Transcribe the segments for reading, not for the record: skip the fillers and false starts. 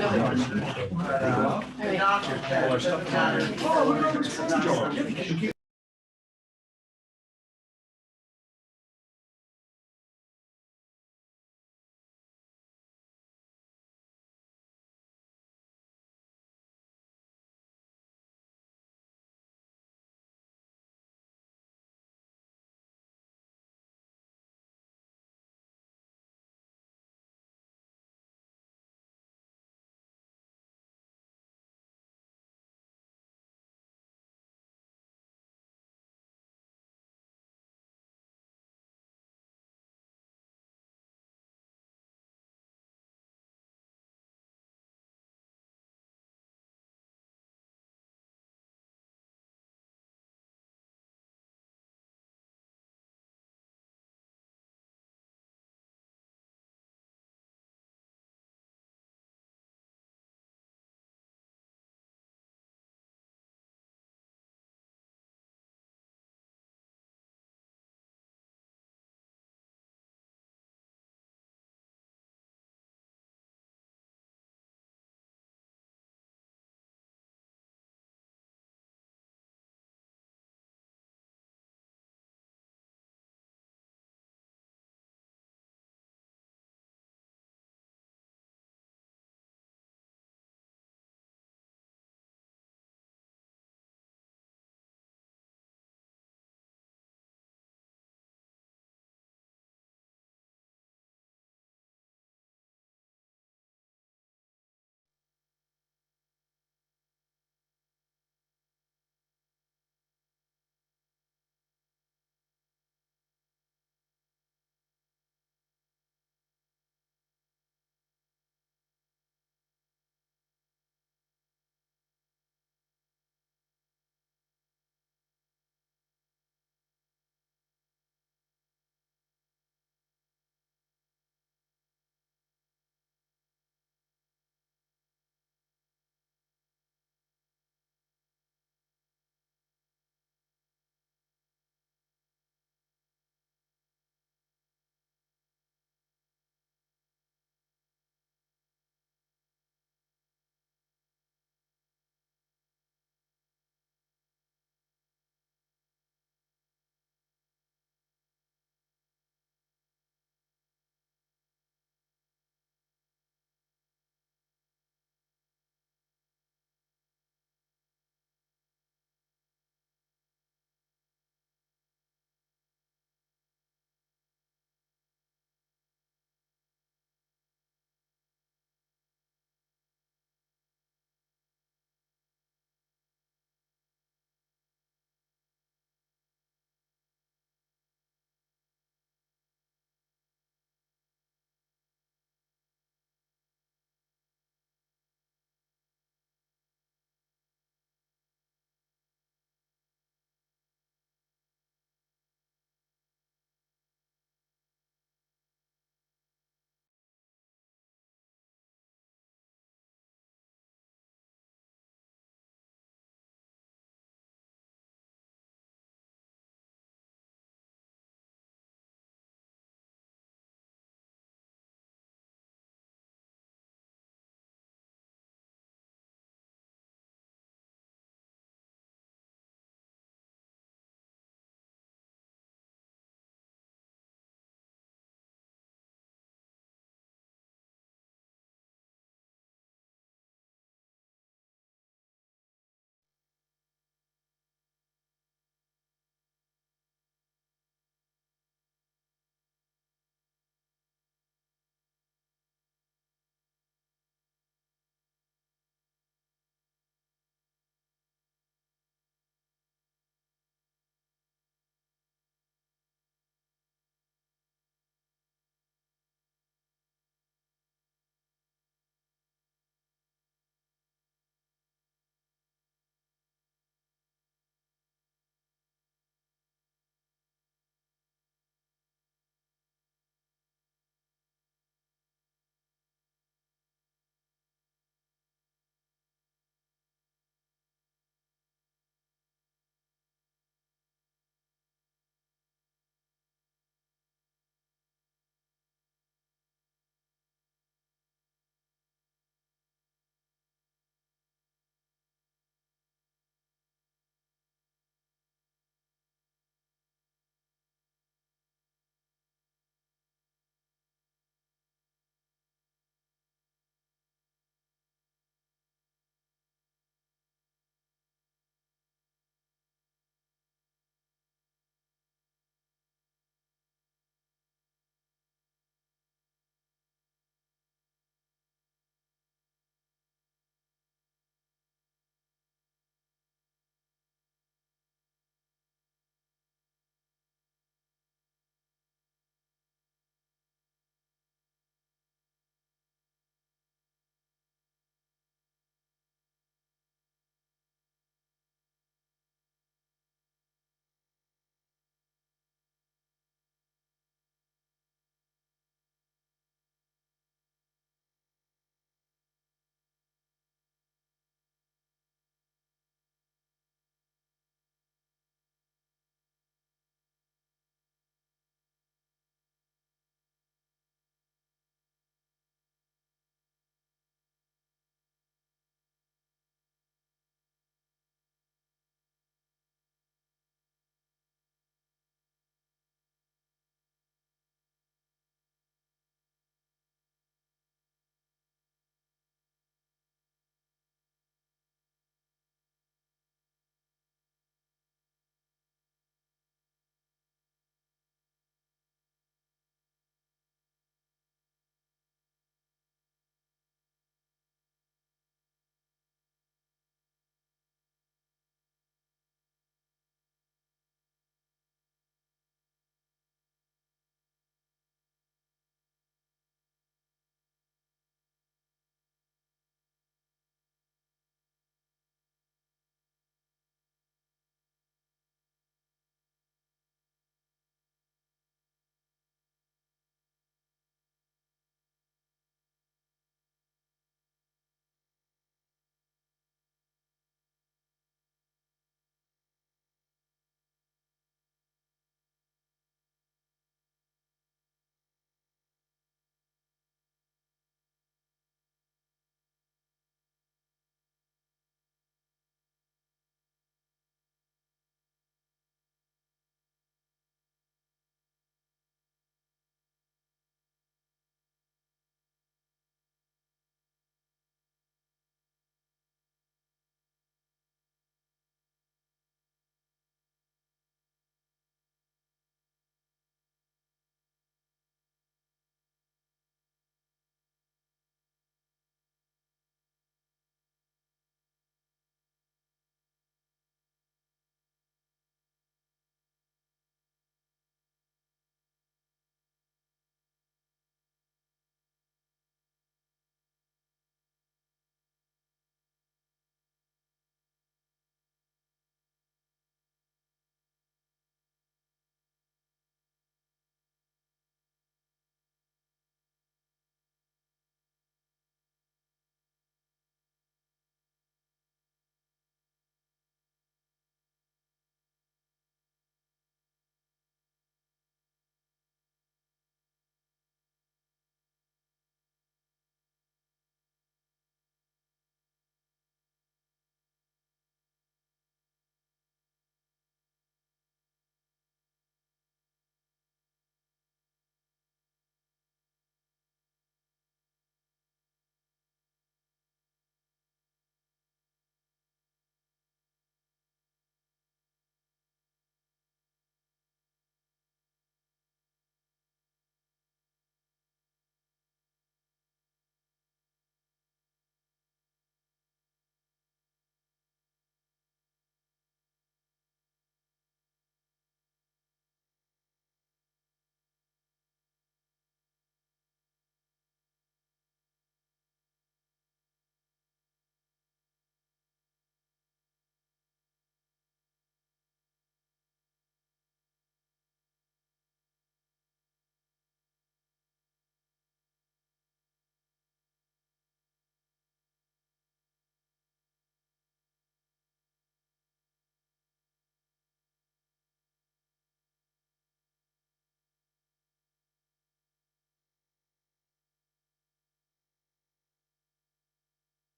All our stuff down there. Oh, look, it's from George.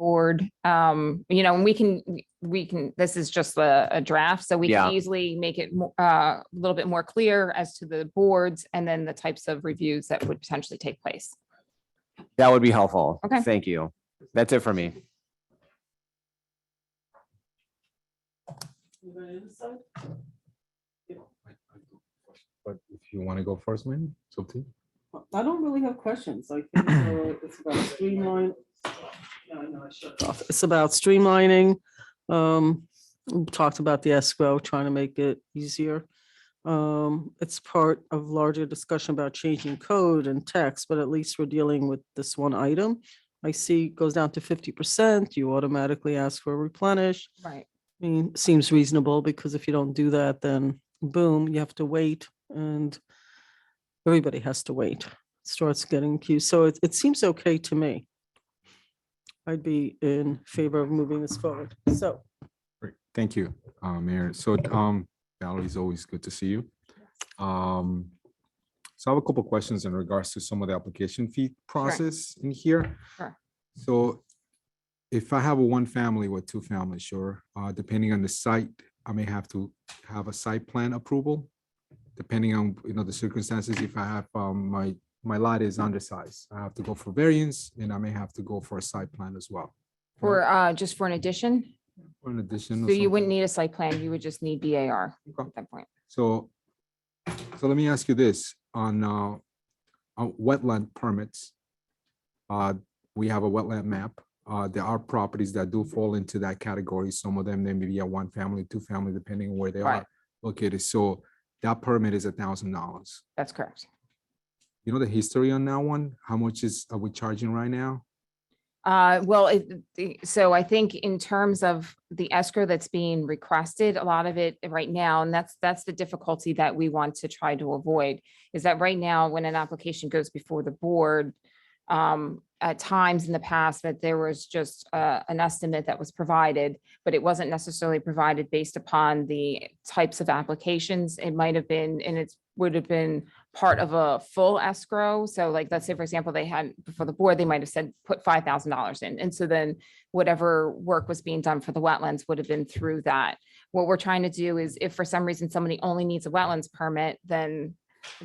board, you know, and we can, this is just a draft, so we Yeah. can easily make it a little bit more clear as to the boards and then the types of reviews that would potentially take place. That would be helpful. Okay. Thank you. That's it for me. But if you want to go first, man, it's up to you. I don't really have questions. I think it's about streamline. It's about streamlining. We talked about the escrow, trying to make it easier. It's part of larger discussion about changing code and text, but at least we're dealing with this one item. I see it goes down to 50%. You automatically ask for a replenish. Right. I mean, seems reasonable because if you don't do that, then boom, you have to wait and everybody has to wait. Starts getting queued. So it seems okay to me. I'd be in favor of moving this forward. So Great. Thank you, Mayor. So, Valerie, it's always good to see you. So I have a couple of questions in regards to some of the application fee process in here. Sure. So if I have a one family with two families, sure, depending on the site, I may have to have a site plan approval, depending on, you know, the circumstances. If I have, my lot is undersized, I have to go for variance, and I may have to go for a site plan as well. For, just for an addition, Or in addition. or so you wouldn't something. need a site plan, you would just need BAR Okay. at that point. So let me ask you this, on wetland permits. We have a wetland map. There are properties that do fall into that category. Some of them, they may be a one family, two family, depending on where they Right. are located. So that permit is $1,000. That's correct. You know the history on that one? How much are we charging right now? Well, so I think in terms of the escrow that's being requested, a lot of it right now, and that's the difficulty that we want to try to avoid, is that right now, when an application goes before the board, at times in the past that there was just an estimate that was provided, but it wasn't necessarily provided based upon the types of applications. It might have been, and it would have been part of a full escrow. So like, let's say, for example, they had before the board, they might have said, put $5,000 in. And so then whatever work was being done for the wetlands would have been through that. What we're trying to do is if for some reason somebody only needs a wetlands permit, then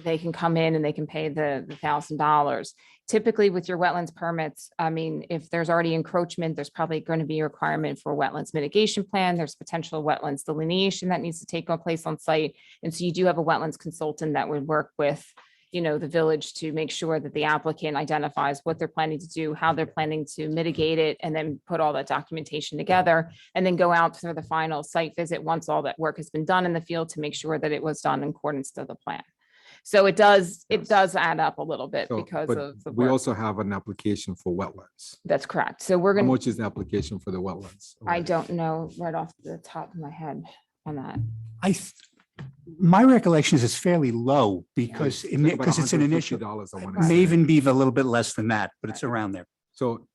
they can come in and they can pay the $1,000. Typically with your wetlands permits, I mean, if there's already encroachment, there's probably going to be a requirement for a wetlands mitigation plan. There's potential wetlands delineation that needs to take place on site. And so you do have a wetlands consultant that would work with, you know, the village to make sure that the applicant identifies what they're planning to do, how they're planning to mitigate it, and then put all that documentation together and then go out for the final site visit once all that work has been done in the field to make sure that it was done in accordance to the plan. So it does add up a little bit So, because but of the we work. also have an application for wetlands. That's correct. So we're How gonna, much is the application for the wetlands? I don't know right off the top of my head on that. My recollection is it's fairly low because It's like about because it's an initial, $150, I want it to may say. even be a little bit less than that, but it's around there. So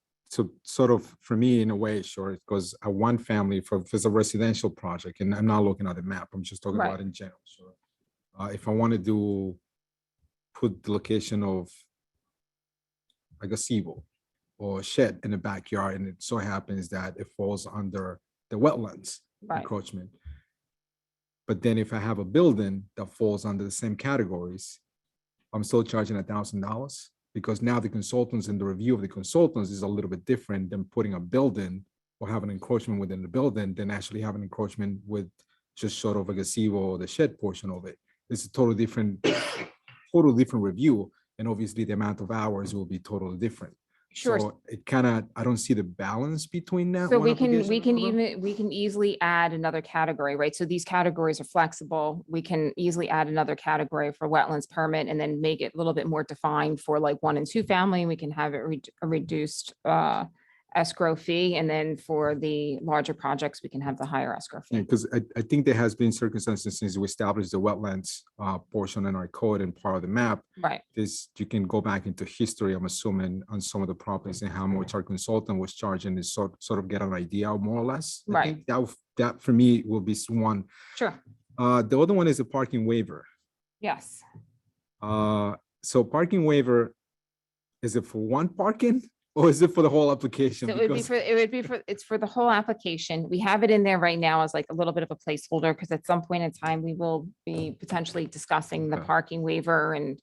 sort of for me, in a way, sure, because a one family for, if it's a residential project, and I'm not looking at the map, I'm just talking Right. about in general, sure. If I want to put the location of a gazebo or a shed in the backyard, and it so happens that it falls under the wetlands Right. encroachment. But then if I have a building that falls under the same categories, I'm still charging $1,000 because now the consultants and the review of the consultants is a little bit different than putting a building or having encroachment within the building than actually having encroachment with just sort of a gazebo or the shed portion of it. It's a totally different review. And obviously the amount of hours will be totally different. Sure. So it kind of, I don't see the balance between that. So one we can application and another. we can easily add another category, right? So these categories are flexible. We can easily add another category for wetlands permit and then make it a little bit more defined for like 1 and 2 family. We can have it a reduced escrow fee. And then for the larger projects, we can have the higher escrow fee. Because I think there has been circumstances since we established the wetlands portion in our code and part of the map. Right. This, you can go back into history, I'm assuming, on some of the properties and how much our consultant was charging is sort of get an idea more or less. I Right. think that for me will be one. Sure. The other one is a parking waiver. Yes. So parking waiver, is it for one parking Or is it for the whole application? So it's for the whole application. We have it in there right now as like a little bit of a placeholder, because at some point in time, we will be potentially discussing the Okay. parking waiver and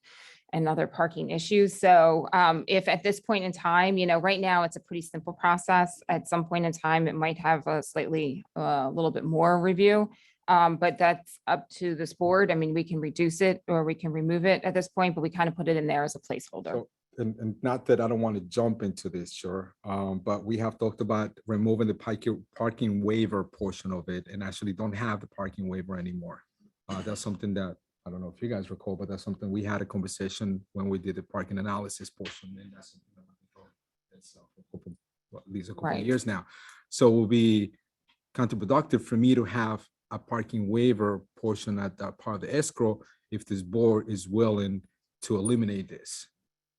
other parking issues. So if at this point in time, right now, it's a pretty simple process. At some point in time, it might have a slightly, a little bit more review. But that's up to this board. I mean, we can reduce it or we can remove it at this point, but we kind of put it in there as a placeholder. So, and not that I don't want to jump into this, sure, but we have talked about removing the parking waiver portion of it and actually don't have the parking waiver anymore. That's something that, I don't know if you guys recall, but that's something we had a conversation when we did the parking analysis portion. And that's something that we've done. That's for a couple, well, at least a couple of Right. years now. So it will be counterproductive for me to have a parking waiver portion at that part of the escrow if this board is willing to eliminate this.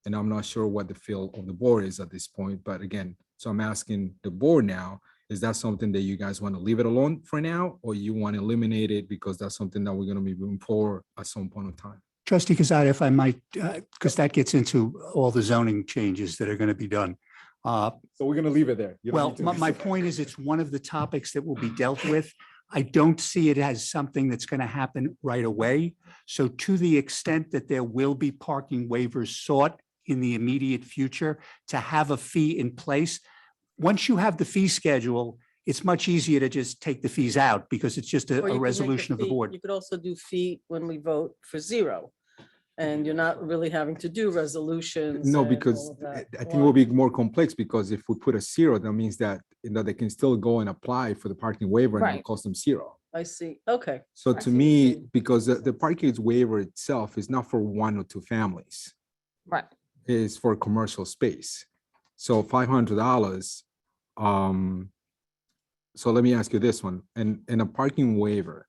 And I'm not sure what the feel of the board is at this point, but again, so I'm asking the board now, is that something that you guys want to leave it alone for now, or you want to eliminate it because that's something that we're going to be moving forward at some point in time? Trustee Quezada, if I might, because that gets into all the zoning changes that are going to be done. So we're going to leave it there. You don't Well, need to- my point is, it's one of the topics that will be dealt with. I don't see it as something that's going to happen right away. So to the extent that there will be parking waivers sought in the immediate future, to have a fee in place, once you have the fee schedule, it's much easier to just take the fees out because it's just Or you a could make resolution of the fee- board. You could also do fee when we vote for zero. And you're not really having to do resolutions. No, and because all of that. I think it will be more complex because if we put a zero, that means that, they can still go and apply for the parking waiver and it'll Right. cost them zero. I see, okay. So I to see what you me, mean. because the parking waiver itself is not for 1 or 2 families, Right. it's for commercial space. So $500, so let me ask you this one, in a parking waiver,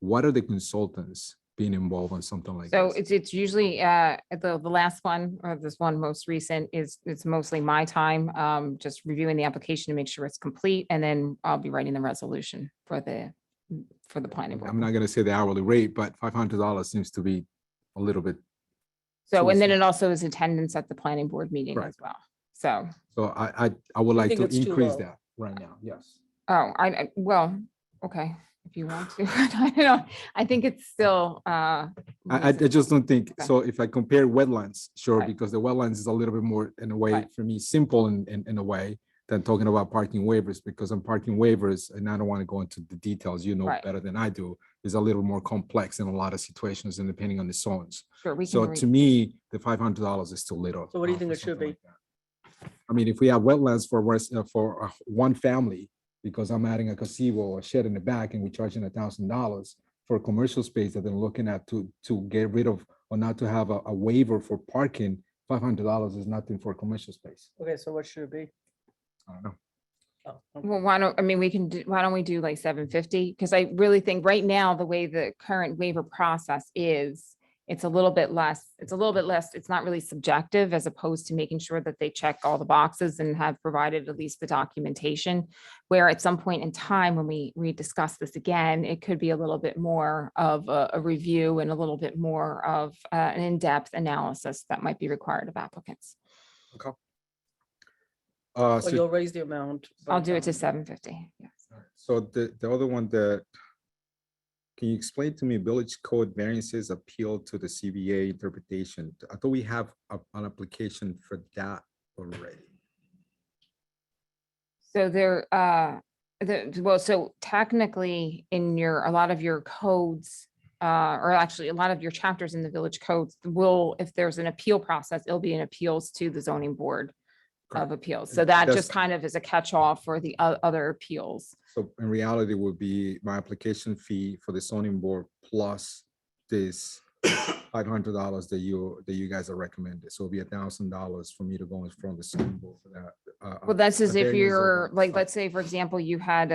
what are the consultants being involved on something like So this? it's usually, the last one, or this one most recent it's mostly my time, just reviewing the application to make sure it's complete. And then I'll be writing the resolution for the planning I'm not board. gonna say the hourly rate, but $500 seems to be a little bit. So, and then too it also is attendance at the planning board meeting Right. as well. So, So I would like think to it's too increase low? that right now, yes. oh, well, okay, if you want to, I don't know, I think it's still, I just don't think, Okay. so if I compare wetlands, sure, Right. because the wetlands is a little bit more, in a way, Right. for me, simple in a way than talking about parking waivers, because on parking waivers, and I don't want to go into the details, you know Right. better than I do, is a little more complex in a lot of situations and depending on the zones. Sure, we So can, to me, the $500 is too little. So what do you for think it should something be? like that. I mean, if we have wetlands for one family, because I'm adding a gazebo or shed in the back and we're charging $1,000 for a commercial space that they're looking at to get rid of or not to have a waiver for parking, $500 is nothing for a commercial space. Okay, so what should it be? I don't know. Oh, okay. well, why don't we do like 750? Because I really think right now, the way the current waiver process is, it's a little bit less, it's not really subjective as opposed to making sure that they check all the boxes and have provided at least the documentation. Where at some point in time, when we discuss this again, it could be a little bit more of a review and a little bit more of an in-depth analysis that might be required of applicants. Or So you'll raise the amount. I'll but, do it to 750, yes. so the other one that, can you explain to me village code variances appeal to the CBA interpretation? I thought we have an application for that already. So so technically in a lot of your codes, or actually a lot of your chapters in the village codes if there's an appeal process, it'll be an appeals to the zoning board of Correct. appeals. So And that that's- just kind of is a catch-all for the other appeals. So in reality would be my application fee for the zoning board plus this $500 that you guys are recommended. So it'll be $1,000 for me to go in front of the zoning board for that. Well, that's as a if variance you're over like, site. let's say, for example, you had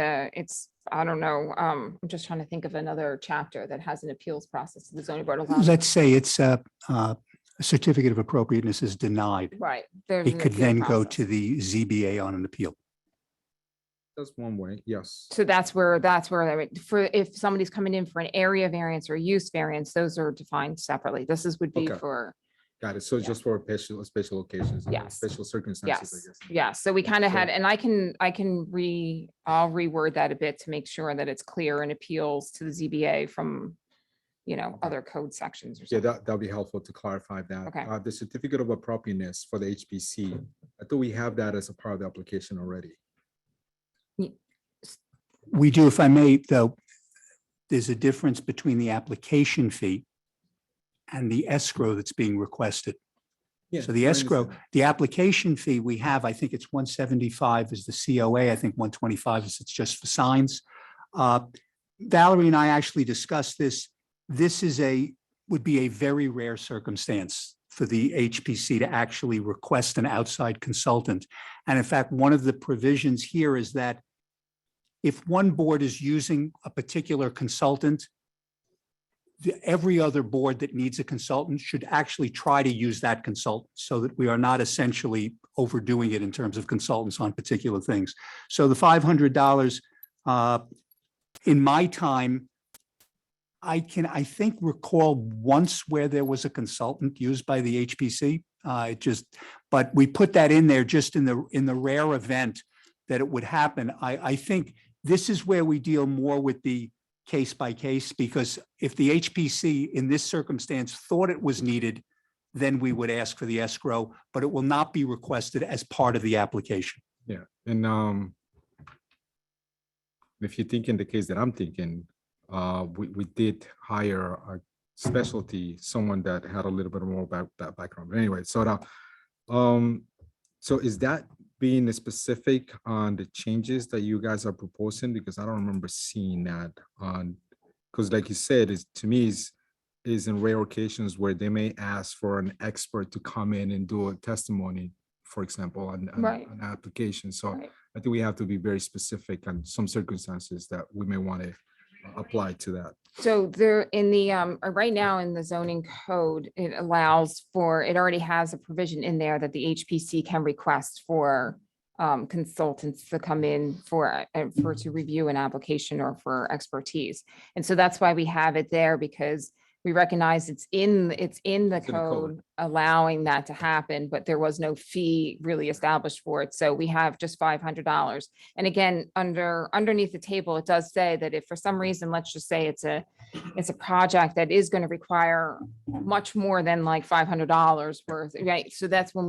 I don't know, I'm just trying to think of another chapter that has an appeals process. The zoning board allows. Let's say it's a certificate of appropriateness is denied. Right. There's It an could appeal then go process. to the ZBA on an appeal. That's one way, yes. So that's where if somebody's coming in for an area variance or use variance, those are defined separately. Would be Okay. for Got it. So Yeah. just for special occasions, Yes. special circumstances, I Yes, guess. yeah, so we kind of had, So- and I'll reword that a bit to make sure that it's clear and appeals to the ZBA from, other code sections or Yeah, something. that'll be helpful to clarify that. Okay. The certificate of appropriateness for the HPC, I thought we have that as a part of the application already. We do, if I may, though, there's a difference between the application fee and the escrow that's being requested. Yeah, So the I escrow, understand. the application fee we have, I think it's 175 is the COA. I think 125 is it's just for signs. Valerie and I actually discussed this. This would be a very rare circumstance for the HPC to actually request an outside consultant. And in fact, one of the provisions here is that if one board is using a particular consultant, every other board that needs a consultant should actually try to use that consultant so that we are not essentially overdoing it in terms of consultants on particular things. So the $500, in my time, I think recall once where there was a consultant used by the HPC. But we put that in there just in the rare event that it would happen. I think this is where we deal more with the case by case, because if the HPC in this circumstance thought it was needed, then we would ask for the escrow, but it will not be requested as part of the application. Yeah, and if you think in the case that I'm thinking, we did hire a specialty, someone that had a little bit more background. But anyway, so is that being specific on the changes that you guys are proposing? Because I don't remember seeing that on, because like you said, to me is in rare occasions where they may ask for an expert to come in and do a testimony, for example, on Right. an application. So Right. I think we have to be very specific on some circumstances that we may want to apply to that. So there in the, right now in the zoning code, it already has a provision in there that the HPC can request for consultants to come in to review an application or for expertise. And so that's why we have it there, because we recognize it's in the code. code allowing that to happen, but there was no fee really established for it. So we have just $500. And again, underneath the table, it does say that if for some reason, let's just say it's a project that is going to require much more than like $500 worth, right? So that's when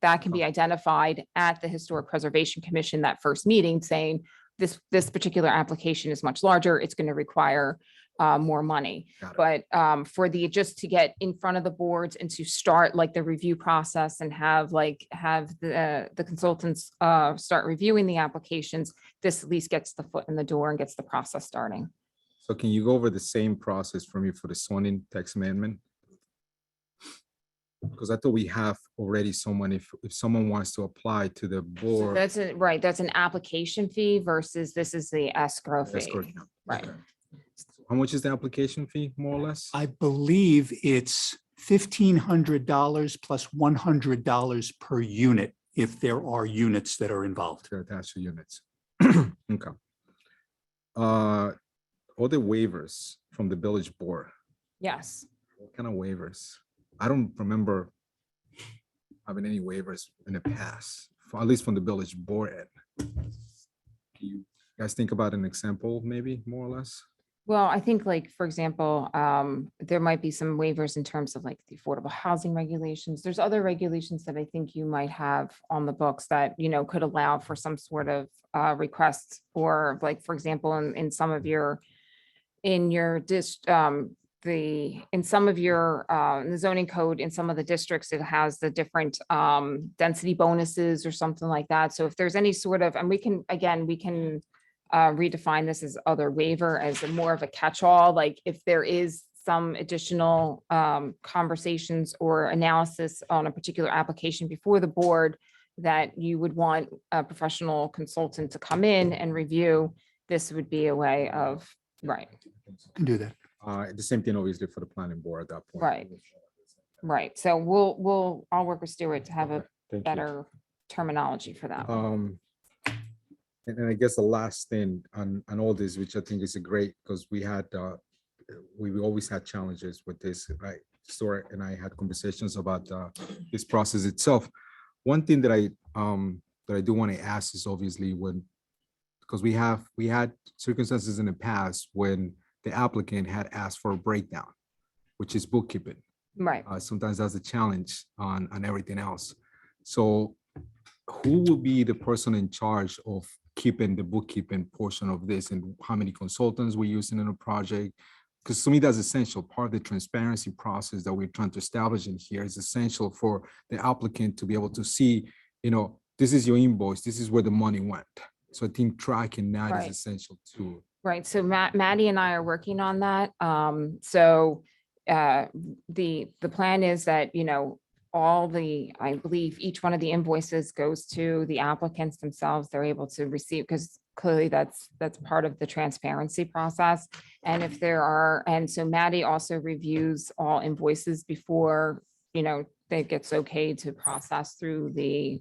that can be identified at the Historic Preservation Commission, that first meeting, saying this particular application is much larger. It's going to require more money. Got it. But just to get in front of the boards and to start like the review process and have the consultants start reviewing the applications, this at least gets the foot in the door and gets the process starting. So can you go over the same process for me for the zoning text amendment? Because I thought we have already someone, if someone wants to apply to the board. That's right. That's an application fee versus this is the escrow fee. escrow account. Right. Okay. How much is the application fee, more or less? I believe it's $1,500 plus $100 per unit if there are units that are involved. They're attached to units. Okay. All the waivers from the village board, Yes. what kind of waivers? I don't remember having any waivers in the past, at least from the village board end. Do you guys think about an example, maybe more or less? Well, I think like, for example, there might be some waivers in terms of like the affordable housing regulations. There's other regulations that I think you might have on the books that, could allow for some sort of requests, or like, for example, in some of your, in the zoning code, in some of the districts, it has the different density bonuses or something like that. So if there's any sort of, and we can redefine this as other waiver as more of a catch-all, like if there is some additional conversations or analysis on a particular application before the board that you would want a professional consultant to come in and review, this would be a way of, right, Can do that. The same thing obviously for the planning board at that point. Right. right. So I'll work with Stuart to have a Okay, thank you. better terminology for that. And then I guess the last thing on all this, which I think is a great, because we always had challenges with this, right? Stuart and I had conversations about this process itself. One thing that I do want to ask is obviously because we had circumstances in the past when the applicant had asked for a breakdown, which is bookkeeping. Right. Sometimes that's a challenge on everything else. So who will be the person in charge of keeping the bookkeeping portion of this, and how many consultants we're using in a project? Because to me, that's essential. Part of the transparency process that we're trying to establish in here is essential for the applicant to be able to see, this is your invoice, this is where the money went. So I think tracking that Right. is essential too. Right, so Maddie and I are working on that. So the plan is that, I believe each one of the invoices goes to the applicants themselves. They're able to receive, because clearly that's part of the transparency process. And if there are, and so Maddie also reviews all invoices before, it gets okay to process through the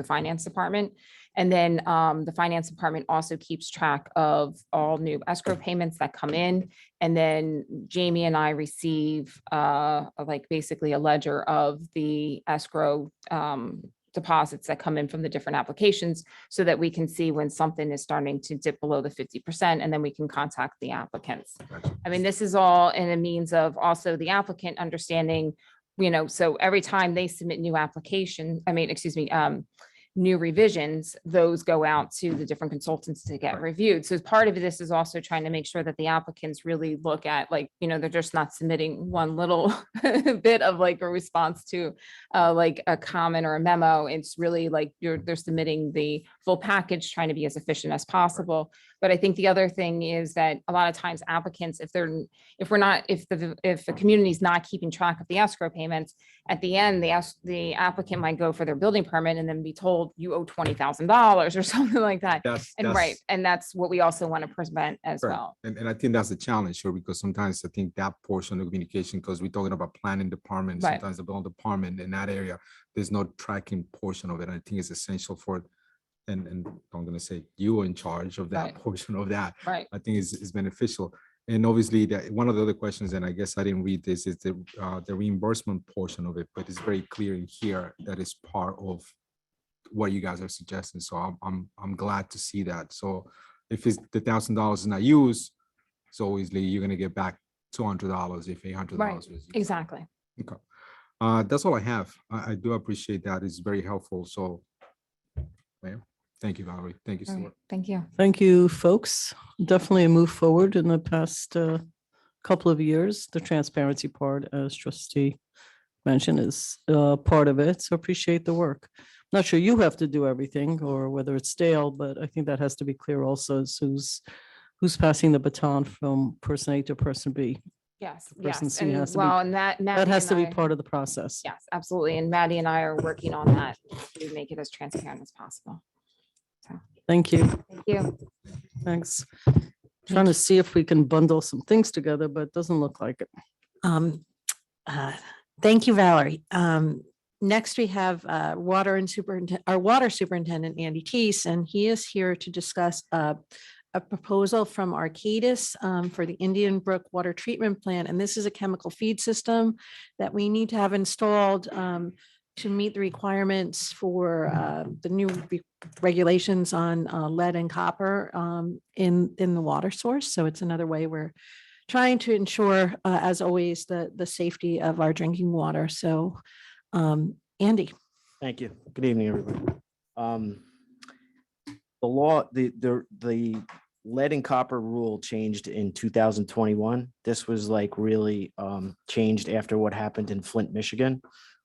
finance department. And then the finance department also keeps track of all new escrow payments that come in. And then Jamie and I receive like basically a ledger of the escrow deposits that come in from the different applications, so that we can see when something is starting to dip below the 50%, and then we can contact the applicants. Gotcha. I mean, this is all in a means of also the applicant understanding, so every time they submit new new revisions, those go out to the different consultants to get Right. reviewed. So part of this is also trying to make sure that the applicants really look at, like, they're just not submitting one little bit of like a response to like a comment or a memo. It's really like they're submitting the full package, trying to be as efficient as possible. But I think the other thing is that a lot of times applicants, if the community is not keeping track of the escrow payments, at the end, the applicant might go for their building permit and then be told you owe $20,000 or something like that. And right, and that's what we also want to prevent as Right. well. And I think that's the challenge here, because sometimes I think that portion of communication, because we're talking about planning department, Right. sometimes the building department in that area, there's no tracking portion of it. I think it's essential for, and I'm going to say you in charge of that Right. portion of that. Right. I think is beneficial. And obviously that one of the other questions, and I guess I didn't read this, is the reimbursement portion of it, but it's very clear in here that is part of what you guys are suggesting. So I'm glad to see that. So if it's the $1,000 is not used, so obviously you're gonna get back $200 if $800 Right. was used. Exactly. Okay. That's all I have. I do appreciate that. It's very helpful. So, yeah, thank you, Valerie. Thank you, All right. Stuart. Thank you. Thank you, folks. Definitely a move forward in the past couple of years. The transparency part, as trustee mentioned, is part of it. So appreciate the work. Not sure you have to do everything or whether it's Dale, but I think that has to be clear also as who's passing the baton from person A to person B. Yes, person yes. C has And to be- well, and that That has to be and I- part of the process. Yes, absolutely. And Maddie and I are working on that to make it as transparent as possible. Thank you. Thank you. Thanks. Trying to see if we can bundle some things together, but it doesn't look like it. Thank you, Valerie. Next, we have our water superintendent, Andy Teese, and he is here to discuss a proposal from Arcadis for the Indian Brook Water Treatment Plant. And this is a chemical feed system that we need to have installed to meet the requirements for the new regulations on lead and copper in the water source. So it's another way we're trying to ensure, as always, the safety of our drinking water. So Andy. Thank you. Good evening, everybody. The law, the lead and copper rule changed in 2021. This was like really changed after what happened in Flint, Michigan,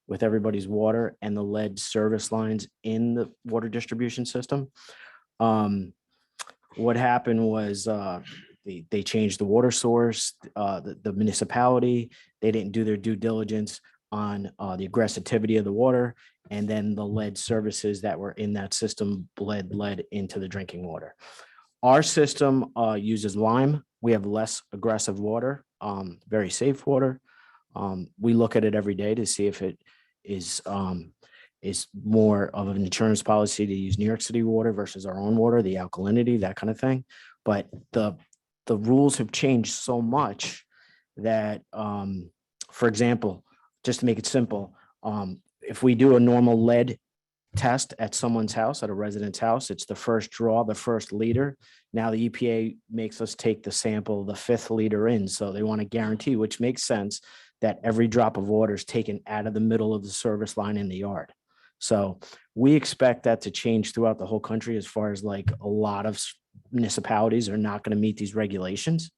with everybody's water and the lead service lines in the water distribution system. What happened was they changed the water source, the municipality, they didn't do their due diligence on the aggressivity of the water, and then the lead services that were in that system bled lead into the drinking water. Our system uses lime. We have less aggressive water, very safe water. We look at it every day to see if it is more of an insurance policy to use New York City water versus our own water, the alkalinity, that kind of thing. But the rules have changed so much that For example, just to make it simple, if we do a normal lead test at someone's house, at a resident's house, it's the first draw, the first liter. Now the EPA makes us take the sample, the 5th liter in. So they want to guarantee, which makes sense, that every drop of water is taken out of the middle of the service line in the yard. So we expect that to change throughout the whole country, as far as like a lot of municipalities are not going to meet these regulations.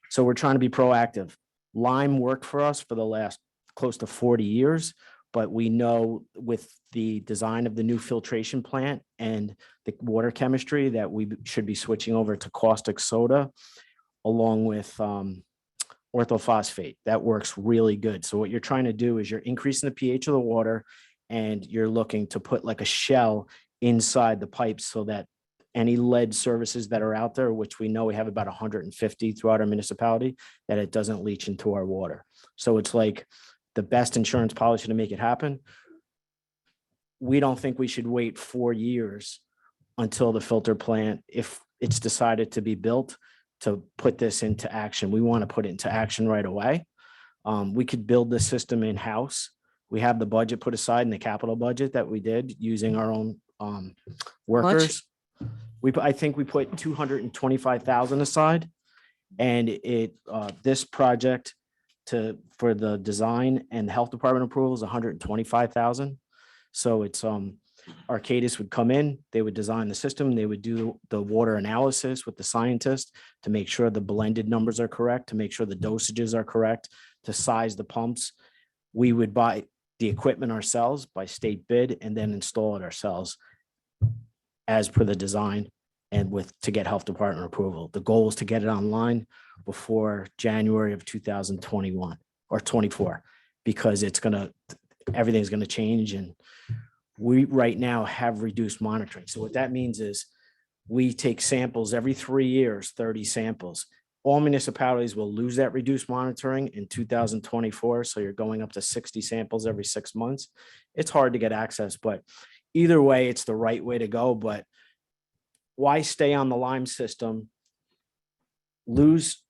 So we're trying to be proactive. Lime worked for us for the last close to 40 years, but we know with the design of the new filtration plant and the water chemistry that we should be switching over to caustic soda along with orthophosphate. That works really good. So what you're trying to do is you're increasing the pH of the water, and you're looking to put like a shell inside the pipes so that any lead services that are out there, which we know we have about 150 throughout our municipality, that it doesn't leach into our water. So it's like the best insurance policy to make it happen. We don't think we should wait 4 years until the filter plant, if it's decided to be built, to put this into action. We want to put it into action right away. We could build the system in-house. We have the budget put aside in the capital budget that we did using our own workers. I think we put 225,000 aside, and this project for the design and the health department approval is 125,000. So it's Arcadis would come in, they would design the system, they would do the water analysis with the scientist to make sure the blended numbers are correct, to make sure the dosages are correct, to size the pumps. We would buy the equipment ourselves by state bid and then install it ourselves as per the design and to get health department approval. The goal is to get it online before January of 2021 or 24, because everything's gonna change, and we right now have reduced monitoring. So what that means is we take samples every 3 years, 30 samples. All municipalities will lose that reduced monitoring in 2024. So you're going up to 60 samples every 6 months. It's hard to get access, but either way, it's the right way to go. But why stay on the Lime system, reduce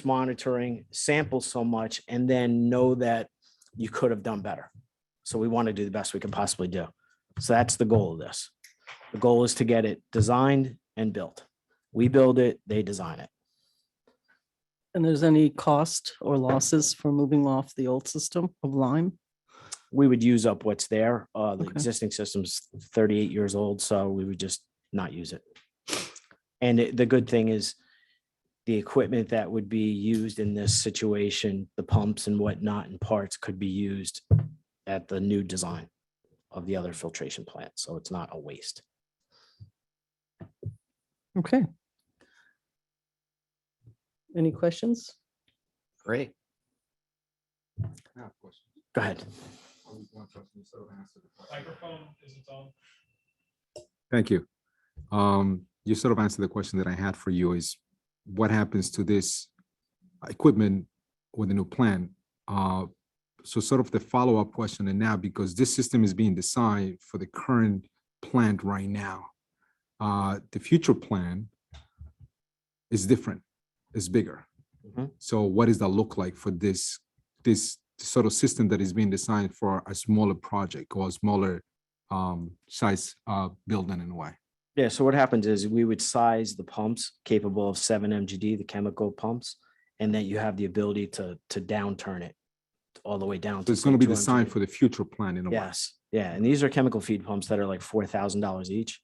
monitoring, sample so much, and then know that you could have done better? So we want to do the best we can possibly do. So that's the goal of this. The goal is to get it designed and built. We build it, they design it. And there's any cost or losses for moving off the old system of Lime? We would use up what's there. The Okay. existing system's 38 years old, so we would just not use it. And the good thing is the equipment that would be used in this situation, the pumps and whatnot and parts, could be used at the new design of the other filtration plant. So it's not a waste. Okay. Any questions? Great. Go ahead. Microphone is its own. Thank you. You sort of answered the question that I had for you, is what happens to this equipment with the new plan? So sort of the follow-up question, and now, because this system is being designed for the current plant right now, the future plan is different, is bigger. Mhm. So what does that look like for this sort of system that is being designed for a smaller project or a smaller size building in a way? Yeah, so what happens is we would size the pumps capable of 7 MGD, the chemical pumps, and then you have the ability to downturn it all the way down. So it's going to be designed for the future plan in a way. Yes, yeah, and these are chemical feed pumps that are like $4,000 each.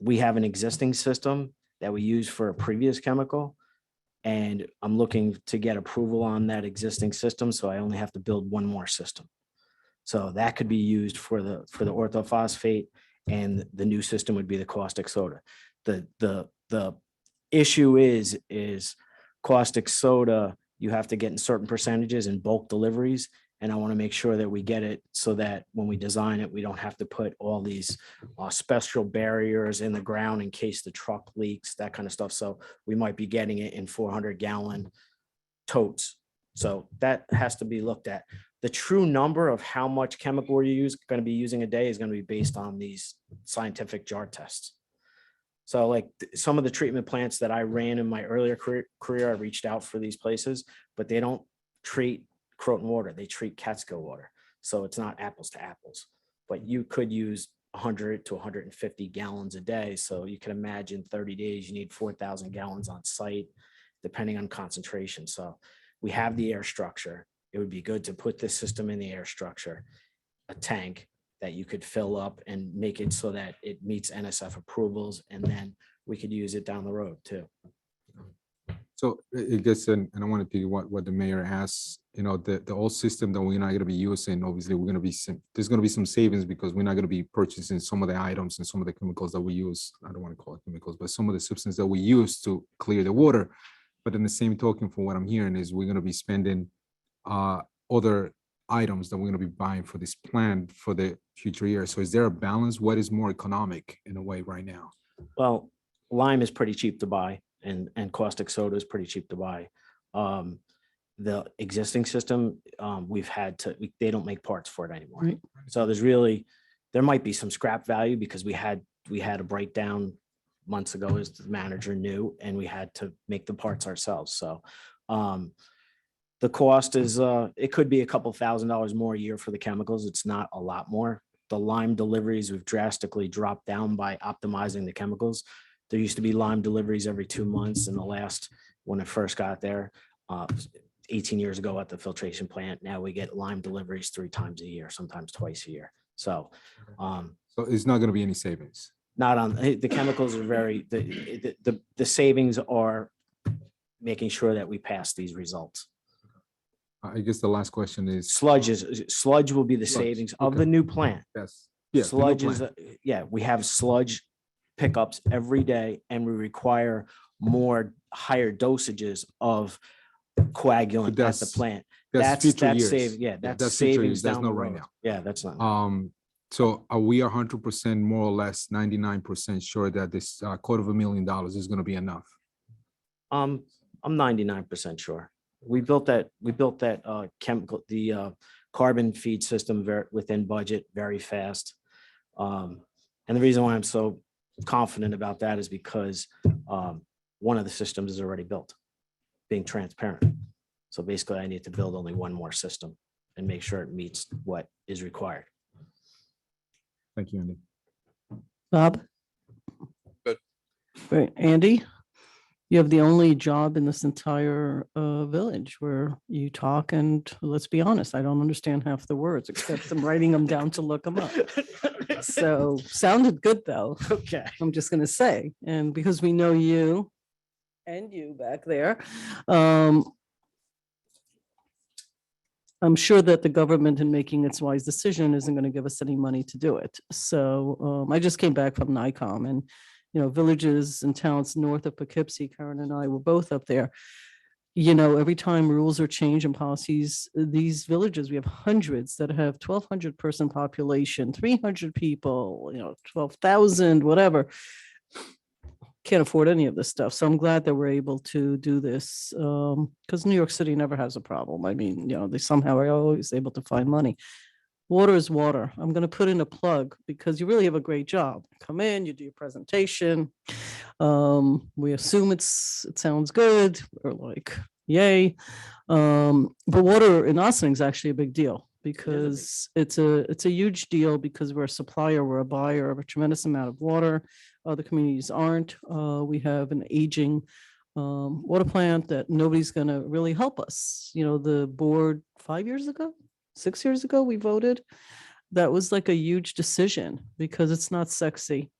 We have an existing system that we use for a previous chemical, and I'm looking to get approval on that existing system, so I only have to build one more system. So that could be used for the orthophosphate, and the new system would be the caustic soda. The issue is caustic soda, you have to get in certain percentages in bulk deliveries. And I want to make sure that we get it so that when we design it, we don't have to put all these special barriers in the ground in case the truck leaks, that kind of stuff. So we might be getting it in 400-gallon totes. So that has to be looked at. The true number of how much chemical we're going to be using a day is going to be based on these scientific jar tests. So like some of the treatment plants that I ran in my earlier career, I reached out for these places, but they don't treat Croton water, they treat Catskill water. So it's not apples to apples, but you could use 100 to 150 gallons a day. So you can imagine 30 days, you need 4,000 gallons on site, depending on concentration. So we have the air structure. It would be good to put this system in the air structure, a tank that you could fill up and make it so that it meets NSF approvals, and then we could use it down the road too. So I guess, and I want to tell you what the mayor asked, the old system that we're not going to be using, obviously, there's going to be some savings because we're not going to be purchasing some of the items and some of the chemicals that we use. I don't want to call it chemicals, but some of the substances that we use to clear the water. But in the same token, from what I'm hearing is we're going to be spending other items that we're going to be buying for this plan for the future years. So is there a balance? What is more economic in a way right now? Well, lime is pretty cheap to buy, and caustic soda is pretty cheap to buy. The existing system, they don't make parts for it anymore. Right. So there might be some scrap value because we had a breakdown months ago, as the manager knew, and we had to make the parts ourselves. So the cost is, it could be a couple $1,000s more a year for the chemicals. It's not a lot more. The lime deliveries, we've drastically dropped down by optimizing the chemicals. There used to be lime deliveries every 2 months when I first got there, 18 years ago at the filtration plant. Now we get lime deliveries 3 times a year, sometimes twice a year. So So it's not going to be any savings. not on, the chemicals are the savings are making sure that we pass these results. I guess the last question is. Sludge will be the Sludge, savings of okay. the new plant. Yes. Yes. Sludge is, we have sludge pickups every day, and we require higher dosages of coagulant at the That's- plant. That's future years. That's future savings years. That's down not the right road. now. Yeah, that's not. So are we 100% more or less 99% sure that this $250,000 is going to be enough? I'm 99% sure. We built that chemical, the carbon feed system within budget very fast. And the reason why I'm so confident about that is because one of the systems is already built, being transparent. So basically I need to build only one more system and make sure it meets what is required. Thank you, Andy. Bob? Good. Right, Andy? You have the only job in this entire village where you talk, and let's be honest, I don't understand half the words except I'm writing them down to look them up. So sounded good though. Okay. I'm just gonna say, and because we know you and you back there, I'm sure that the government, in making its wise decision, isn't going to give us any money to do it. So I just came back from NICOM, and villages and towns north of Poughkeepsie, Karen and I were both up there. Every time rules are changed and policies, these villages, we have hundreds that have 1,200 person population, 300 people, 12,000, whatever. Can't afford any of this stuff. So I'm glad that we're able to do this because New York City never has a problem. I mean, they somehow are always able to find money. Water is water. I'm going to put in a plug because you really have a great job. Come in, you do your presentation. We assume it sounds good. We're like, yay. But water in Ossining is actually a big deal because it's a huge deal because we're a supplier, we're a buyer of a tremendous amount of water. Other communities aren't. We have an aging water plant that nobody's going to really help us. The board 6 years ago, we voted. That was like a huge decision because it's not sexy.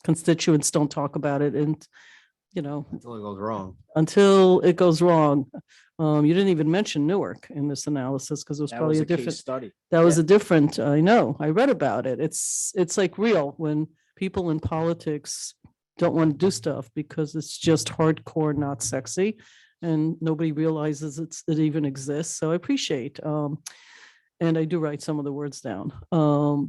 Constituents don't talk about it. And, Until it goes wrong. until it goes wrong. You didn't even mention Newark in this analysis because it was That probably was a a case different, study. that was Yeah. a different, I know, I read about it. It's like real when people in politics don't want to do stuff because it's just hardcore, not sexy. And nobody realizes it even exists. So I appreciate, and I do write some of the words down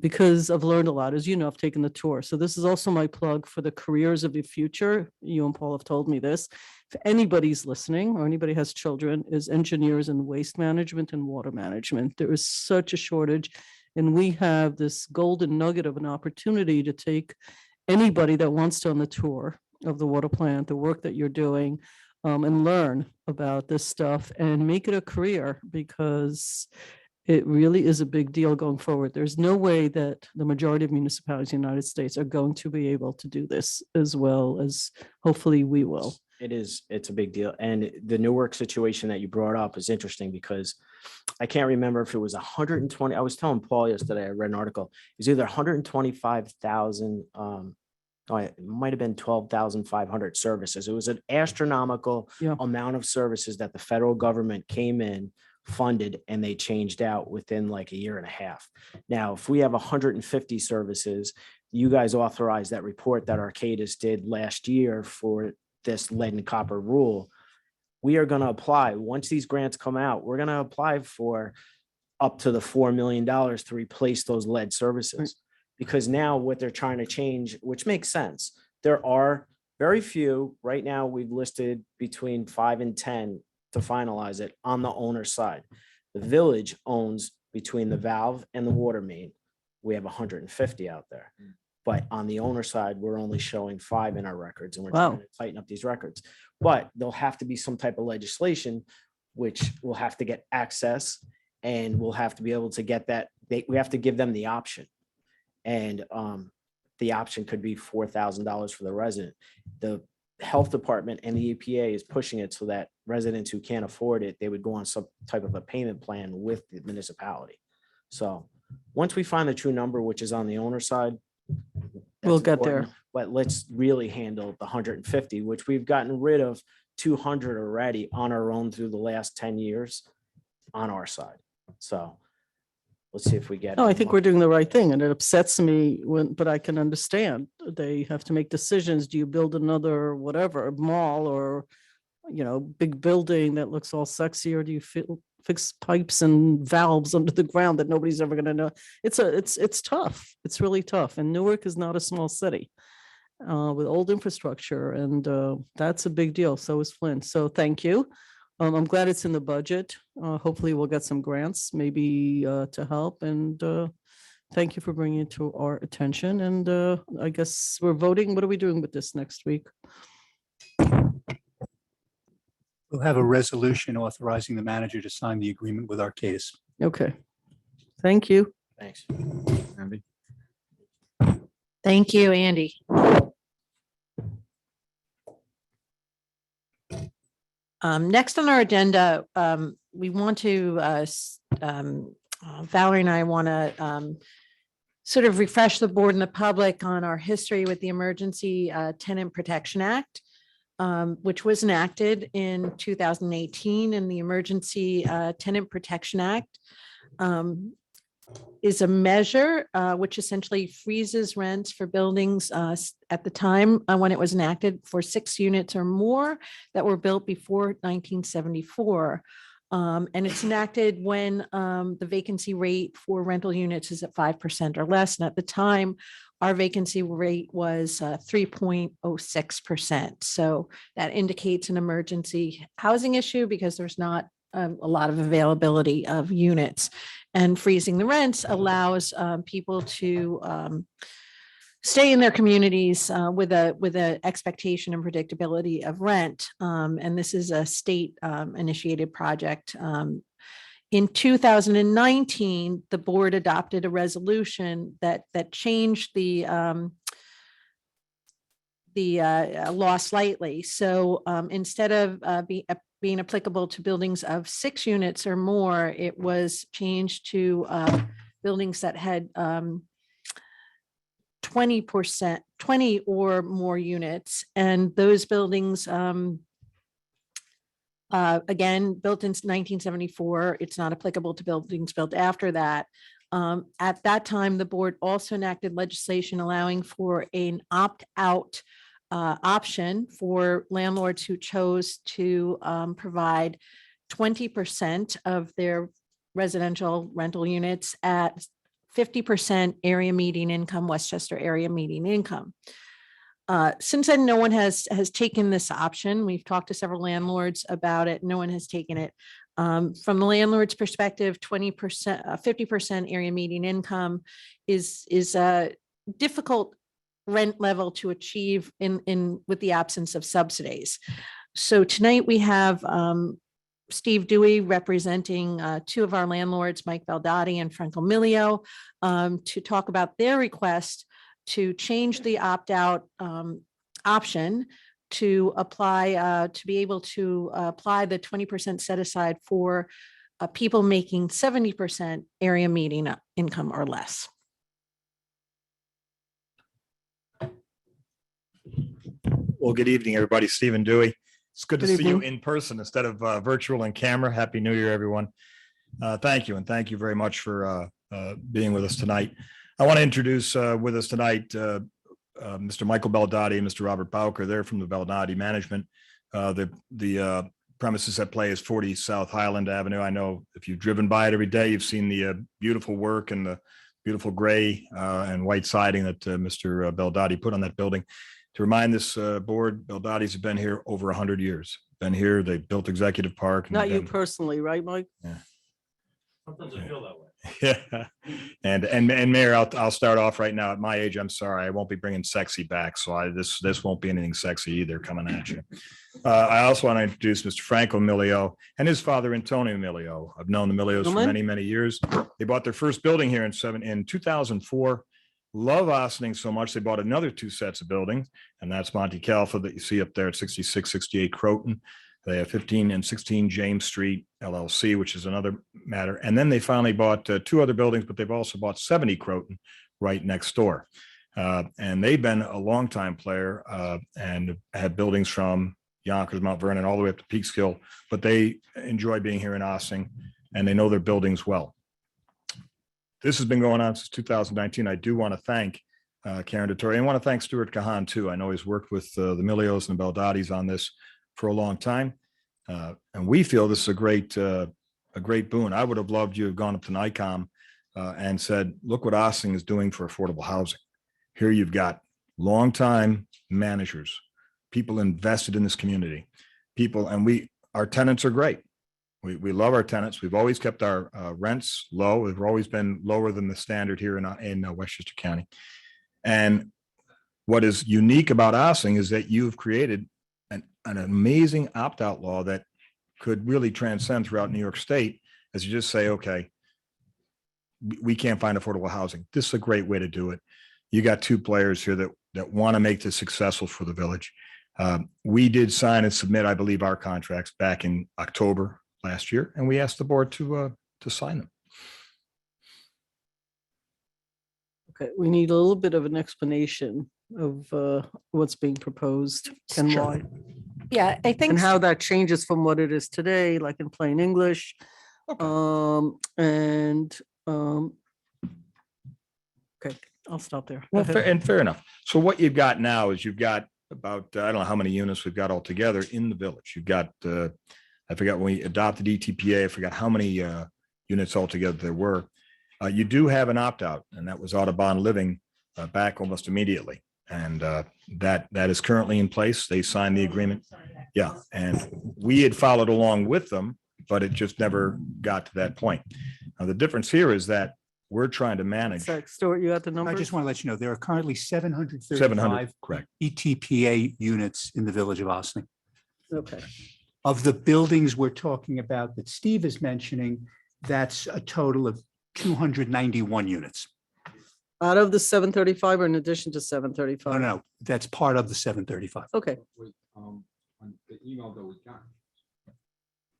because I've learned a lot. As you know, I've taken the tour. So this is also my plug for the careers of the future. You and Paul have told me this. If anybody's listening or anybody has children, is engineers in waste management and water management. There is such a shortage. And we have this golden nugget of an opportunity to take anybody that wants to on the tour of the water plant, the work that you're doing, and learn about this stuff and make it a career, because it really is a big deal going forward. There's no way that the majority of municipalities in the United States are going to be able to do this as well as hopefully we will. It's a big deal. And the Newark situation that you brought up is interesting because I can't remember if it was 120. I was telling Paul yesterday, I read an article. It was either 125,000, it might have been 12,500 services. It was an astronomical Yeah. amount of services that the federal government came in, funded, and they changed out within like a year and a half. Now, if we have 150 services, you guys authorized that report that Arcadis did last year for this lead and copper rule. We are going to apply, once these grants come out, we're going to apply for up to the $4 million to replace those lead services. Because now what they're trying to change, which makes sense, there are very few, right now we've listed between 5 and 10 to finalize it on the owner's side. The village owns between the valve and the water main. We have 150 out there. But on the owner side, we're only showing 5 in our records, and we're trying Wow. to tighten up these records. But there'll have to be some type of legislation, which will have to get access, and we'll have to be able to get that. We have to give them the option. And the option could be $4,000 for the resident. The health department and the EPA is pushing it so that residents who can't afford it, they would go on some type of a payment plan with the municipality. So once we find the true number, which is on the owner side, We'll that's get important. there. But let's really handle the 150, which we've gotten rid of 200 already on our own through the last 10 years on our side. So let's see if we get. No, I think we're doing the right thing, and it upsets me but I can understand. They have to make decisions. Do you build another whatever mall or, big building that looks all sexy, or do you fix pipes and valves under the ground that nobody's ever going to know? It's tough. It's really tough. And Newark is not a small city with old infrastructure, and that's a big deal. So is Flint. So thank you. I'm glad it's in the budget. Hopefully we'll get some grants maybe to help, and thank you for bringing it to our attention. And I guess we're voting. What are we doing with this next week? We'll have a resolution authorizing the manager to sign the agreement with Arcadis. Okay. Thank you. Thanks. Andy? Thank you, Andy. Next on our agenda, we want to, Valerie and I want to sort of refresh the board and the public on our history with the Emergency Tenant Protection Act, which was enacted in 2018. And the Emergency Tenant Protection Act is a measure which essentially freezes rents for buildings at the time when it was enacted for 6 units or more that were built before 1974. And it's enacted when the vacancy rate for rental units is at 5% or less. And at the time, our vacancy rate was 3.06%. So that indicates an emergency housing issue because there's not a lot of availability of units. And freezing the rents allows people to stay in their communities with a expectation and predictability of rent. And this is a state initiated project. In 2019, the board adopted a resolution that changed the law slightly. So instead of being applicable to buildings of 6 units or more, it was changed to buildings that had 20%, 20 or more units. And those buildings, again, built in 1974, it's not applicable to buildings built after that. At that time, the board also enacted legislation allowing for an opt-out option for landlords who chose to provide 20% of their residential rental units at 50% area median income, Westchester area median income. Since then, no one has taken this option. We've talked to several landlords about it. No one has taken it. From the landlord's perspective, 20%, 50% area median income is a difficult rent level to achieve with the absence of subsidies. So tonight we have Steve Dewey representing two of our landlords, Mike Baldati and Franco Milio, to talk about their request to change the opt-out option to apply, to be able to apply the 20% set aside for people making 70% area median income or less. Well, good evening, everybody. Stephen Dewey. It's good to Good see you evening. in person instead of virtual and camera. Happy New Year, everyone. Thank you, and thank you very much for being with us tonight. I want to introduce with us tonight Mr. Michael Baldati and Mr. Robert Bowker. They're from the Baldati Management. The premises at play is 40 South Highland Avenue. I know if you've driven by it every day, you've seen the beautiful work and the beautiful gray and white siding that Mr. Baldati put on that building. To remind this board, Baldati's have been here over 100 years. Been here, they built Executive Park. and Not you been- personally, right, Mike? Sometimes I feel that way. Yeah, and Mayor, I'll start off right now. At my age, I'm sorry, I won't be bringing sexy back, so this won't be anything sexy either coming at you. I also want to introduce Mr. Franco Milio and his father Antonio Milio. I've known the Milios for Gentlemen. many years. They bought their first building here in 2004. Love Ossining so much they bought another two sets of buildings, and that's Monte Calfa that you see up there at 6668 Croton. They have 15 and 16 James Street LLC, which is another matter. And then they finally bought two other buildings, but they've also bought 70 Croton right next door. And they've been a longtime player and have buildings from Yonkers, Mount Vernon, all the way up to Peekskill, but they enjoy being here in Ossining and they know their buildings well. This has been going on since 2019. I do want to thank Karen DeTore. I want to thank Stuart Kahan too. I know he's worked with the Milios and the Baldatis on this for a long time. And we feel this is a great boon. I would have loved you to have gone up to NICOM and said, look what Ossining is doing for affordable housing. Here you've got longtime managers, people invested in this community, people, and our tenants are great. We love our tenants. We've always kept our rents low. We've always been lower than the standard here in Westchester County. And what is unique about Ossining is that you've created an amazing opt-out law that could really transcend throughout New York State, as you just say, okay, we can't find affordable housing. This is a great way to do it. You got two players here that want to make this successful for the village. We did sign and submit, I believe, our contracts back in October last year, and we asked the board to sign them. Okay, we need a little bit of an explanation of what's being proposed and Sure. why, Yeah, I think. and how that changes from what it is today, like in plain English. Okay, I'll stop there. Go Well, ahead. fair enough. So what you've got now is you've got about, I don't know how many units we've got altogether in the village. You've got, I forgot when we adopted ETPA, I forgot how many units altogether there were. You do have an opt-out, and that was Audubon Living back almost immediately. And that is currently in place. They signed the agreement. Yeah, and we had followed along with them, but it just never got to that point. Now, the difference here is that we're trying to manage Zach Stewart, you got the I numbers? just want to let you know, there are currently 700, 735 correct. ETPA units in the village of Ossining. Okay, Of the buildings we're talking about that Steve is mentioning, that's a total of 291 units. out of the 735 or in addition to No, 735? no, that's part of the 735. Okay, On the email that we got.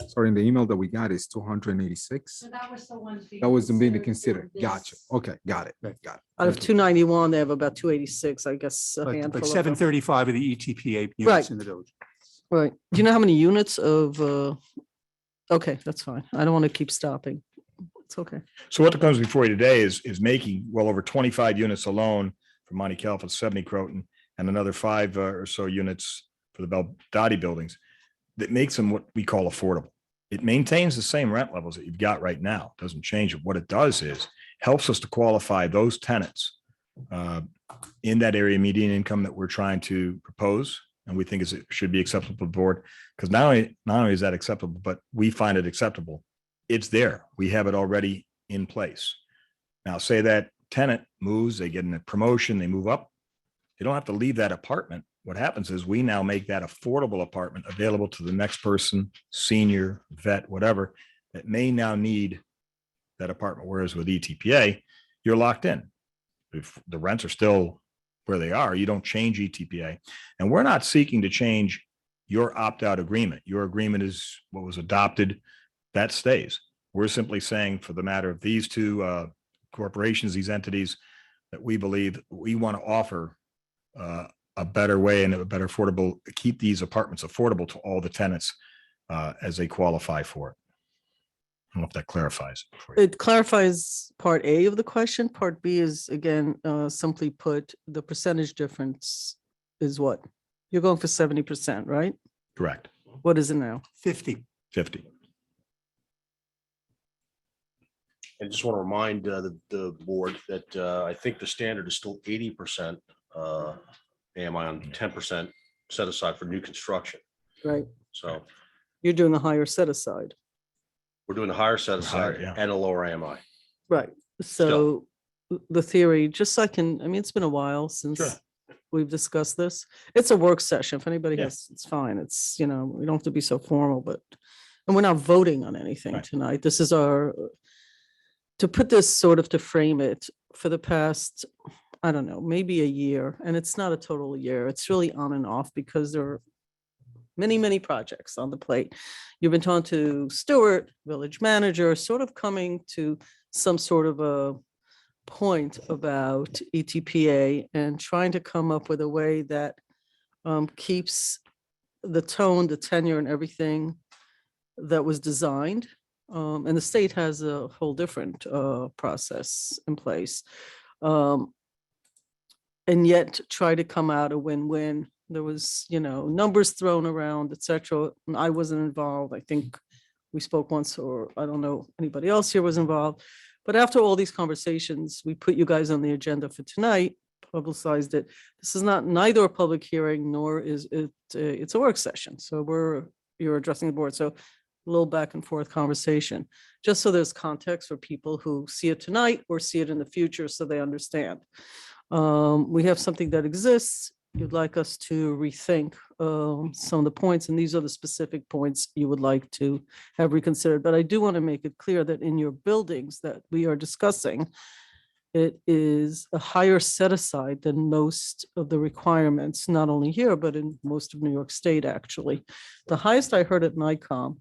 Sorry, in the email that we got is 286. That was the ones. That was the being considered. Gotcha. Okay, got it. Got it. out of 291, they have about 286, I guess. A handful But of them. 735 of the ETPA Right. units in the village. Right. Do you know how many units of, okay, that's fine. I don't want to keep stopping. It's okay. So what comes before you today is making well over 25 units alone for Monte Calfa, 70 Croton, and another 5 or so units for the Baldati buildings. That makes them what we call affordable. It maintains the same rent levels that you've got right now. Doesn't change it. What it does is helps us to qualify those tenants in that area median income that we're trying to propose, and we think it should be acceptable to the board. Because not only is that acceptable, but we find it acceptable. It's there. We have it already in place. Now, say that tenant moves, they get a promotion, they move up. They don't have to leave that apartment. what happens is we now make that affordable apartment available to the next person, senior, vet, whatever, that may now need that apartment. Whereas with ETPA, you're locked in. If the rents are still where they are, you don't change ETPA. And we're not seeking to change your opt-out agreement. Your agreement is what was adopted, that stays. We're simply saying for the matter of these two corporations, these entities, that we believe we want to offer a better way and a better affordable, keep these apartments affordable to all the tenants as they qualify for it. I don't know if that clarifies it for you. It clarifies part A of the question. Part B is, again, simply put, the percentage difference is what? You're going for 70%, right? Correct. What is it now? 50. 50. And just want to remind the board that I think the standard is still 80% AMI on 10% set aside for new construction. Right. So You're doing a higher set aside. we're doing a higher set Higher, aside yeah. and a lower AMI. Right. So the theory, just so I can, I mean, it's been a while since Sure. we've discussed this. It's a work session. If anybody Yeah. has, it's fine. It's, we don't have to be so formal, but, and we're not voting on anything Right. tonight. This is to put this sort of to frame it for the past, I don't know, maybe a year, and it's not a total year. It's really on and off because there are many, many projects on the plate. You've been talking to Stewart, village manager, sort of coming to some sort of a point about ETPA and trying to come up with a way that keeps the tone, the tenure and everything that was designed. And the state has a whole different process in place. And yet try to come out a win-win. There was, numbers thrown around, et cetera. And I wasn't involved. I think we spoke once, or I don't know, anybody else here was involved. But after all these conversations, we put you guys on the agenda for tonight, publicized it. This is neither a public hearing, nor is it, it's a work session. So you're addressing the board. So a little back and forth conversation, just so there's context for people who see it tonight or see it in the future so they understand. We have something that exists. You'd like us to rethink some of the points, and these are the specific points you would like to have reconsidered. But I do want to make it clear that in your buildings that we are discussing, it is a higher set aside than most of the requirements, not only here, but in most of New York State, actually. The highest I heard at NICOM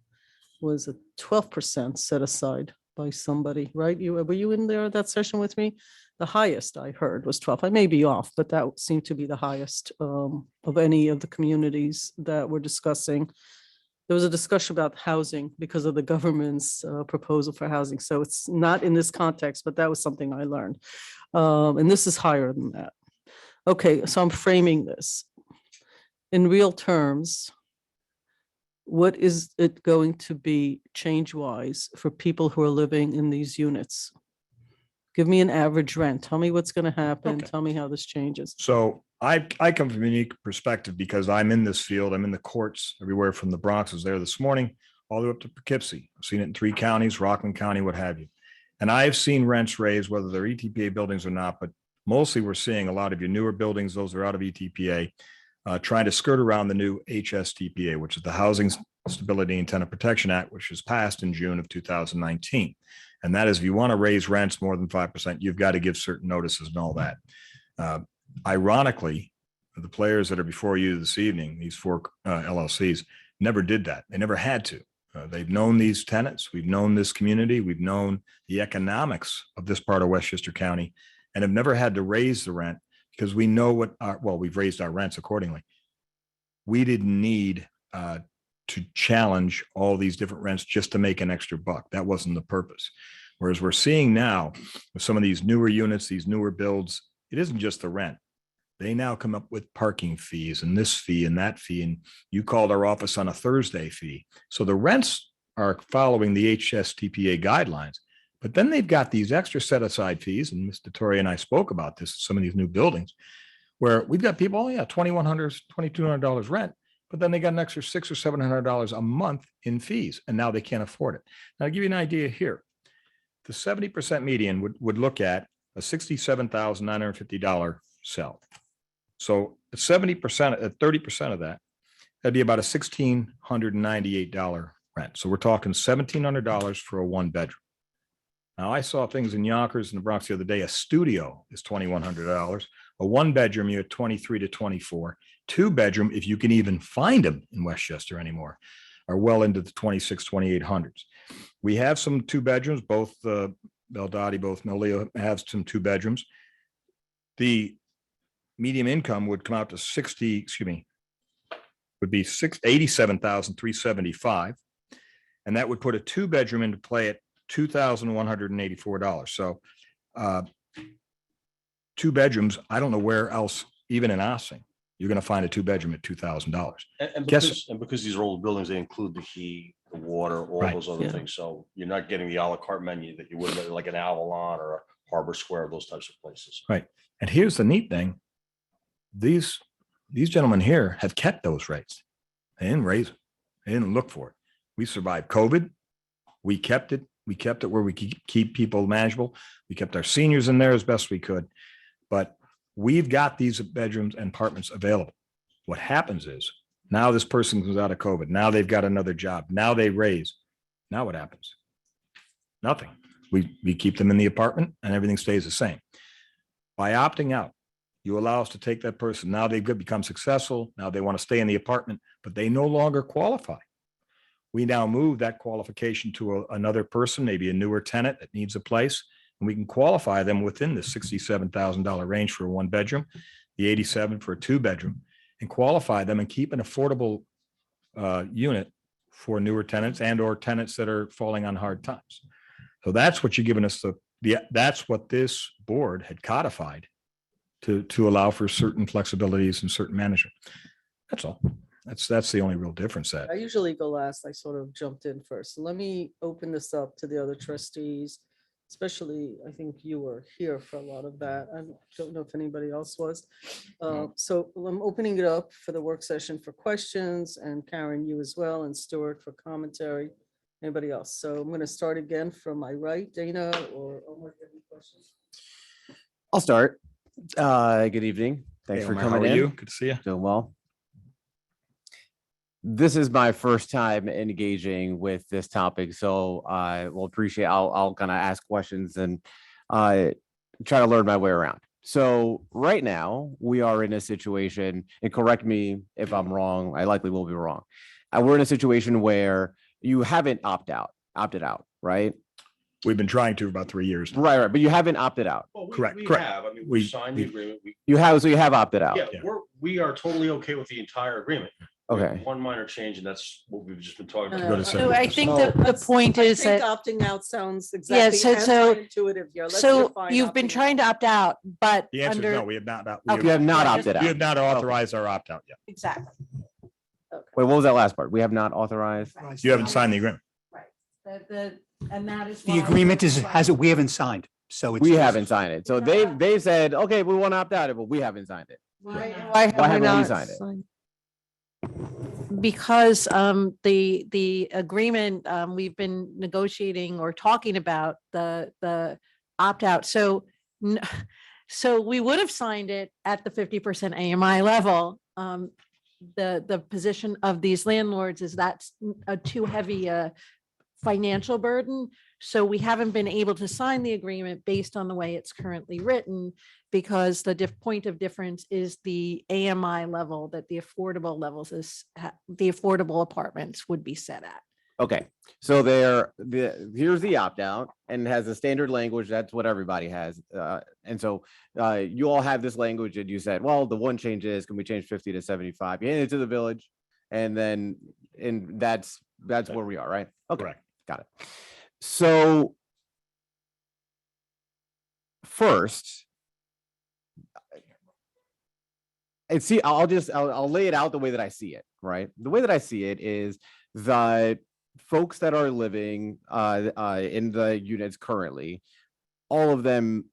was a 12% set aside by somebody, right? Were you in there that session with me? The highest I heard was 12. I may be off, but that seemed to be the highest of any of the communities that we're discussing. There was a discussion about housing because of the government's proposal for housing. So it's not in this context, but that was something I learned. And this is higher than that. Okay, so I'm framing this. In real terms, what is it going to be change-wise for people who are living in these units? Give me an average rent. Tell me what's going to happen. Okay. Tell me how this changes. So I come from a unique perspective because I'm in this field. I'm in the courts everywhere from the Bronx. I was there this morning, all the way up to Poughkeepsie. I've seen it in 3 counties, Rockland County, what have you. And I've seen rents raised, whether they're ETPA buildings or not, but mostly we're seeing a lot of your newer buildings, those are out of ETPA, trying to skirt around the new HSTPA, which is the Housing Stability and Tenant Protection Act, which was passed in June of 2019. And that is, if you want to raise rents more than 5%, you've got to give certain notices and all that. Ironically, the players that are before you this evening, these 4 LLCs, never did that. They never had to. They've known these tenants. We've known this community. We've known the economics of this part of Westchester County and have never had to raise the rent because we know we've raised our rents accordingly. We didn't need to challenge all these different rents just to make an extra buck. That wasn't the purpose. Whereas we're seeing now with some of these newer units, these newer builds, it isn't just the rent. They now come up with parking fees and this fee and that fee. And you called our office on a Thursday fee. So the rents are following the HSTPA guidelines, but then they've got these extra set aside fees. And Mr. Torrey and I spoke about this, some of these new buildings where we've got people, $2,100, $2,200 rent, but then they got an extra $600 or $700 a month in fees, and now they can't afford it. Now, I'll give you an idea here. The 70% median would look at a $67,950 sell. So At 70%, at 30% of that, that'd be about a $1,698 rent. So we're talking $1,700 for a one bedroom. Now, I saw things in Yonkers and the Bronx the other day. A studio is $2,100. A one bedroom, you're at 23 to 24. Two bedroom, if you can even find them in Westchester anymore, are well into the 2,800s. We have some two bedrooms, both Beldati, both Melia have some two bedrooms. The medium income would come out to 87,375. And that would put a two bedroom into play at $2,184. So two bedrooms, I don't know where else, even in Ossing, you're going to find a two bedroom at $2,000. And Guess- because these are old buildings, they include the heat, the water, all Right. those other Yeah. things. So you're not getting the a la carte menu that you would like an Avalon or a Harbor Square, those types of places. Right. And here's the neat thing. These gentlemen here have kept those rates. They didn't raise it. They didn't look for it. We survived COVID. We kept it. We kept it where we keep people manageable. We kept our seniors in there as best we could. But we've got these bedrooms and apartments available. What happens is now this person comes out of COVID. Now they've got another job. Now they raise. Now what happens? Nothing. We keep them in the apartment and everything stays the same. By opting out, you allow us to take that person. Now they've become successful. Now they want to stay in the apartment, but they no longer qualify. We now move that qualification to another person, maybe a newer tenant that needs a place, and we can qualify them within the $67,000 range for a one bedroom, the 87 for a two bedroom, and qualify them and keep an affordable unit for newer tenants and or tenants that are falling on hard times. So that's what you're giving us that's what this board had codified to allow for certain flexibilities and certain management. That's all. That's the only real difference that. I usually go last. I sort of jumped in first. So let me open this up to the other trustees, especially I think you were here for a lot of that. I don't know if anybody else was. So I'm opening it up for the work session for questions, and Karen, you as well, and Stuart for commentary. Anybody else? So I'm going to start again from my right, Dana or Omar, any questions? I'll start. Good evening. Thanks Hey, for Omar, coming how are in. you? Good to see you. Doing well. This is my first time engaging with this topic, so I will appreciate. I'll kind of ask questions and try to learn my way around. So right now we are in a situation, and correct me if I'm wrong. I likely will be wrong. We're in a situation where you haven't opted out, right? We've been trying to for about 3 years. Right. But you haven't opted out. Well, Correct, We correct. have, I mean, We- we signed the we- agreement. You have opted out. Yeah, we are totally okay with the entire agreement. We have Okay. one minor change, and that's what we've just been talking Go to about. seven. I think So- the point is I that, think opting out sounds exactly so- intuitive here. Let's so define you've been opting trying out. to opt out, but The answer is no, under, we have not. Okay. You have not Yeah, opted We out. have not authorized our opt-out yet. exactly. Okay. Wait, what was that last part? We have not authorized. You haven't signed the agreement. Right. And that is. The why- agreement we haven't signed, so it's. We haven't signed it. So they've said, okay, we want to opt out, but we haven't signed it. Why Why have we haven't we not signed it? signed? Because the agreement, we've been negotiating or talking about the opt-out. So we would have signed it at the 50% AMI level. The position of these landlords is that's a too heavy a financial burden. So we haven't been able to sign the agreement based on the way it's currently written, because the point of difference is the AMI level that the affordable levels the affordable apartments would be set at. Okay, so here's the opt-out and it has a standard language. That's what everybody has. And so you all have this language and you said, well, the one change is, can we change 50 to 75? You hand it to the village and that's where we are, right? Okay, Correct. got it. So first, I'll lay it out the way that I see it, right? The way that I see it is that folks that are living in the units currently, all of them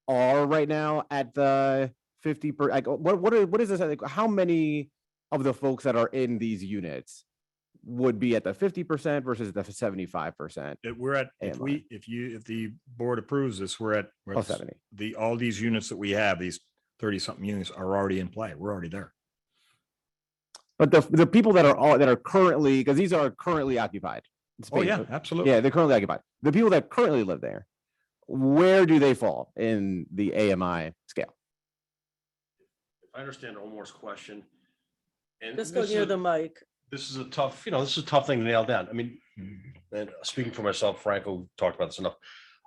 are right now at the 50 per, like, what is this? Like, how many of the folks that are in these units would be at the 50% versus the 75%? We're at, AMI. if the board approves this, we're at 70. all these units that we have, these 30-something units are already in play. We're already there. But the people that are currently, because these are currently occupied. Oh, yeah, spaces. absolutely. Yeah, they're currently occupied. The people that currently live there, where do they fall in the AMI scale? If I understand Omar's question. And Just go this near is- the mic. This is a tough, this is a tough thing to nail down. I mean, and speaking for myself, Franco talked about this enough.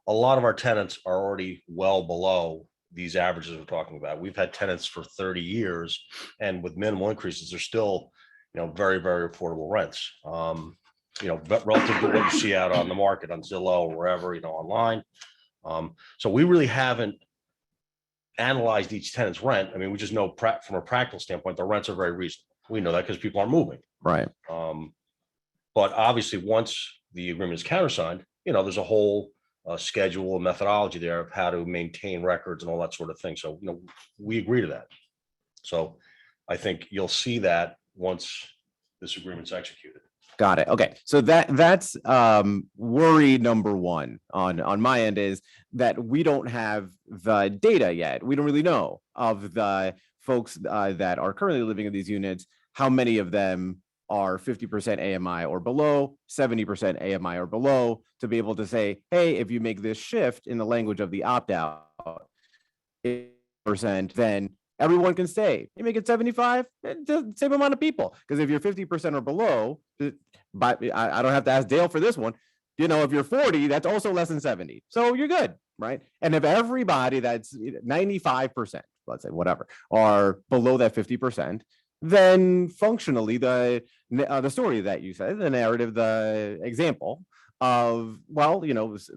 A lot of our tenants are already well below these averages we're talking about. We've had tenants for 30 years, and with minimal increases, they're still, very, very affordable rents. But relative to what you see out on the market on Zillow or wherever, online. So we really haven't analyzed each tenant's rent. I mean, we just know from a practical standpoint, the rents are very reasonable. We know that because people are moving. Right. But obviously, once the agreement is countersigned, there's a whole schedule and methodology there of how to maintain records and all that sort of thing. So, we agree to that. So I think you'll see that once this agreement's executed. Got it. Okay. So that's worry number one on my end, is that we don't have the data yet. We don't really know of the folks that are currently living in these units, how many of them are 50% AMI or below, 70% AMI or below, to be able to say, hey, if you make this shift in the language of the opt-out, 8%, then everyone can stay. You make it 75, the same amount of people. Because if you're 50% or below, but I don't have to ask Dale for this one. If you're 40, that's also less than 70. So you're good, right? And if everybody that's 95%, let's say whatever, are below that 50%, then functionally the story that you said, the narrative, the example of,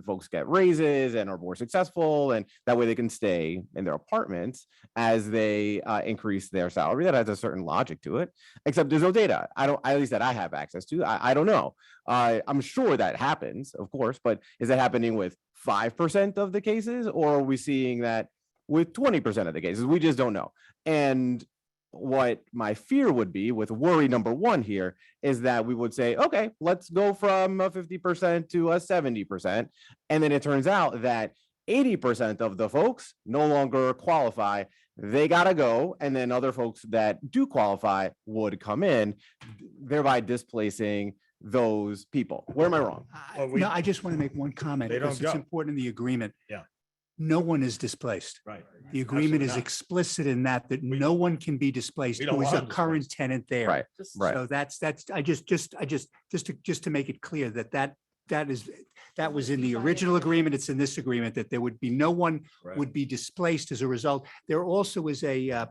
folks get raises and are more successful, and that way they can stay in their apartments as they increase their salary. That has a certain logic to it, except there's no data. At least that I have access to. I don't know. I'm sure that happens, of course, but is that happening with 5% of the cases, or are we seeing that with 20% of the cases? We just don't know. And what my fear would be with worry number one here is that we would say, okay, let's go from a 50% to a 70%. And then it turns out that 80% of the folks no longer qualify. They got to go. And then other folks that do qualify would come in, thereby displacing those people. Where am I wrong? No, I just want to make one comment. They don't because it's go. important in the agreement. Yeah. No one is displaced. Right. The agreement is Absolutely not. explicit in that no one can be displaced We don't who is want a them current displaced. tenant there. Right. Right. So that's, just to make it clear that was in the original agreement. It's in this agreement that there would be no one Right. would be displaced as a result. There also is a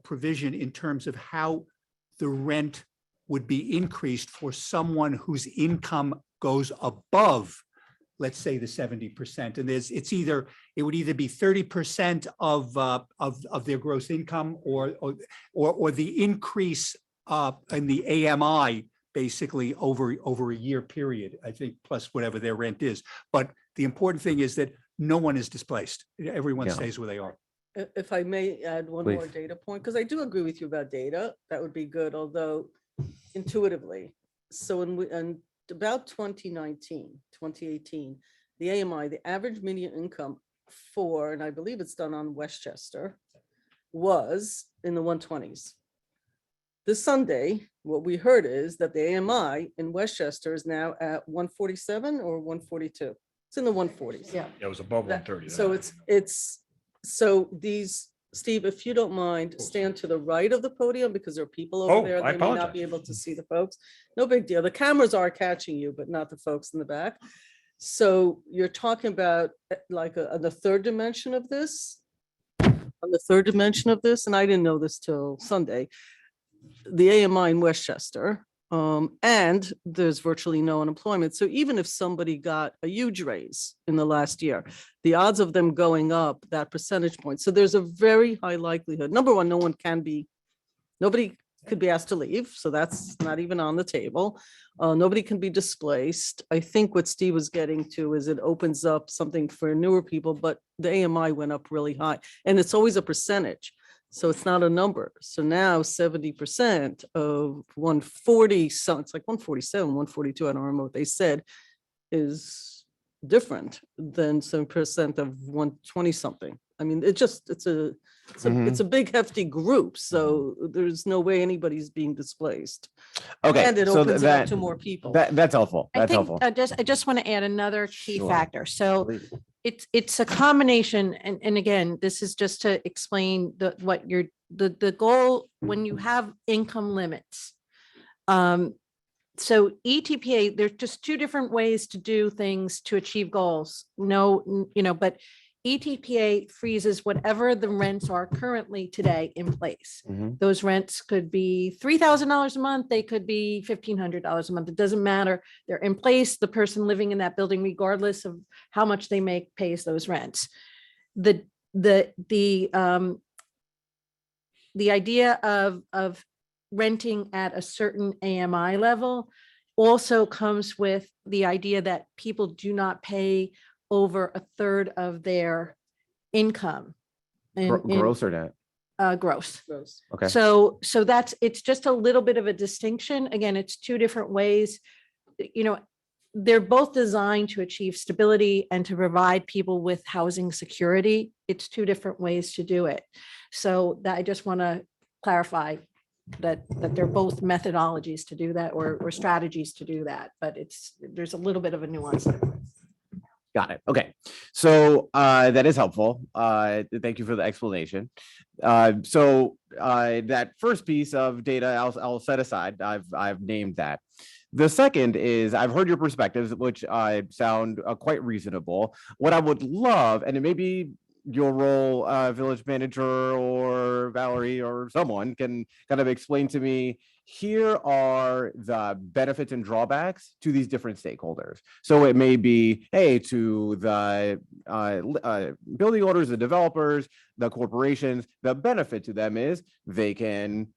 provision in terms of how the rent would be increased for someone whose income goes above, let's say, the 70%. And it would either be 30% of their gross income or the increase in the AMI basically over a year period, I think, plus whatever their rent is. But the important thing is that no one is displaced. Everyone Yeah. stays where they are. If I may add one more Please. data point, because I do agree with you about data, that would be good, although intuitively. So in about 2018, the AMI, the average median income for, and I believe it's done on Westchester, was in the 120s. This Sunday, what we heard is that the AMI in Westchester is now at 147 or 142. It's in the 140s. Yeah. It was above 130. So so these, Steve, if you don't mind, stand to the right of the podium because there are people Oh, over there. I They may not apologize. be able to see the folks. No big deal. The cameras are catching you, but not the folks in the back. So you're talking about like on the third dimension of this, and I didn't know this till Sunday, the AMI in Westchester, and there's virtually no unemployment. So even if somebody got a huge raise in the last year, the odds of them going up that percentage point. So there's a very high likelihood. Number one, nobody could be asked to leave. So that's not even on the table. Nobody can be displaced. I think what Steve was getting to is it opens up something for newer people, but the AMI went up really high, and it's always a percentage. So it's not a number. So now 70% of 140, so it's like 147, 142, I don't remember what they said, is different than some percent of 120 something. I mean, it's a big hefty group, so there's no way anybody's being displaced. Okay, And it so opens it up that, to more people. that's helpful. I That's think, helpful. I just want to add another key Sure. factor. So Please. it's a combination, and again, this is just to explain the goal when you have income limits. So ETPA, there's just two different ways to do things to achieve goals. But ETPA freezes whatever the rents are currently today in place. Mhm. Those rents could be $3,000 a month. They could be $1,500 a month. It doesn't matter. They're in place. The person living in that building, regardless of how much they make, pays those rents. The idea of renting at a certain AMI level also comes with the idea that people do not pay over a third of their income. Gross or net? Gross. Okay. So it's just a little bit of a distinction. Again, it's two different ways. They're both designed to achieve stability and to provide people with housing security. It's two different ways to do it. So that I just want to clarify that they're both methodologies to do that or strategies to do that, but there's a little bit of a nuance difference. Got it. Okay. So that is helpful. Thank you for the explanation. That first piece of data I'll set aside. I've named that. The second is I've heard your perspectives, which sound quite reasonable. What I would love, and it may be your role, village manager or Valerie or someone can kind of explain to me, here are the benefits and drawbacks to these different stakeholders. So it may be, hey, to the building owners, the developers, the corporations, the benefit to them is they can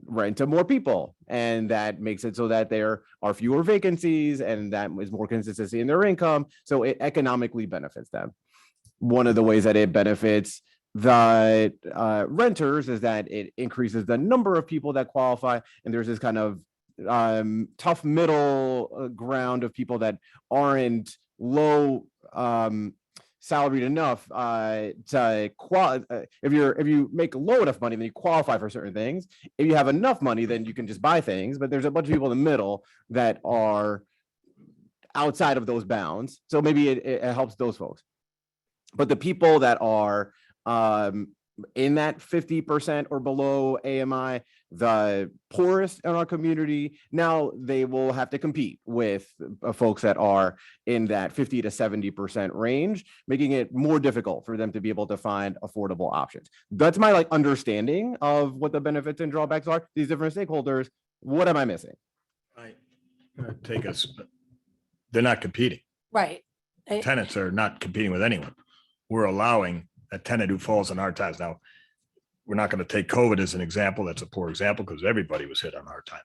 rent to more people, and that makes it so that there are fewer vacancies and that is more consistency in their income. So it economically benefits them. One of the ways that it benefits the renters is that it increases the number of people that qualify, and there's this kind of tough middle ground of people that aren't low salaried enough to if you make low enough money, then you qualify for certain things. If you have enough money, then you can just buy things. But there's a bunch of people in the middle that are outside of those bounds, so maybe it helps those folks. But the people that are in that 50% or below AMI, the poorest in our community, now they will have to compete with folks that are in that 50 to 70% range, making it more difficult for them to be able to find affordable options. That's my understanding of what the benefits and drawbacks are. These different stakeholders, what am I missing? Take us, they're not competing. Right. Tenants are not competing with anyone. We're allowing a tenant who falls on hard times. Now, we're not going to take COVID as an example. That's a poor example because everybody was hit on hard times.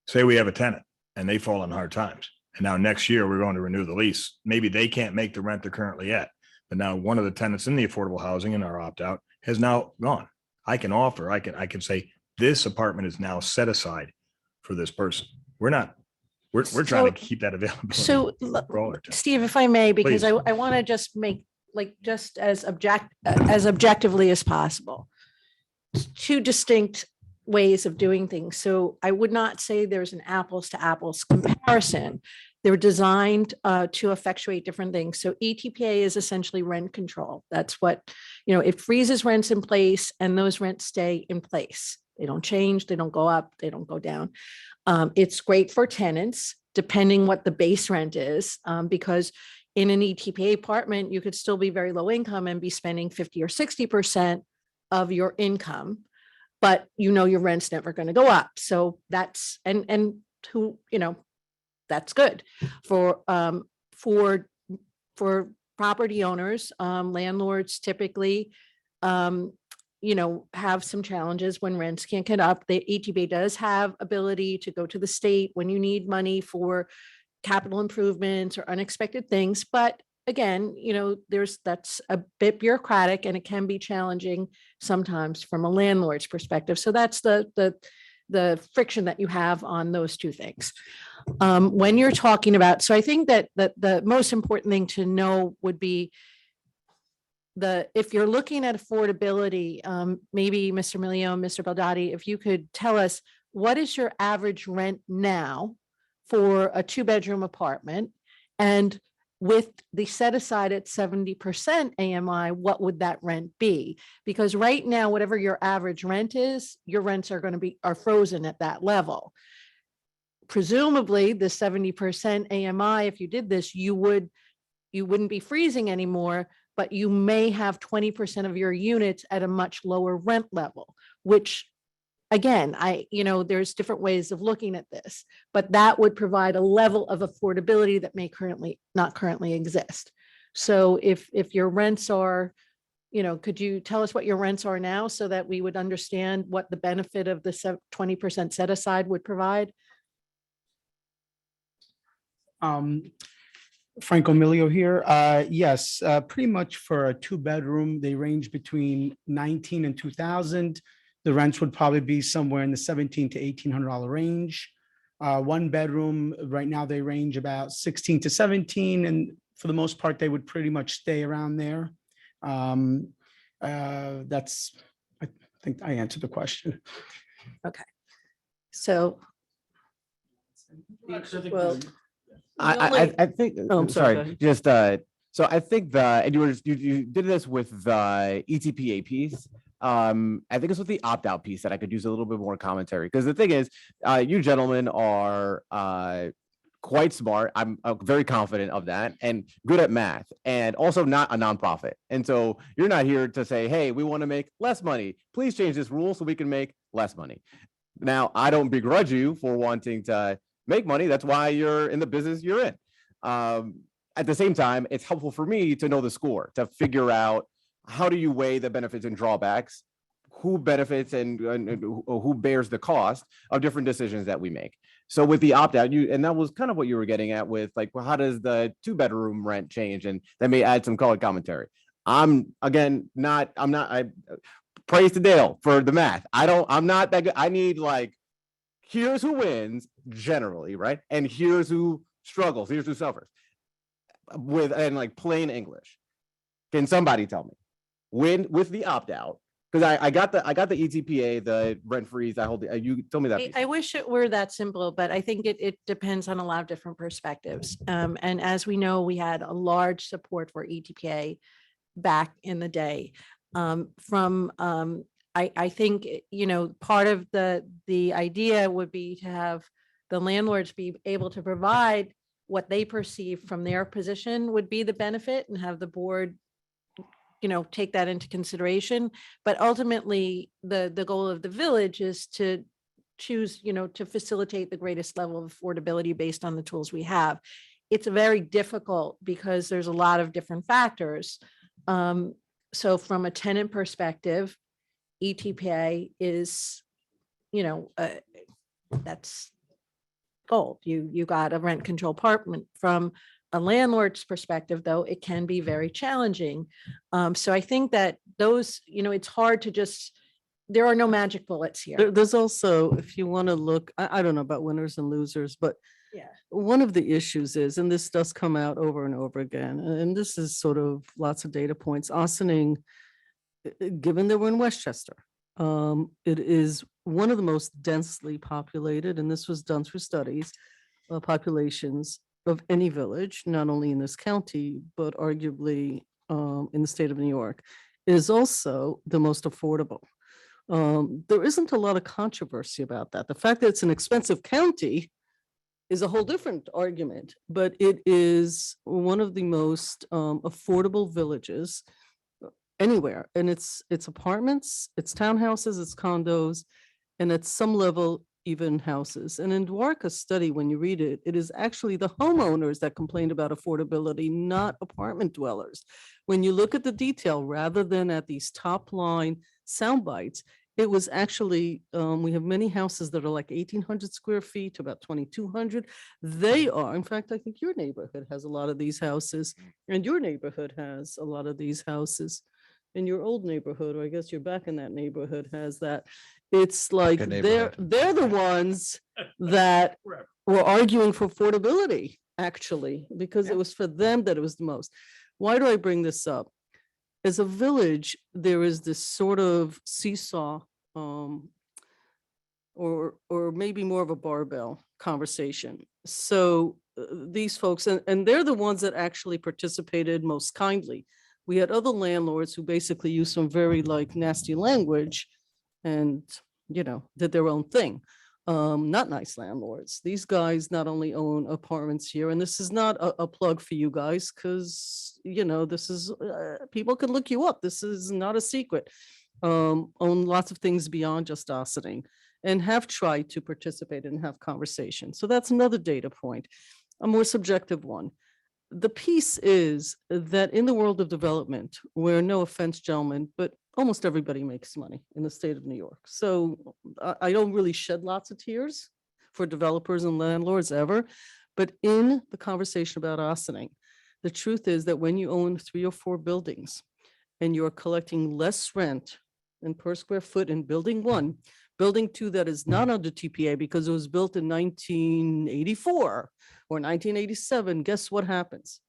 Say we have a tenant and they fall on hard times. And now next year we're going to renew the lease. Maybe they can't make the rent they're currently at. But now one of the tenants in the affordable housing in our opt-out has now gone. I can offer, I can say, this apartment is now set aside for this person. We're trying to keep that available. So Steve, if I may, because Please. I want to just make just as objectively as possible. Two distinct ways of doing things. So I would not say there's an apples to apples comparison. They're designed to effectuate different things. So ETPA is essentially rent control. That's what, it freezes rents in place and those rents stay in place. They don't change, they don't go up, they don't go down. It's great for tenants, depending what the base rent is, because in an ETPA apartment, you could still be very low income and be spending 50 or 60% of your income, but your rent's never going to go up. So that's, and that's good for property owners. Landlords typically, have some challenges when rents can't get up. The ETPA does have ability to go to the state when you need money for capital improvements or unexpected things. But again, that's a bit bureaucratic and it can be challenging sometimes from a landlord's perspective. So that's the friction that you have on those two things. When you're talking about, so I think that the most important thing to know would be if you're looking at affordability, maybe Mr. Milio, Mr. Baldati, if you could tell us, what is your average rent now for a 2-bedroom apartment? And with the set aside at 70% AMI, what would that rent be? Because right now, whatever your average rent is, your rents are are frozen at that level. Presumably the 70% AMI, if you did this, you wouldn't be freezing anymore, but you may have 20% of your units at a much lower rent level, which again, there's different ways of looking at this, but that would provide a level of affordability that may not currently exist. So if your rents are, could you tell us what your rents are now so that we would understand what the benefit of the 20% set aside would provide? Franco Milio here. Yes, pretty much for a 2-bedroom, they range between 19 and 2,000. The rents would probably be somewhere in the $1,700 to $1,800 range. 1-bedroom, right now they range about 16 to 17, and for the most part, they would pretty much stay around there. That's, I think I answered the question. So. Well, I think, Oh, I'm sorry, go sorry, ahead. just, so I think and you did this with the ETPA piece. I think it's with the opt-out piece that I could use a little bit more commentary, because the thing is, you gentlemen are quite smart. I'm very confident of that, and good at math, and also not a nonprofit. And so you're not here to say, hey, we want to make less money. Please change this rule so we can make less money. Now, I don't begrudge you for wanting to make money. That's why you're in the business you're in. At the same time, it's helpful for me to know the score, to figure out how do you weigh the benefits and drawbacks, who benefits and who bears the cost of different decisions that we make. So with the opt-out, and that was kind of what you were getting at with, like, well, how does the 2-bedroom rent change? And that may add some color commentary. I praise to Dale for the math. I'm not that good. I need, like, here's who wins generally, right? And here's who struggles, here's who suffers. And like plain English. Can somebody tell me when with the opt-out? Because I got the ETPA, the rent freeze. You told me that piece. I wish it were that simple, but I think it depends on a lot of different perspectives. And as we know, we had a large support for ETPA back in the day. I think, part of the idea would be to have the landlords be able to provide what they perceive from their position would be the benefit, and have the board, take that into consideration. But ultimately, the goal of the village is to choose, to facilitate the greatest level of affordability based on the tools we have. It's very difficult because there's a lot of different factors. So from a tenant perspective, ETPA is, that's gold. You got a rent control apartment. From a landlord's perspective, though, it can be very challenging. So I think that those, it's hard to there are no magic bullets here. There's also, if you want to look, I don't know about winners and losers, but Yeah. one of the issues is, and this does come out over and over again, and this is sort of lots of data points, Ossining, given that we're in Westchester, it is one of the most densely populated, and this was done through studies, populations of any village, not only in this county, but arguably in the state of New York. It is also the most affordable. There isn't a lot of controversy about that. The fact that it's an expensive county is a whole different argument, but it is one of the most affordable villages anywhere. And it's apartments, it's townhouses, it's condos, and at some level, even houses. And in Dwarka's study, when you read it, it is actually the homeowners that complained about affordability, not apartment dwellers. When you look at the detail, rather than at these top line sound bites, it was actually, we have many houses that are like 1,800 square feet to about 2,200. They are, in fact, I think your neighborhood has a lot of these houses, and your neighborhood has a lot of these houses. And your old neighborhood, or I guess you're back in that neighborhood, has that. It's like Good they're the ones that were arguing for affordability, actually, because it was for them that it was the most. Why do I bring this up? as a village, there is this sort of seesaw, or maybe more of a barbell conversation. So these folks, and they're the ones that actually participated most kindly. We had other landlords who basically used some very like nasty language and, did their own thing. Not nice landlords. These guys not only own apartments here, and this is not a plug for you guys, because, this is, people can look you up. This is not a secret. Own lots of things beyond just Ossining, and have tried to participate and have conversations. So that's another data point, a more subjective one. The piece is that in the world of development, where, no offense, gentlemen, but almost everybody makes money in the state of New York. So I don't really shed lots of tears for developers and landlords ever. But in the conversation about Ossining, the truth is that when you own 3 or 4 buildings and you're collecting less rent and per square foot in building 1, building 2 that is not under TPA because it was built in 1984 or 1987, guess what happens?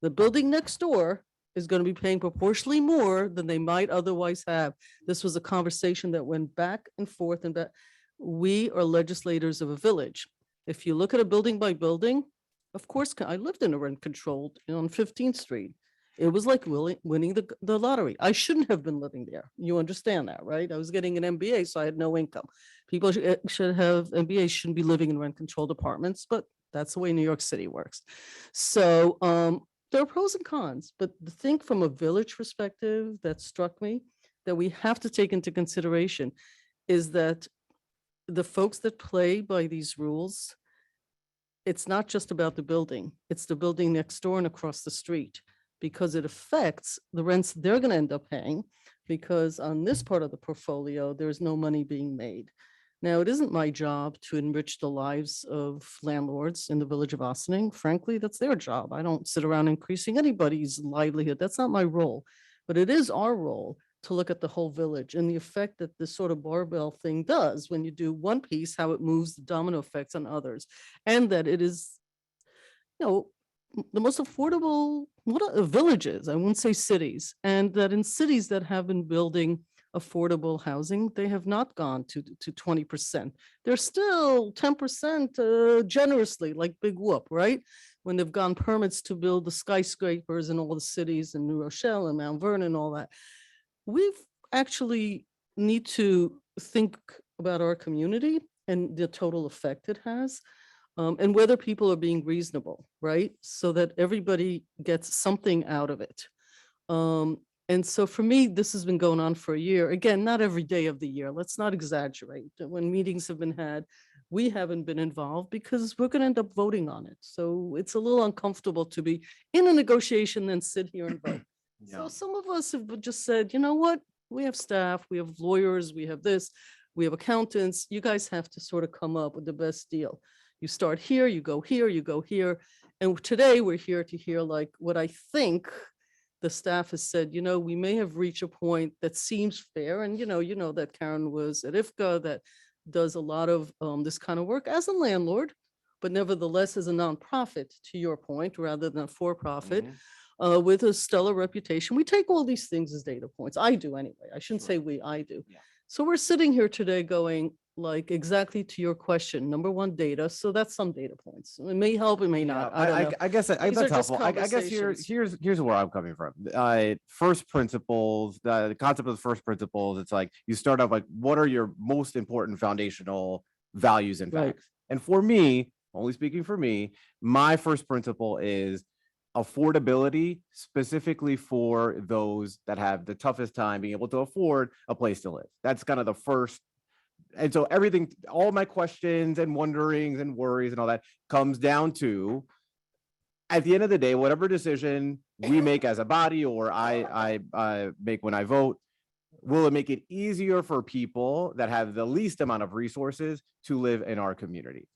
The building next door is going to be paying proportionally more than they might otherwise have. This was a conversation that went back and forth, and that we are legislators of a village. If you look at a building by building, of course, I lived in a rent controlled on 15th Street. It was like winning the lottery. I shouldn't have been living there. You understand that, right? I was getting an MBA, so I had no income. People should have MBAs, shouldn't be living in rent controlled apartments, but that's the way New York City works. So there are pros and cons, but the thing from a village perspective that struck me that we have to take into consideration is that the folks that play by these rules, it's not just about the building, it's the building next door and across the street, because it affects the rents they're going to end up paying, because on this part of the portfolio, there's no money being made. Now, it isn't my job to enrich the lives of landlords in the village of Ossining. Frankly, that's their job. I don't sit around increasing anybody's livelihood. That's not my role. But it is our role to look at the whole village and the effect that this sort of barbell thing does when you do one piece, how it moves the domino effects on others, and that it is, the most affordable villages, I won't say cities, and that in cities that have been building affordable housing, they have not gone to 20%. They're still 10% generously, like Big Whoop, right? When they've gone permits to build the skyscrapers in all the cities in New Rochelle and Mount Vernon and all that. We've actually need to think about our community and the total effect it has. And whether people are being reasonable, right? So that everybody gets something out of it. And so for me, this has been going on for a year. Again, not every day of the year. Let's not exaggerate. When meetings have been had, we haven't been involved because we're going to end up voting on it. So it's a little uncomfortable to be in a negotiation and sit here and vote. So some of us have just said, you know what? We have staff, we have lawyers, we have this, we have accountants. You guys have to sort of come up with the best deal. You start here, you go here, you go here. And today we're here to hear like what I think the staff has said, we may have reached a point that seems fair. And you know that Karen was at IFCA that does a lot of this kind of work as a landlord, but nevertheless as a nonprofit, to your point, rather than a for-profit, with a stellar reputation. We take all these things as data points. I do anyway. I shouldn't say we, I do. Yeah. So we're sitting here today going, like exactly to your question, number one, data. So that's some data points. It may help, it may not. I don't know. I guess These that's are just helpful. I guess conversations. here's where I'm coming from. First principles, the concept of first principles. It's like you start off like, what are your most important foundational values and Right. facts? And for me, only speaking for me, my first principle is affordability, specifically for those that have the toughest time being able to afford a place to live. That's kind of the first. And so everything, all my questions and wonderings and worries and all that comes down to, at the end of the day, whatever decision we make as a body or I make when I vote, will it make it easier for people that have the least amount of resources to live in our community?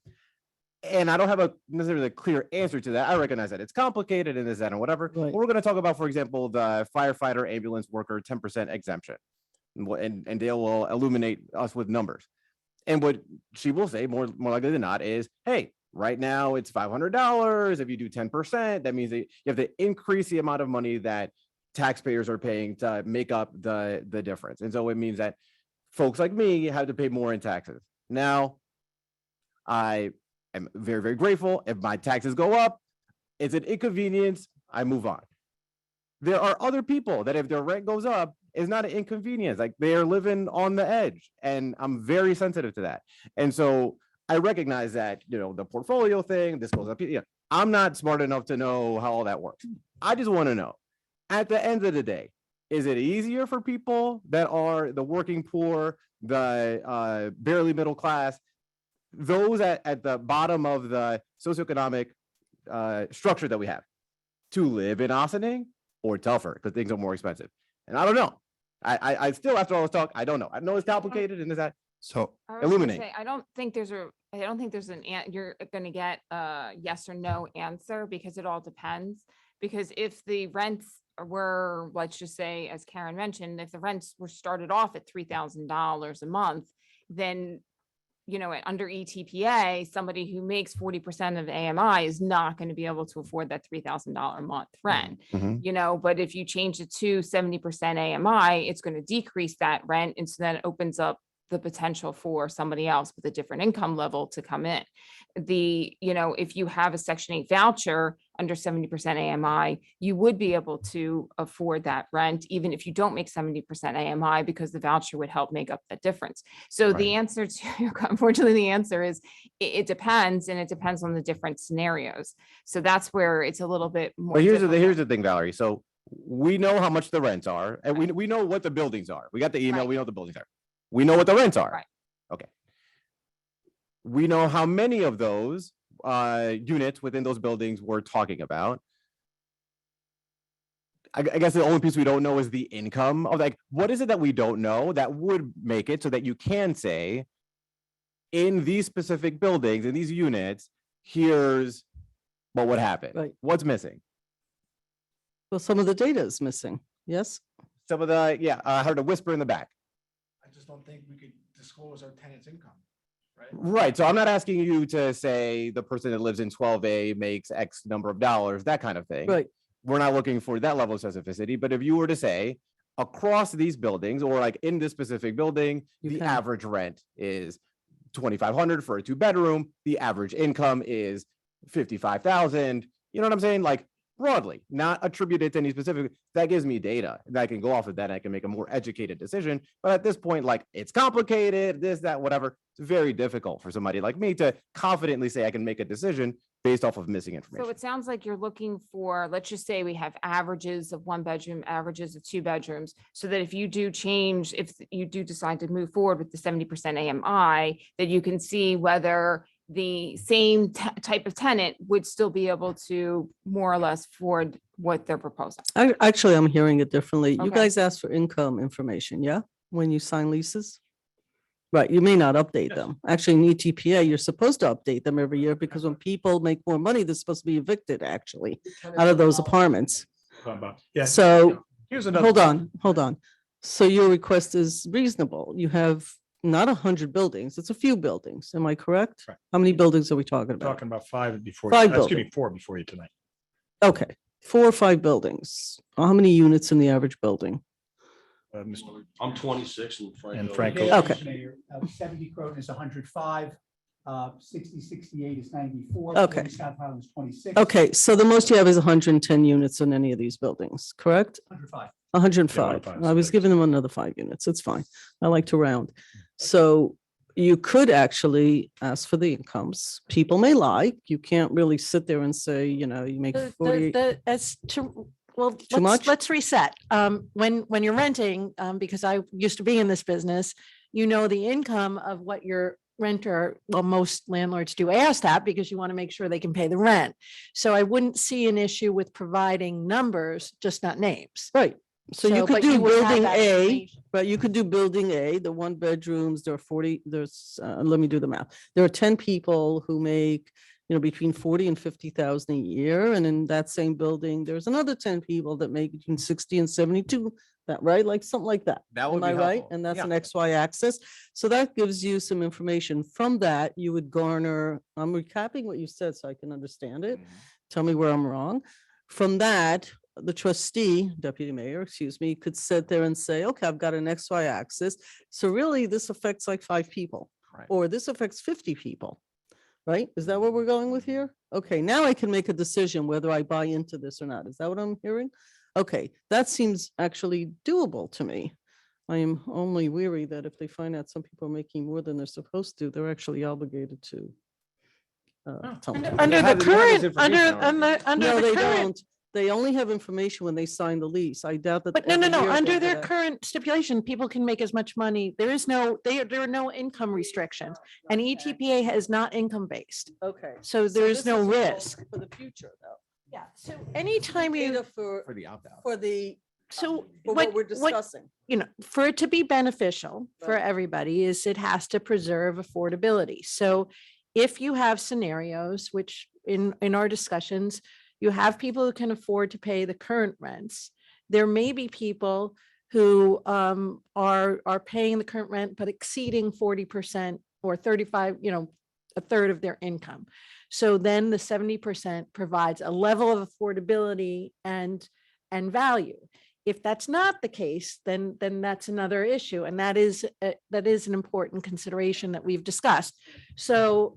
And I don't have a necessarily a clear answer to that. I recognize that it's complicated and this, that, and whatever. Right. But we're going to talk about, for example, the firefighter, ambulance worker, 10% exemption. And Dale will illuminate us with numbers. And what she will say more likely than not is, hey, right now it's $500. If you do 10%, that means that you have to increase the amount of money that taxpayers are paying to make up the difference. And so it means that folks like me have to pay more in taxes. Now, I am very, very grateful. If my taxes go up, it's an inconvenience, I move on. There are other people that if their rent goes up, it's not an inconvenience. Like they are living on the edge. And I'm very sensitive to that. And so I recognize that, the portfolio thing, this goes up. I'm not smart enough to know how all that works. I just want to know, at the end of the day, is it easier for people that are the working poor, the barely middle class, those at the bottom of the socioeconomic structure that we have, to live in Ossining, or tougher because things are more expensive? And I don't know. I still, after all this talk, I don't know. I know it's complicated and is that So I was gonna illuminate. say, I don't think there's you're gonna get a yes or no answer because it all depends. Because if the rents were, let's just say, as Karen mentioned, if the rents were started off at $3,000 a month, then under ETPA, somebody who makes 40% of AMI is not going to be able to afford that $3,000 a month rent. Mhm. But if you change it to 70% AMI, it's going to decrease that rent. And so then it opens up the potential for somebody else with a different income level to come in. If you have a Section 8 voucher under 70% AMI, you would be able to afford that rent, even if you don't make 70% AMI, because the voucher would help make up that difference. So the Right. answer to, unfortunately, the answer is it depends, and it depends on the different scenarios. So that's where it's a little bit more. But here's difficult. the thing, Valerie. So we know how much the rents are, and we know what the buildings are. We got the email. Right. We know what the buildings are. We know what the rents are. Right. Okay. We know how many of those units within those buildings we're talking about. I guess the only piece we don't know is the income of, like, what is it that we don't know that would make it so that you can say, in these specific buildings, in these units, here's what would happen. Right. What's missing? Well, some of the data is missing. Yes. Some of the, I heard a whisper in the back. I just don't think we could disclose our tenant's income, right? Right. So I'm not asking you to say the person that lives in 12A makes X number of dollars, that kind of thing. Right. We're not looking for that level of specificity, but if you were to say across these buildings, or like in this specific building, You the can. average rent is 2,500 for a 2-bedroom, the average income is 55,000. You know what I'm saying? Like, broadly, not attributed to any specific, that gives me data that I can go off of that. And I can make a more educated decision. But at this point, like, it's complicated, this, that, whatever. It's very difficult for somebody like me to confidently say I can make a decision based off of missing information. So it sounds like you're looking for, let's just say we have averages of 1-bedroom, averages of 2 bedrooms, so that if you do decide to move forward with the 70% AMI, that you can see whether the same type of tenant would still be able to more or less afford what they're proposing. Actually, I'm hearing it differently. You Okay. guys ask for income information, yeah? When you sign leases? Right, you may not update them. Actually, in ETPA, you're supposed to update them every year because when people make more money, they're supposed to be evicted, actually, out of those apartments. Yeah. So, Here's another. hold on. So your request is reasonable. You have not 100 buildings, it's a few buildings. Am I correct? Right. How many buildings are we talking about? Talking about 5 before. Five Excuse me, buildings. 4 before you tonight. Okay, 4 or 5 buildings. How many units in the average building? Mr. I'm 26 and Frank. And Franco. Yes, Okay. Mayor, 70 Croton is 105, 6068 is 94. Okay. 40 South Highland is 26. Okay, so the most you have is 110 units in any of these buildings, correct? 105. 105. 105, I was so giving them another 5 units. It's fine. I like to round. So you could actually ask for the incomes. People may lie. You can't really sit there and say, you make 40. As to, well, much? let's reset. When you're renting, because I used to be in this business, the income of what your renter, well, most landlords do ask that because you want to make sure they can pay the rent. So I wouldn't see an issue with providing numbers, just not names. Right. So you could but do would have building that A, information. right? You could do building A, the 1 bedrooms, there are 40, let me do the math. There are 10 people who make, between 40 and 50,000 a year. And in that same building, there's another 10 people that make between 60 and 72, that, right? Like something like that. That would Am be I right? helpful. And that's Yeah. an XY axis. So that gives you some information. From that, you would garner, I'm recapping what you said so I can understand it. Tell me where I'm wrong. From that, the trustee, deputy mayor, excuse me, could sit there and say, okay, I've got an XY axis. So really this affects like 5 people, Right. or this affects 50 people. Right? Is that what we're going with here? Okay, now I can make a decision whether I buy into this or not. Is that what I'm hearing? Okay, that seems actually doable to me. I am only weary that if they find out some people are making more than they're supposed to, they're actually obligated to. Tell me. Under the have- they have this current, information already. under No, the they current, don't. They only have information when they sign the lease. I doubt that. but no, every year under they their get a- current stipulation, people can make as much money. There is no, there are no income restrictions. And ETPA is not income based. Okay. So there's this no is all risk. For the future though. Yeah, so anytime you, Data for For the opt-out. so for what what we're discussing. for it to be beneficial for Right. everybody is it has to preserve affordability. So if you have scenarios, which in our discussions, you have people who can afford to pay the current rents. There may be people who are paying the current rent, but exceeding 40% or 35, a third of their income. So then the 70% provides a level of affordability and value. If that's not the case, then that's another issue. And that is an important consideration that we've discussed. So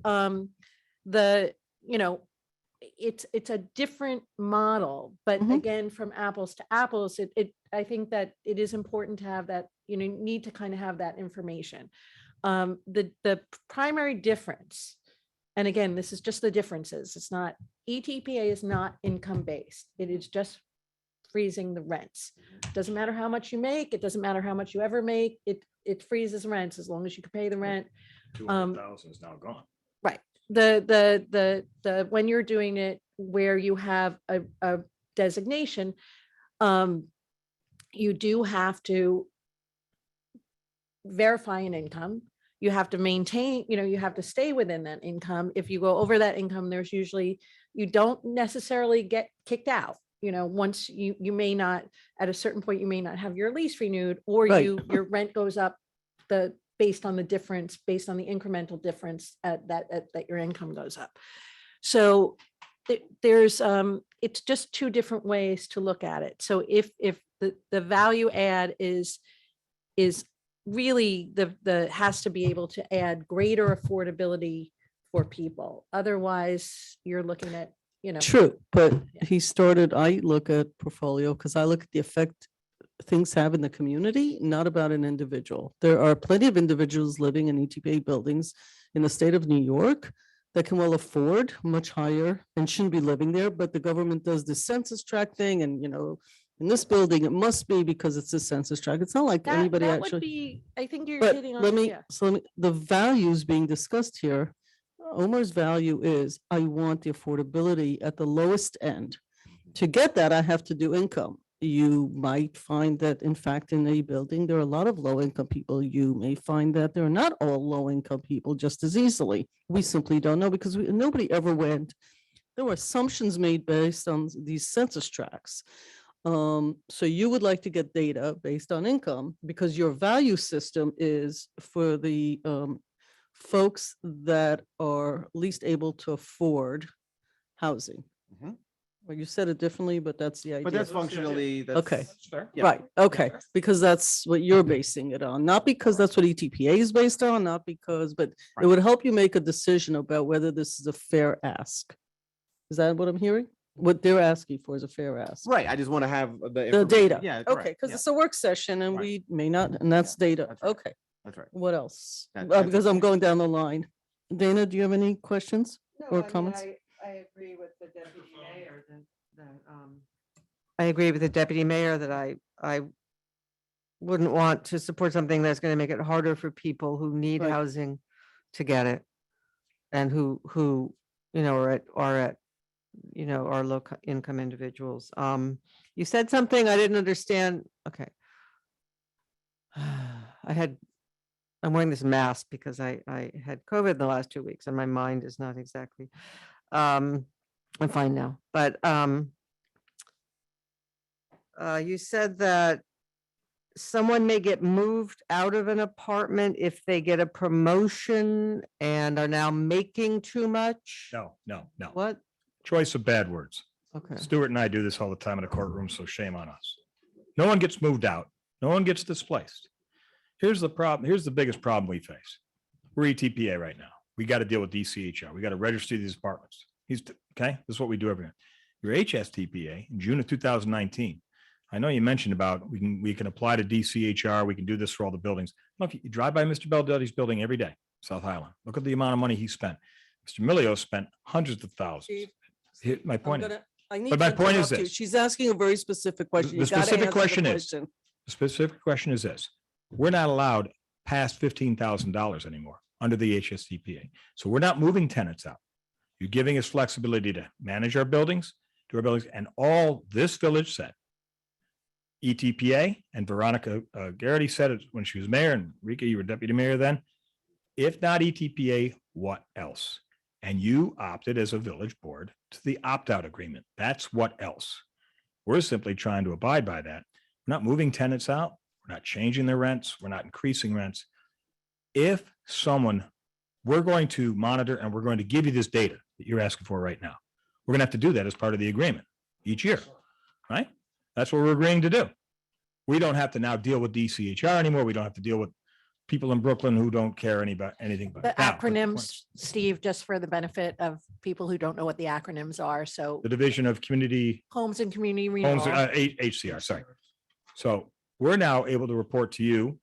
it's a different model, but Mhm. again, from apples to apples, I think that it is important to have that, need to kind of have that information. The primary difference, and again, this is just the differences. It's not, ETPA is not income based. It is just freezing the rents. Doesn't matter how much you make. It doesn't matter how much you ever make. It freezes rents as long as you can pay the rent. 200,000 is now gone. Right. When you're doing it where you have a designation, you do have to verify an income. You have to maintain, you have to stay within that income. If you go over that income, there's usually, you don't necessarily get kicked out. Once you may not, at a certain point, you may not have your lease renewed, or Right. your rent goes up based on the difference, based on the incremental difference that your income goes up. So there's, it's just 2 different ways to look at it. So if the value add is really has to be able to add greater affordability for people. Otherwise, you're looking at, True, but Yeah. I look at portfolio because I look at the effect things have in the community, not about an individual. There are plenty of individuals living in ETPA buildings in the state of New York that can well afford much higher and shouldn't be living there, but the government does the census tract thing and, in this building, it must be because it's a census tract. It's not like anybody that would actually. be, I think you're But hitting on. let me, yeah. the values being discussed here, Omar's value is I want the affordability at the lowest end. To get that, I have to do income. You might find that in fact, in a building, there are a lot of low income people. You may find that they're not all low income people just as easily. We simply don't know because nobody ever went. There were assumptions made based on these census tracts. So you would like to get data based on income because your value system is for the folks that are least able to afford housing. Mhm. Well, you said it differently, but that's the idea. But that's functionally. Okay. Yeah. Right, okay, because that's what you're basing it on, not because that's what ETPA is based on, not because, but it Right. would help you make a decision about whether this is a fair ask. Is that what I'm hearing? What they're asking for is a fair ask. Right. I just want to have the The information. data. Yeah. Okay, correct, because yeah, it's a work session and Right. we may not, and that's data. that's right. Okay, That's right. what else? That's Because I'm okay. going down the line. Dana, do you have any questions or comments? I agree with the deputy mayor I agree with the deputy mayor that I wouldn't want to support something that's going to make it harder for people who need Right. housing to get it. And who, are at, are low income individuals. You said something I didn't understand. Okay. I'm wearing this mask because I had COVID the last 2 weeks and my mind is not exactly, I'm fine now, but you said that someone may get moved out of an apartment if they get a promotion and are now making too much. No. What? Choice of bad words. Okay. Stuart and I do this all the time in the courtroom, so shame on us. No one gets moved out. No one gets displaced. Here's the problem. Here's the biggest problem we face. We're ETPA right now. We got to deal with DCHR. We got to register these apartments. Okay. This is what we do every year. Your HSTPA in June of 2019. I know you mentioned about we can apply to DCHR. We can do this for all the buildings. Look, you drive by Mr. Beldetti's building every day, South Highland. Look at the amount of money he spent. Mr. Milio spent hundreds of thousands. My point is, But my point is this. She's asking a very specific question. The You gotta specific answer the question is- question. the specific question is this: we're not allowed past $15,000 anymore under the HSTPA. So we're not moving tenants out. You're giving us flexibility to manage our buildings, do our buildings, and all this village said. ETPA and Veronica Garrity said it when she was mayor, and Rika, you were deputy mayor then. If not ETPA, what else? And you opted as a village board to the opt-out agreement. That's what else. We're simply trying to abide by that. We're not moving tenants out. We're not changing their rents. We're not increasing rents. If someone, we're going to monitor and we're going to give you this data that you're asking for right now. We're going to have to do that as part of the agreement each year, right? That's what we're agreeing to do. We don't have to now deal with DCHR anymore. We don't have to deal with people in Brooklyn who don't care anything about The it. Now, acronyms, Steve, just for the benefit of people who don't know what the acronyms are. So the Division of Community homes and community Homes, renewal. HCR, sorry. So we're now able to report to you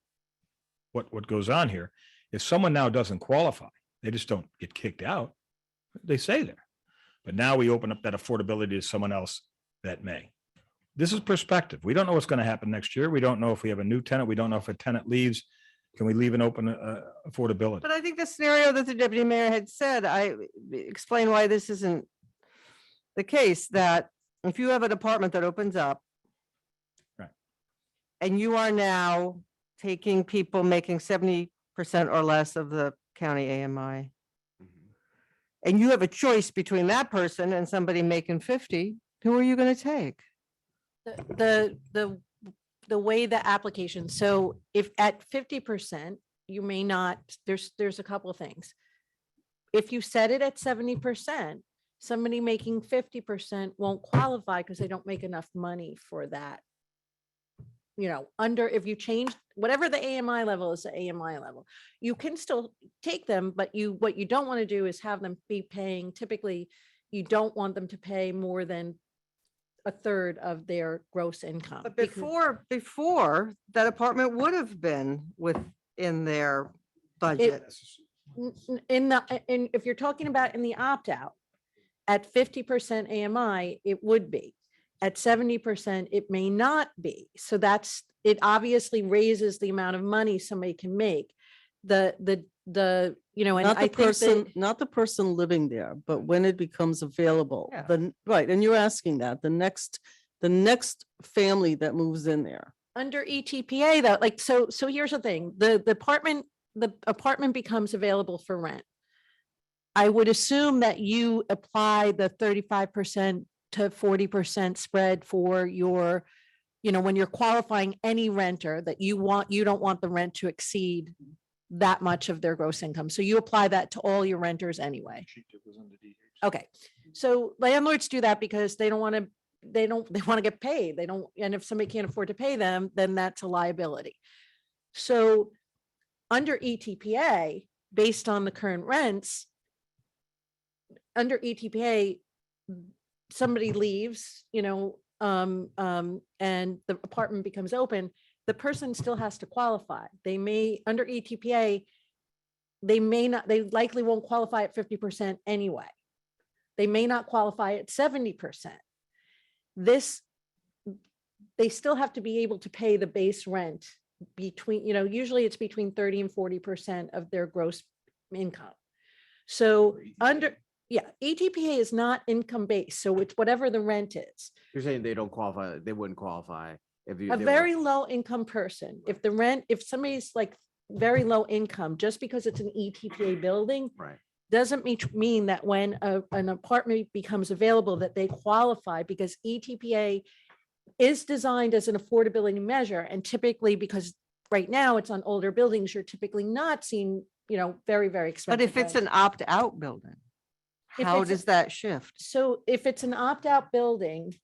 what goes on here. If someone now doesn't qualify, they just don't get kicked out. They stay there. But now we open up that affordability to someone else that may. This is perspective. We don't know what's going to happen next year. We don't know if we have a new tenant. We don't know if a tenant leaves. Can we leave an open affordability? But I think the scenario that the deputy mayor had said, I explain why this isn't the case, that if you have an apartment that opens up. Right. And you are now taking people making 70% or less of the county AMI. And you have a choice between that person and somebody making 50, who are you going to take? The way the application, so if at 50%, you may not, there's a couple of things. If you set it at 70%, somebody making 50% won't qualify because they don't make enough money for that. You know, if you change whatever the AMI level is, the AMI level, you can still take them, but what you don't want to do is have them be paying, typically, you don't want them to pay more than a third of their gross income. But because before that apartment would have been within their budget. if you're talking about in the opt-out, at 50% AMI, it would be. At 70%, it may not be. So it obviously raises the amount of money somebody can make. And Not I the think person, that not the person living there, but when it becomes available, Yeah. then, right, and you're asking that, the next family that moves in there. under ETPA though, like, so here's the thing, the apartment becomes available for rent. I would assume that you apply the 35% to 40% spread for your, when you're qualifying any renter that you don't want the rent to exceed that much of their gross income. So you apply that to all your renters anyway. Okay, so landlords do that because they want to get paid. And if somebody can't afford to pay them, then that's a liability. So under ETPA, based on the current rents, under ETPA, somebody leaves, and the apartment becomes open, the person still has to qualify. They may, under ETPA, they likely won't qualify at 50% anyway. They may not qualify at 70%. They still have to be able to pay the base rent between, usually it's between 30 and 40% of their gross income. So ETPA is not income based. So it's whatever the rent is. You're saying they don't qualify, they wouldn't qualify if A very low income person, if somebody's like very low income, just because it's an ETPA building, right. doesn't mean that when an apartment becomes available that they qualify, because ETPA is designed as an affordability measure. And typically, because right now it's on older buildings, you're typically not seeing, very, very expensive. But if it's an opt-out building, If How it's- does that shift? So if it's an opt-out building,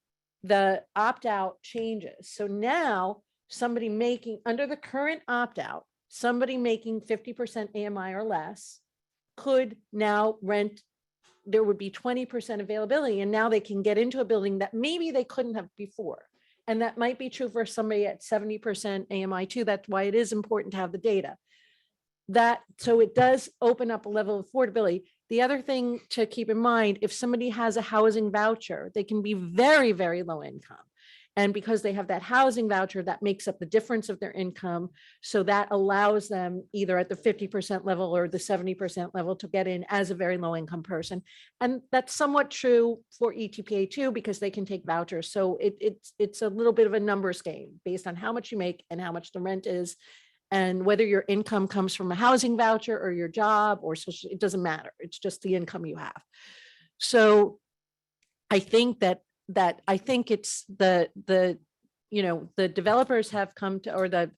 the opt-out changes. So now somebody making, under the current opt-out, somebody making 50% AMI or less could now rent, there would be 20% availability, and now they can get into a building that maybe they couldn't have before. And that might be true for somebody at 70% AMI too. That's why it is important to have the data. So it does open up a level of affordability. The other thing to keep in mind, if somebody has a housing voucher, they can be very, very low income. And because they have that housing voucher, that makes up the difference of their income. So that allows them either at the 50% level or the 70% level to get in as a very low income person. And that's somewhat true for ETPA too, because they can take vouchers. So it's a little bit of a numbers game based on how much you make and how much the rent is. And whether your income comes from a housing voucher or your job or social, it doesn't matter. It's just the income you have. So I think I think it's the developers have come to, or the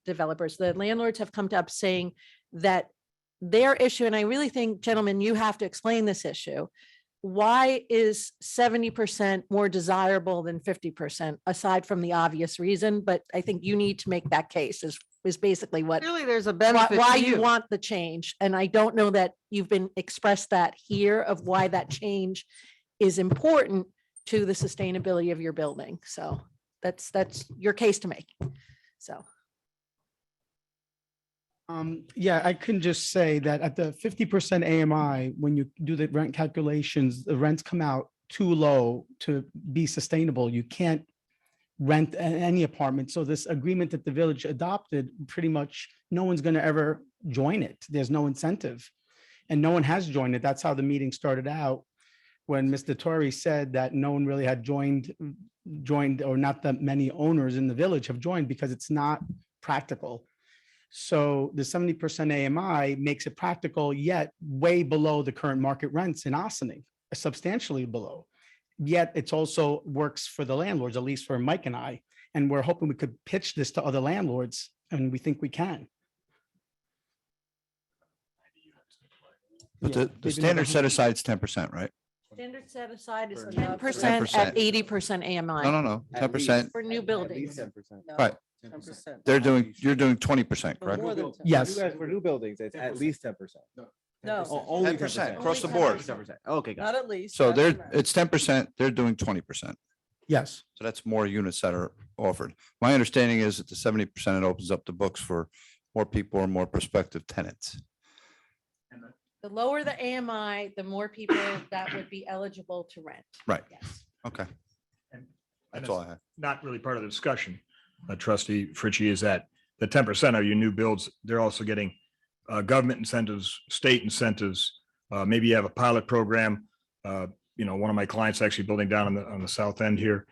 landlords have come to us saying that their issue, and I really think, gentlemen, you have to explain this issue. Why is 70% more desirable than 50%, aside from the obvious reason? But I think you need to make that case is basically what, Clearly, there's a benefit why to you you. want the change. And I don't know that you've been expressed that here of why that change is important to the sustainability of your building. So that's your case to make. So. Yeah, I can just say that at the 50% AMI, when you do the rent calculations, the rents come out too low to be sustainable. You can't rent any apartment. So this agreement that the village adopted, pretty much no one's going to ever join it. There's no incentive. And no one has joined it. That's how the meeting started out, when Mr. Torrey said that no one really had joined, or not that many owners in the village have joined because it's not practical. So the 70% AMI makes it practical, yet way below the current market rents in Ossining, substantially below. Yet it's also works for the landlords, at least for Mike and I. And we're hoping we could pitch this to other landlords, and we think we can. But Yeah, the maybe standard another set aside is 10%, right? Standard set aside is For 10% at 80% AMI. No, 10%. For new buildings. 10%. Right. 10%. You're doing 20%, correct? More than 10. Yes. You guys, for new buildings, it's at least 10%. No, Only 10% 10%. across the Only board. 10%. Okay, got not it. at least. So that's they're, right. it's 10%, they're doing 20%. Yes. So that's more units that are offered. My understanding is that the 70%, it opens up the books for more people or more prospective tenants. The lower the AMI, the more people that would be eligible to rent. Right. Yes. Okay, And that's all I have. not really part of the discussion, Trustee Fritchie, is that the 10% of your new builds, they're also getting government incentives, state incentives. Maybe you have a pilot program. One of my clients actually building down on the south end here.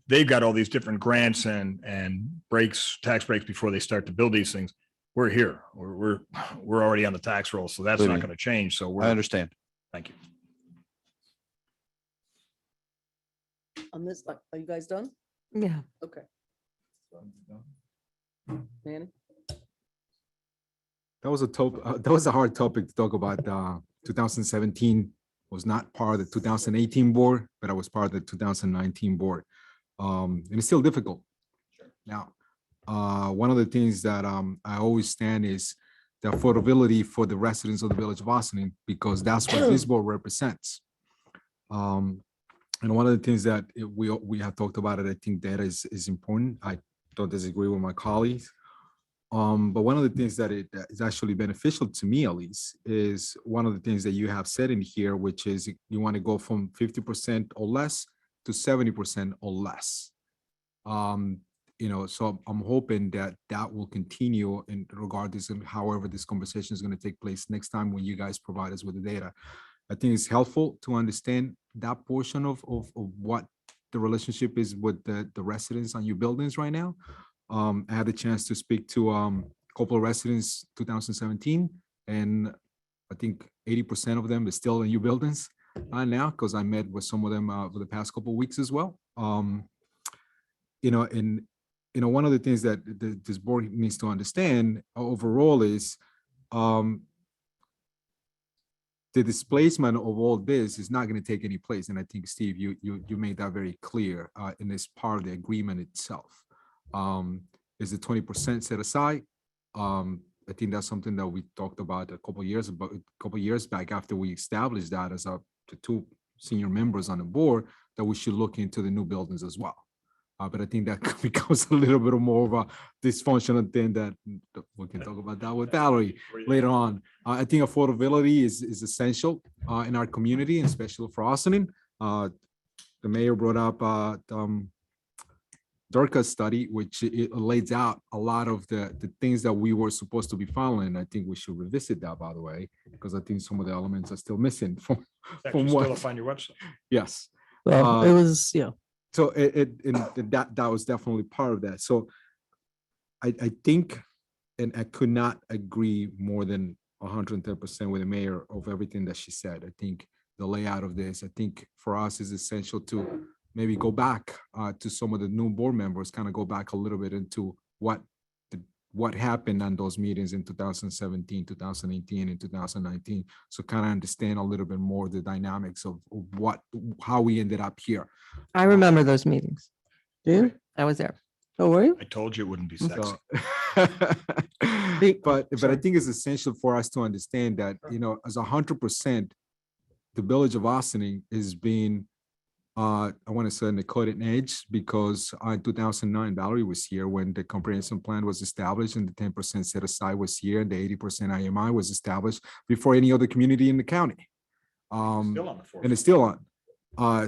They've got all these different grants and breaks, tax breaks before they start to build these things. We're here. We're already on the tax roll, so that's Believe not me. going to change. So I we're, understand. thank you. On this, are you guys done? Yeah. Okay. Manny? That was a hard topic to talk about. 2017 was not part of the 2018 board, but I was part of the 2019 board. And it's still difficult. Now, one of the things that I always stand is the affordability for the residents of the village of Ossining, because that's what this board represents. And one of the things that we have talked about it, I think that is important. I don't disagree with my colleagues. But one of the things that is actually beneficial to me, at least, is one of the things that you have said in here, which is you want to go from 50% or less to 70% or less. So I'm hoping that will continue in regardless of however this conversation is going to take place next time when you guys provide us with the data. I think it's helpful to understand that portion of what the relationship is with the residents on your buildings right now. I had the chance to speak to a couple of residents 2017, and I think 80% of them is still in your buildings now, because I met with some of them over the past couple of weeks as well. One of the things that this board needs to understand overall is the displacement of all this is not going to take any place. And I think, Steve, you made that very clear in this part of the agreement itself. Is the 20% set aside? I think that's something that we talked about a couple years back after we established that as the two senior members on the board, that we should look into the new buildings as well. But I think that becomes a little bit more of a dysfunctional thing that we can talk about that with Valerie later on. I think affordability is essential in our community, and especially for Austin. The mayor brought up Durka's study, which it lays out a lot of the things that we were supposed to be following. I think we should revisit that, by the way, because I think some of the elements are still missing from Actually, still what. find your website. Yes. Well, it was, yeah. So that was definitely part of that. So I think, and I could not agree more than 110% with the mayor of everything that she said. I think the layout of this, I think for us is essential to maybe go back to some of the new board members, kind of go back a little bit into what happened on those meetings in 2017, 2018, and 2019. So kind of understand a little bit more the dynamics of how we ended up here. I remember those meetings. Yeah. I was there. Oh, were you? I told you it wouldn't be sexy. So, but I think it's essential for us to understand that, as 100%, the village of Austining is being, I want to say, on the cutting edge, because in 2009, Valerie was here when the comprehensive plan was established, and the 10% set aside was here, and the 80% IMI was established before any other community in the county. Still on the And forefront. it's still on.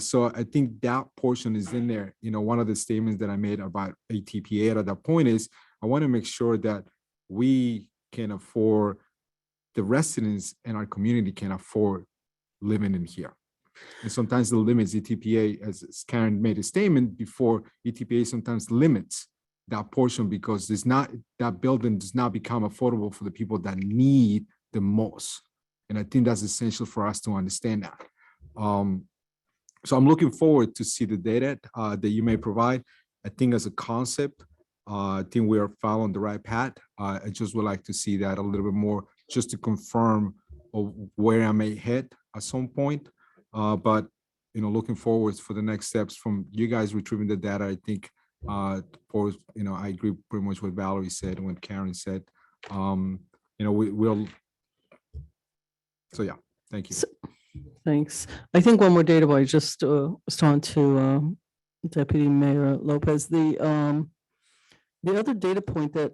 So I think that portion is in there. One of the statements that I made about ATPA at that point is, I want to make sure that we can afford, the residents in our community can afford living in here. And sometimes the limits, ETPA, as Karen made a statement before, ETPA sometimes limits that portion because that building does not become affordable for the people that need the most. And I think that's essential for us to understand that. So I'm looking forward to see the data that you may provide. I think as a concept, I think we are following the right path. I just would like to see that a little bit more, just to confirm of where I may head at some point. But looking forward for the next steps from you guys retrieving the data. I think, I agree pretty much what Valerie said and what Karen said. We'll. So yeah, thank you. Thanks. I think one more data point, just was talking to Deputy Mayor Lopez. The other data point that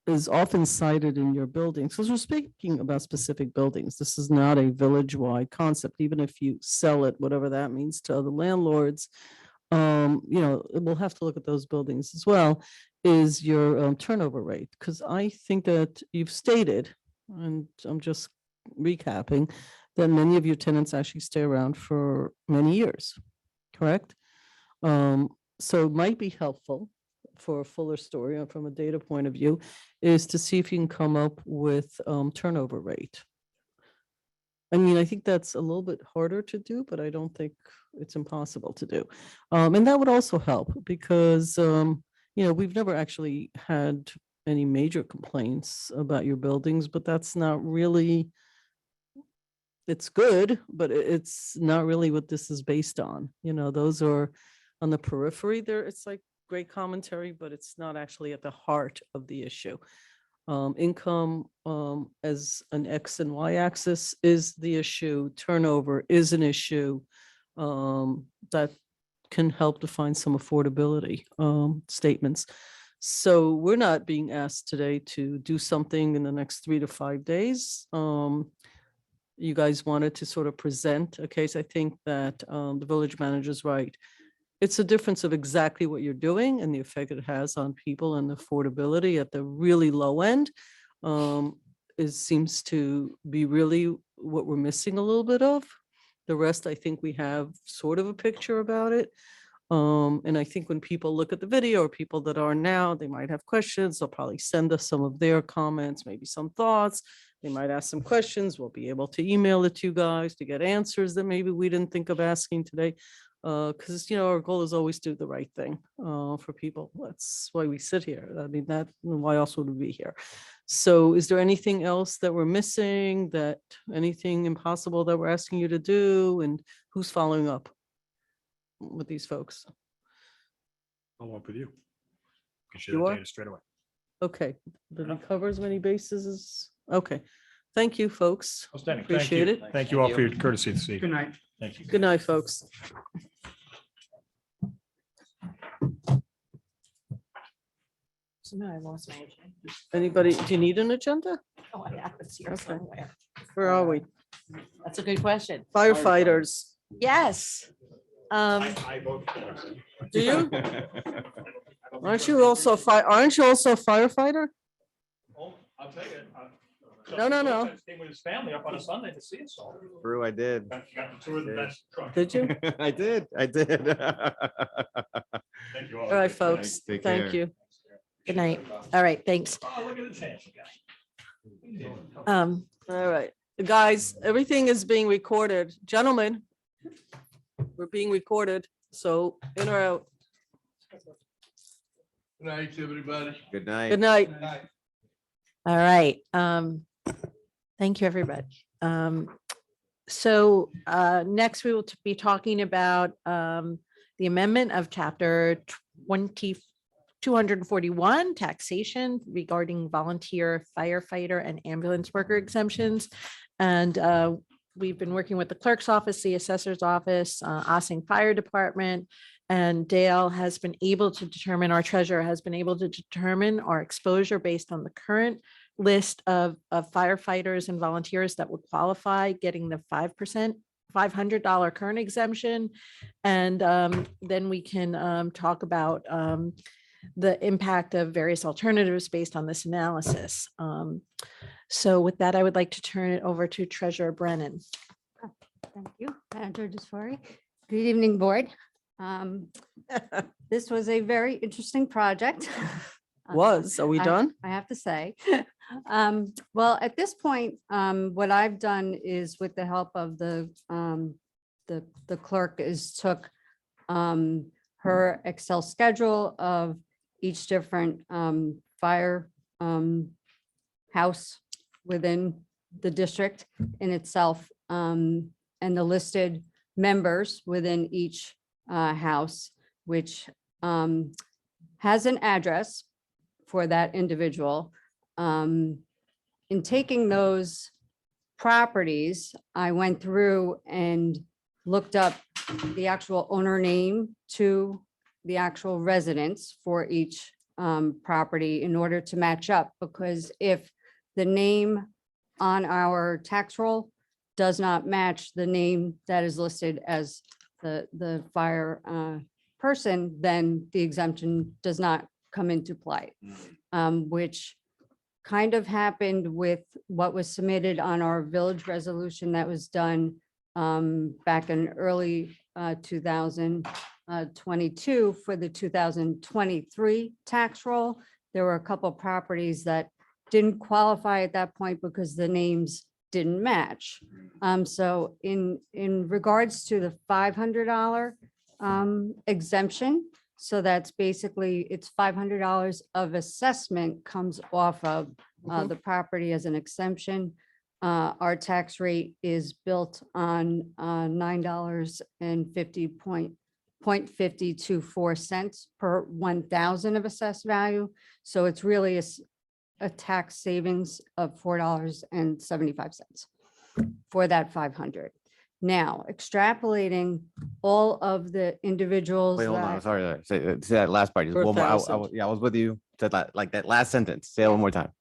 is often cited in your buildings, because we're speaking about specific buildings. This is not a village-wide concept, even if you sell it, whatever that means to other landlords. We'll have to look at those buildings as well, is your turnover rate. Because I think that you've stated, and I'm just recapping, that many of your tenants actually stay around for many years, correct? So it might be helpful for a fuller story from a data point of view is to see if you can come up with turnover rate. I mean, I think that's a little bit harder to do, but I don't think it's impossible to do. And that would also help because, we've never actually had any major complaints about your buildings, but that's not really, it's good, but it's not really what this is based on. Those are on the periphery there. It's like great commentary, but it's not actually at the heart of the issue. Income as an X and Y axis is the issue. Turnover is an issue that can help define some affordability statements. So we're not being asked today to do something in the next 3 to 5 days. You guys wanted to sort of present a case. I think that the village manager's right. It's a difference of exactly what you're doing and the effect it has on people and affordability at the really low end. Seems to be really what we're missing a little bit of. The rest, I think we have sort of a picture about it. And I think when people look at the video, or people that are now, they might have questions. They'll probably send us some of their comments, maybe some thoughts. They might ask some questions. We'll be able to email it to you guys to get answers that maybe we didn't think of asking today. Because, our goal is always do the right thing for people. That's why we sit here. I mean, why else would we be here? So is there anything else that we're missing, anything impossible that we're asking you to do? And who's following up with these folks? I'll work with you. Can share You the are? data straight away. Okay, did we cover as many bases? Okay, thank you, folks. Outstanding. Appreciate it. Thank you all for your courtesy this Good evening. night. Thank you. Good night, folks. So now I lost my agenda. Anybody, do you need an agenda? Oh, I have it here somewhere. Where are we? That's a good question. Firefighters. Yes. I vote. Do you? Aren't you also a firefighter? Oh, I'll tell you. No. Stayed with his family up on a Sunday to see us all. True, I did. Got the tour of the best truck. Did you? I did. Thank you all. All right, folks. Take Thank care. you. Good night. All right, thanks. Oh, look at the fancy guy. All right, guys, everything is being recorded. Gentlemen, we're being recorded, so in or out. Good night, everybody. Good night. Good night. All right. Thank you, everybody. So next we will be talking about the amendment of chapter 241 taxation regarding volunteer firefighter and ambulance worker exemptions. And we've been working with the clerk's office, the assessor's office, Ossing Fire Department, and Dale has been able to determine, our treasurer has been able to determine our exposure based on the current list of firefighters and volunteers that would qualify, getting the 5%, $500 current exemption. And then we can talk about the impact of various alternatives based on this analysis. So with that, I would like to turn it over to Treasurer Brennan. Thank you, Manager Desvari. Good evening, Board. This was a very interesting project. Are we done? I have to say. Well, at this point, what I've done is with the help of the clerk is took her Excel schedule of each different fire house within the district in itself, and the listed members within each house, which has an address for that individual. In taking those properties, I went through and looked up the actual owner name to the actual residence for each property in order to match up, because if the name on our tax roll does not match the name that is listed as the fire person, then the exemption does not come into play, which kind of happened with what was submitted on our village resolution that was done back in early 2022 for the 2023 tax roll. There were a couple properties that didn't qualify at that point because the names didn't match. So in regards to the $500 exemption, so that's basically, it's $500 of assessment comes off of the property as an exemption. Our tax rate is built on $9.50 per 1,000 of assessed value. So it's really a tax savings of $4.75 for that 500. Now, extrapolating all of the individuals. Wait, hold on. that- Sorry. Say that last part. Just Per one more. thousand. Yeah, I was with you. Said like that last sentence. Say it one more time.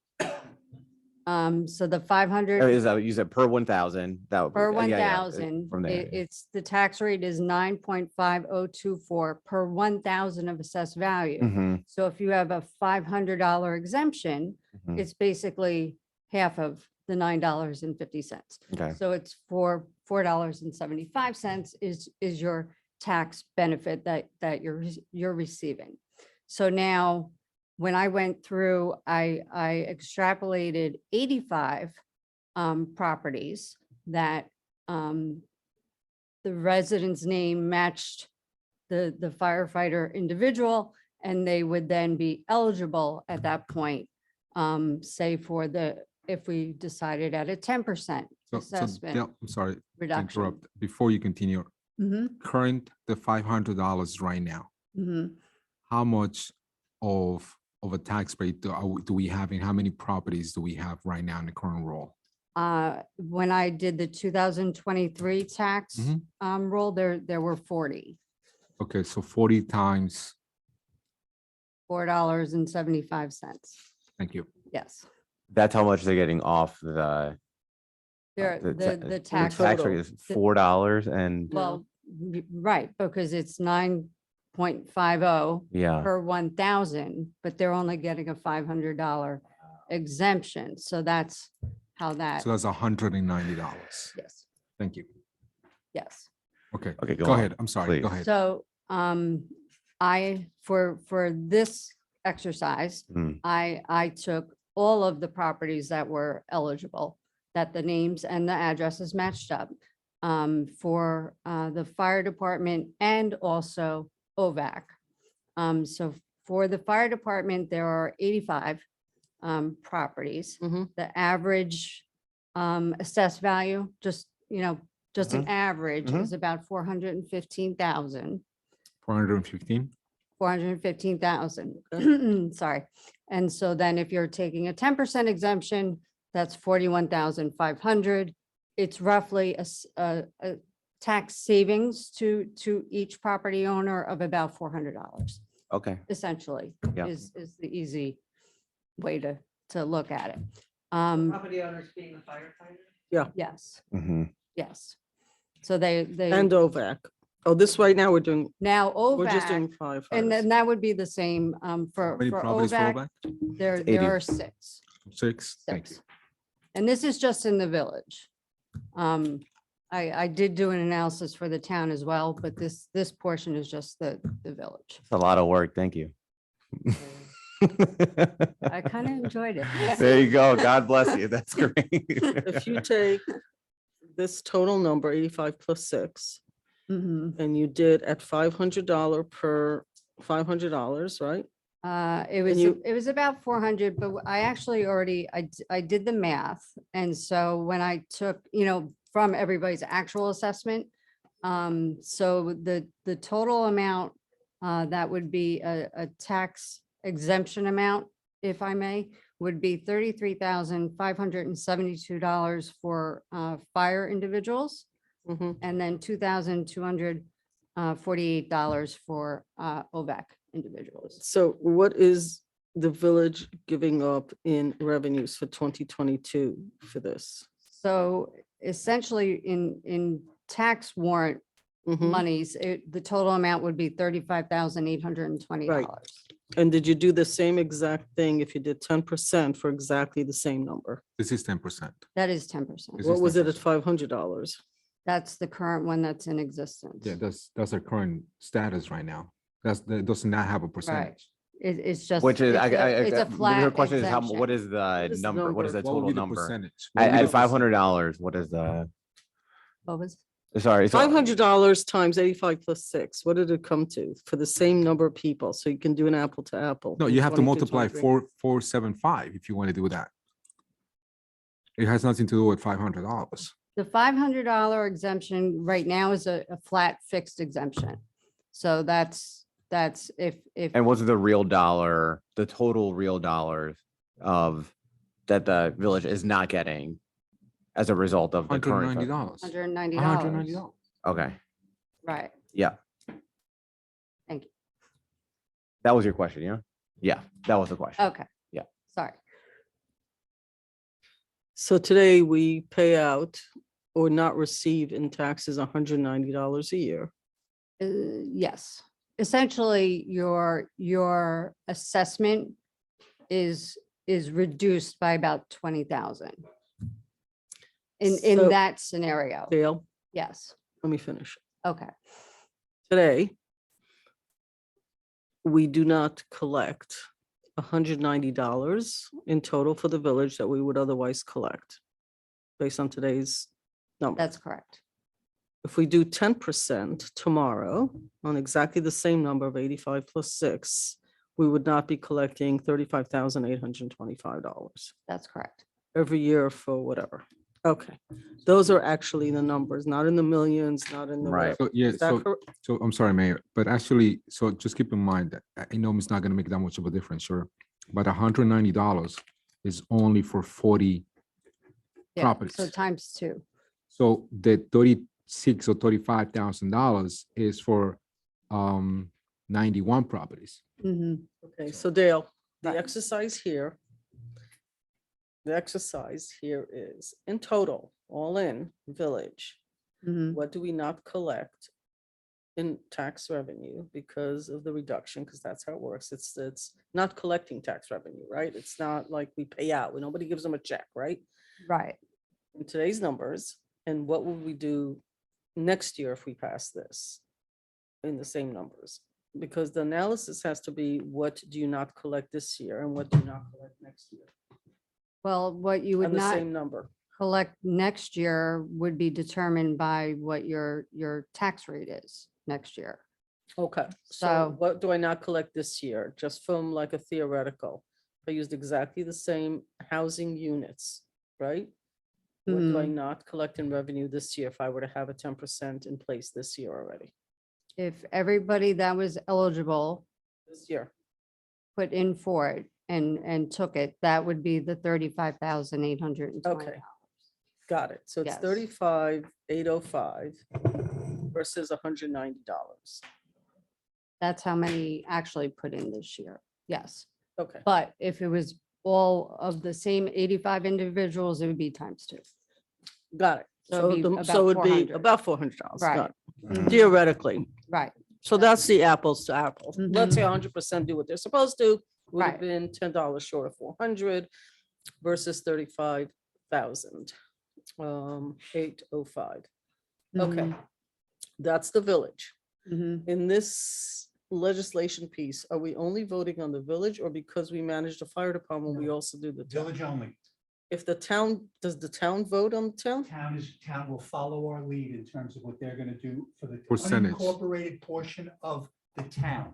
So the 500. Is that you said per 1,000? That would be- Per yeah, yeah, 1,000, from there. it's, the tax rate is 9.5024 per 1,000 of assessed value. Mhm, So if you have a $500 exemption, mhm. it's basically half of the $9.50. Okay. So it's for $4.75 is your tax benefit that you're receiving. So now, when I went through, I extrapolated 85 properties that the resident's name matched the firefighter individual, and they would then be eligible at that point, say for if we decided at a 10% So, assessment Dale, I'm sorry to reduction. interrupt. Before you continue, Mhm, current, the $500 right now, mhm. how much of a tax rate do we have, and how many properties do we have right now in the current roll? When I did the 2023 tax Mhm. roll, there were 40, Okay, so 40 times, $4.75. thank you. Yes. That's how much they're getting off the. The tax tax, rate is the- $4 and, well, right, because it's 9.50 yeah, per 1,000, but they're only getting a $500 exemption. So that's how that, So that's $190. yes, Thank you. yes. Okay, okay, go on, ahead. I'm sorry, go please. ahead. So for this exercise, Mm. I took all of the properties that were eligible, that the names and the addresses matched up for the fire department and also OVAC. So for the fire department, there are 85 properties. Mhm. The average assessed value, just, just an average Mhm. is about 415,000. 415? 415,000, sorry. And so then if you're taking a 10% exemption, that's 41,500. It's roughly a tax savings to each property owner of about $400, Okay, essentially, Yeah. is the easy way to look at it. Property owners being a firefighter? Yes, mhm. yes. So they And OVAC. Oh, this right now we're doing, now we're just doing OVAC, five. and then that would be the same How for many properties for OVAC. OVAC? There It's 80. are six. Six? Thank you. Six. And this is just in the village. I did do an analysis for the town as well, but this portion is just the village. It's a lot of work. Thank you. I kind of enjoyed it. There you go. God bless you. That's great. If you take this total number, 85 plus 6, Mhm. and you did at $500 per $500, right? It was, you- it was about 400, but I actually already, I did the math. And so when I took, from everybody's actual assessment, so the total amount that would be a tax exemption amount, if I may, would be $33,572 for fire individuals, Mhm. and then $2,248 for OVAC individuals. So what is the village giving up in revenues for 2022 for this? So essentially in tax warrant Mhm. monies, the total amount would be $35,820. And did you do the same exact thing if you did 10% for exactly the same number? This is 10%. That is 10%. This What is was it at 10%. $500? That's the current one that's in existence. Yeah, that's our current status right now. That does not have a percentage. It's just. Which is, it's a her flat question is how, exemption. what is the is the number? What is the number? What would total be the number? percentage? What would be At the $500, what is the, What was? sorry. so- $500 times 85 plus 6, what did it come to for the same number of people? So you can do an apple to apple. No, in you have to 22, multiply 23. 475 if you want to do that. It has nothing to do with $500. The $500 exemption right now is a flat fixed exemption. So that's if. And what's the real dollar, the total real dollars of, that the village is not getting as a result of the current? $190. $190. $190. Okay, Right. yeah. Thank you. That was your question, yeah? Yeah, that was the question. Okay. Yeah. Sorry. So today we pay out or not receive in taxes $190 a year. Yes, essentially your assessment is reduced by about 20,000. In So- that scenario, Dale, yes, let me finish. okay, Today, we do not collect $190 in total for the village that we would otherwise collect based on today's number. that's correct. if we do 10% tomorrow on exactly the same number of 85 plus 6, we would not be collecting $35,825 That's correct. every year for whatever. Okay, those are actually the numbers, not in the millions, not in the Right. whatever. So, yeah, Is that cor- so I'm sorry, Mayor, but actually, so just keep in mind that I know it's not gonna make that much of a difference, sure. But $190 is only for 40 Yeah, properties. so times 2. So the 36 or $35,000 is for 91 properties. Mhm. Okay, so Dale, the Right. exercise here. The exercise here is in total, all in village. Mhm. What do we not collect in tax revenue because of the reduction? Because that's how it works. It's not collecting tax revenue, right? It's not like we pay out. Nobody gives them a check, right? Right. In today's numbers, and what will we do next year if we pass this in the same numbers? Because the analysis has to be, what do you not collect this year and what do you not collect next year? Well, what you would On the not same number. collect next year would be determined by what your tax rate is next year. Okay, so So- what do I not collect this year? Just from like a theoretical. I used exactly the same housing units, right? What do I Mhm. not collect in revenue this year if I were to have a 10% in place this year already? If everybody that was eligible This year, put in for it and took it, that would be the $35,820. okay, got it. So it's Yes. 35,805 versus $190. That's how many actually put in this year. Yes. Okay, But if it was all of the same 85 individuals, it would be times 2. got it. So So it'd be so it'd be 400. about $400. Right. got it. Mhm. Theoretically. Right. So that's the apples to apples. Let's say Mhm. 100% do what they're supposed to, would have Right. been $10 short of 400 versus 35,000. 805. Okay, Mhm. that's the village. Mhm. In this legislation piece, are we only voting on the village, or because we manage the fire department, we No. also do the town? Village only. If the town, does the town vote on the town? Town will follow our lead in terms of what they're gonna do for the Percentage. unincorporated portion of the town.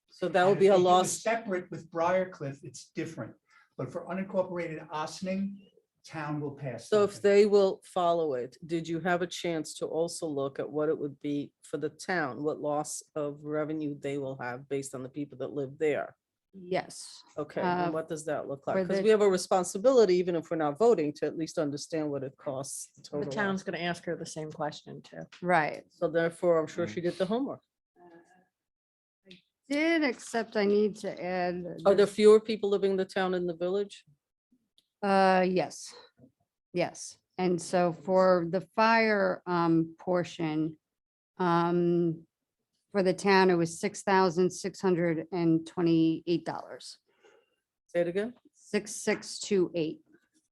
So that would And if be a they do loss. Separate with Briarcliff, it's different. But for unincorporated Ossining, town will pass. So if something. they will follow it, did you have a chance to also look at what it would be for the town, what loss of revenue they will have based on the people that live there? Yes. Okay, Uh, and what does that look for like? Because the- we have a responsibility, even if we're not voting, to at least understand what it costs. The total town's loss. gonna ask her the same question too. Right. So therefore, I'm sure she did the homework. Did, except I need to add. Are there this- fewer people living in the town in the village? Yes, yes. And so for the fire portion, for the town, it was $6,628. Say it again. 6628.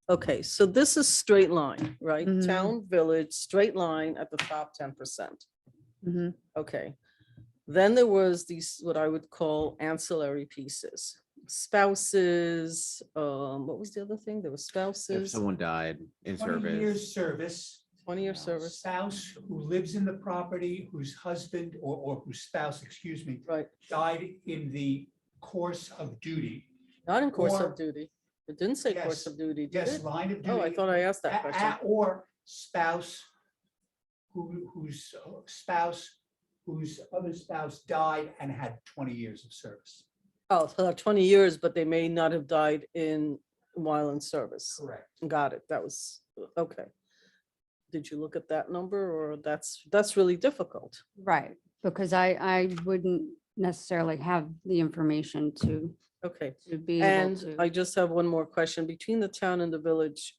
Okay, so this is straight line, right? Mhm. Town, village, straight line at the top 10%. Mhm. Okay. Then there was these, what I would call ancillary pieces, spouses, what was the other thing? There was If spouses, someone died in 20 service. years service. 20-year service, Spouse who lives in the property, whose husband or whose spouse, excuse me, right? died in the course of duty. Not in course Or- of duty. It didn't say course Yes, of duty, did Yes, it? line of duty. Oh, I thought I asked that question. Or spouse whose spouse, whose other spouse died and had 20 years of service. Oh, so they're 20 years, but they may not have died while in service. Correct. Got it. That was, okay. Did you look at that number, or that's really difficult? Right, because I wouldn't necessarily have the information to Okay. be able And to. I just have one more question. Between the town and the village,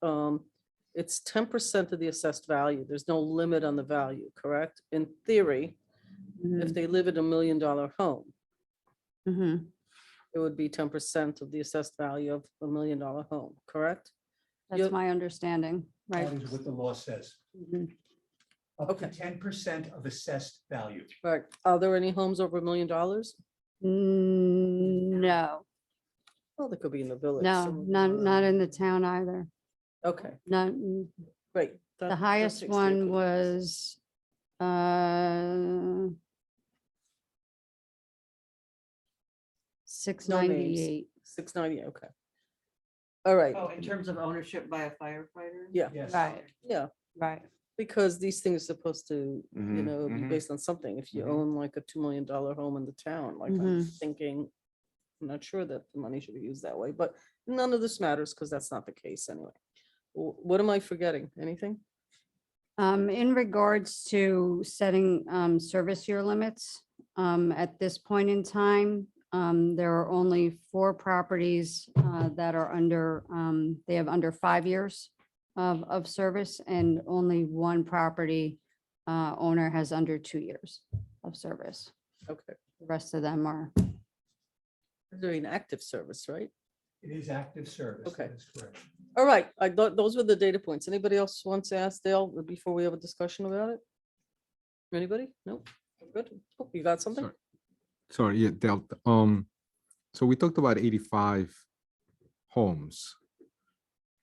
it's 10% of the assessed value. There's no limit on the value, correct? In theory, if Mhm. they live in $1 million home, Mhm. it would be 10% of the assessed value of $1 million home, correct? That's You- my understanding, right? That is what the law says. Mhm. Up to Okay. 10% of assessed value. Right. Are there any homes over $1 million? No, Well, they could be in the village. no, some of them not are. in the town either. Okay, Not, great. the That highest takes the one equity. was $698. 690, okay. All right. Oh, in terms of ownership by a firefighter? Yeah, Right, yeah, right. because these things are supposed to, you Mhm, know, be mhm. based on something. If you Mhm. own like a $2 million home in the town, like I'm thinking, I'm not sure that the money should be used that way, but none of this matters because that's not the case anyway. What am I forgetting? Anything? In regards to setting service year limits, at this point in time, there are only 4 properties that are under, they have under 5 years of service, and only 1 property owner has under 2 years of service. Okay. The rest of them are, They're doing active service, right? It is active service. Okay. That is correct. All right, I thought those were the data points. Anybody else wants to ask Dale before we have a discussion about it? Anybody? No? Good. Oh, you got something? Sorry, yeah, Del, so we talked about 85 homes.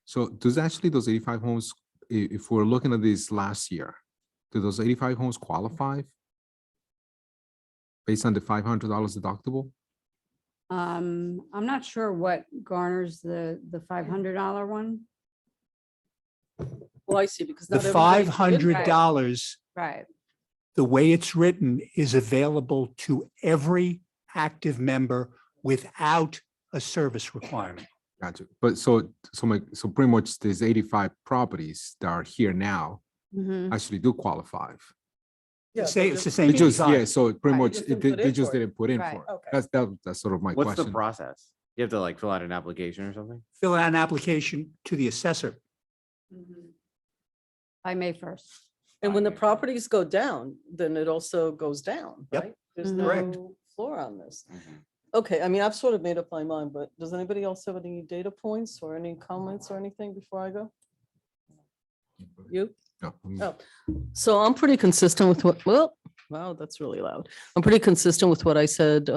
So does actually those 85 homes, if we're looking at this last year, do those 85 homes qualify based on the $500 deductible? I'm not sure what garners the $500 one. Well, I see, because The not everybody can get that. $500, Right. the way it's written, is available to every active member without a service requirement. Gotcha. But so pretty much there's 85 properties that are here now Mhm. actually do qualify. Yeah, It's they're the just- same They just, design. yeah, so pretty Right. much Just it didn't did- put they in just for it. didn't put in Right. for it. Okay. That's sort of my What's the question. process? You have to like fill out an application or something? Fill out an application to the assessor. By May 1st. And when the properties go down, then it also goes down, Yep. right? There's Correct. no floor on this. Mhm. Okay, I mean, I've sort of made up my mind, but does anybody else have any data points or any comments or anything before I go? You? No, Oh, so I'm pretty consistent with what, well, wow, that's really loud. I'm pretty consistent with what I said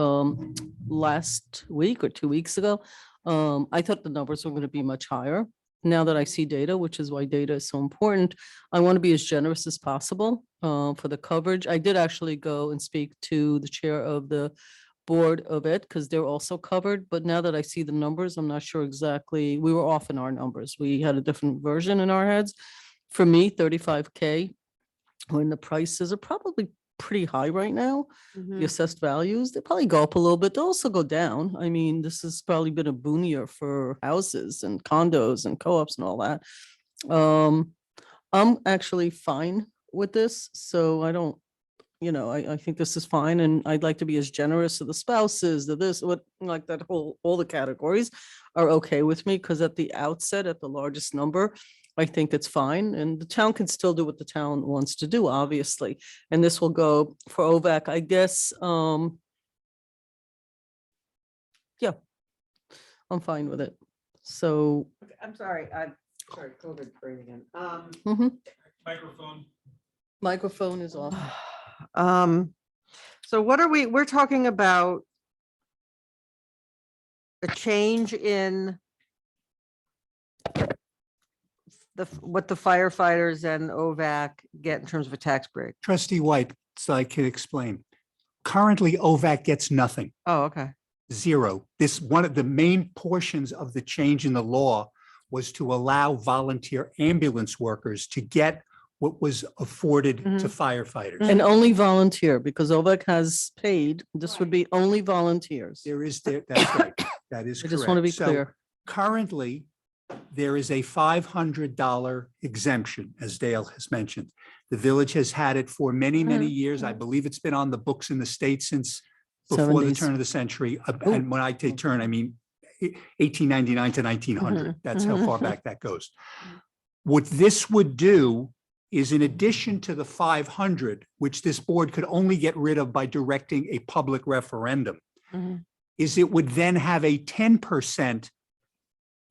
last week or 2 weeks ago. I thought the numbers were going to be much higher. Now that I see data, which is why data is so important, I want to be as generous as possible for the coverage. I did actually go and speak to the chair of the board of it because they're also covered. But now that I see the numbers, I'm not sure exactly. We were off in our numbers. We had a different version in our heads. For me, 35K, when the prices are probably pretty high right now, the assessed values, they probably go up a little bit. They'll also go down. I mean, this has probably been a boom year for houses and condos and co-ops and all that. I'm actually fine with this, so I don't, I think this is fine, and I'd like to be as generous to the spouses, to this, what, like that whole, all the categories are okay with me, because at the outset, at the largest number, I think it's fine, and the town can still do what the town wants to do, obviously. And this will go for OVAC, I guess. Yeah, I'm fine with it. So, I'm sorry, COVID brain again. mhm, Microphone. microphone is off. So what are we're talking about a change in what the firefighters and OVAC get in terms of a tax break. Trustee White, so I can explain. Currently, OVAC gets nothing, Oh, okay. zero. This, one of the main portions of the change in the law was to allow volunteer ambulance workers to get what was afforded to firefighters. And only volunteer, because OVAC has paid, this would be only volunteers. That's right. That is I correct. just want to be So clear. currently, there is a $500 exemption, as Dale has mentioned. The village has had it for many, many years. I believe it's been on the books in the state since before the 70s. turn of the century. And when I say turn, I mean 1899 to 1900. That's how far back that goes. What this would do is, in addition to the 500, which this board could only get rid of by directing a public referendum, is it would then have a 10%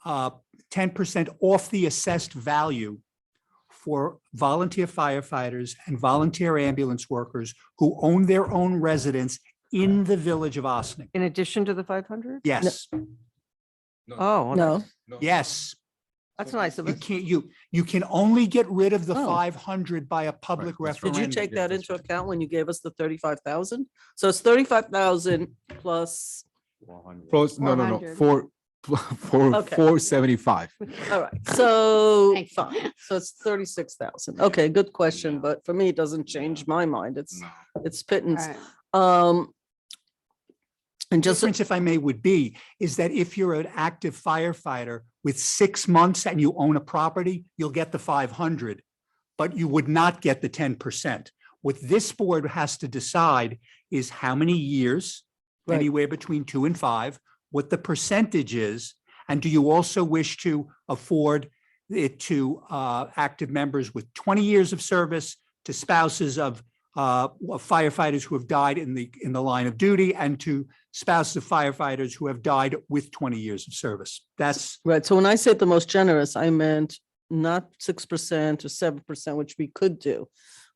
off the assessed value for volunteer firefighters and volunteer ambulance workers who own their own residence in the village of Ossining. In addition to the 500? Yes, Oh, well, No, yes. That's nice of You us. can't, you can only get rid of the Oh. 500 by a public that's Did you referendum. take Yeah, that that's into right. account when you gave us the 35,000? So it's 35,000 plus, Plus, no, 400. Okay. 475. all right, so Thank you. fine. So it's 36,000. Okay, good question, but for me, it doesn't change my mind. It's pittance. Right. And just, Difference, if I may, would be, is that if you're an active firefighter with 6 months and you own a property, you'll get the 500, but you would not get the 10%. What this board has to decide is how many years, Right. anywhere between 2 and 5, what the percentage is, and do you also wish to afford it to active members with 20 years of service, to spouses of firefighters who have died in the line of duty, and to spouses of firefighters who have died with 20 years of service. That's right, so when I said the most generous, I meant not 6% or 7%, which we could do.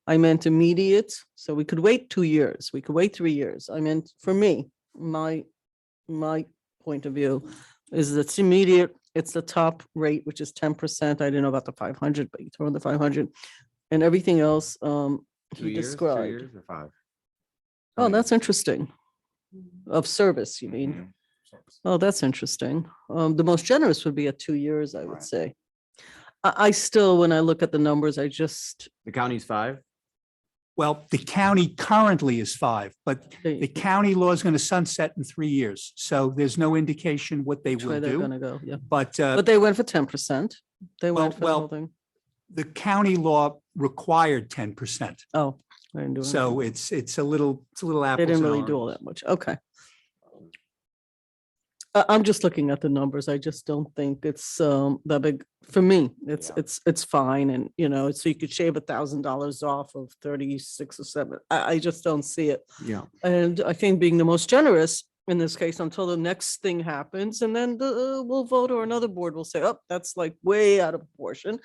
I meant immediate, so we could wait 2 years, we could wait 3 years. I meant, for me, my point of view is that it's immediate, it's the top rate, which is 10%. I didn't know about the 500, but you throw in the 500 and everything else he described. Or 5? Oh, that's interesting. Of service, you mean? Oh, that's interesting. The most generous would be at 2 years, I would say. I still, when I look at the numbers, I just, The county's 5? Well, the county currently is 5, but the county law is going to sunset in 3 years. So there's no indication what they which way will they're do. gonna go, yeah. But But they went for 10%. They went for the well, whole thing. the county law required 10%. Oh, they didn't do So anything. it's a little apples. They didn't and really do all oranges. that much. Okay. I'm just looking at the numbers. I just don't think it's that big. For me, it's fine. And, you know, so you could shave $1,000 off of 36 or 7. I just don't see it. Yeah. And I think being the most generous in this case until the next thing happens, and then we'll vote, or another board will say, oh, that's like way out of proportion.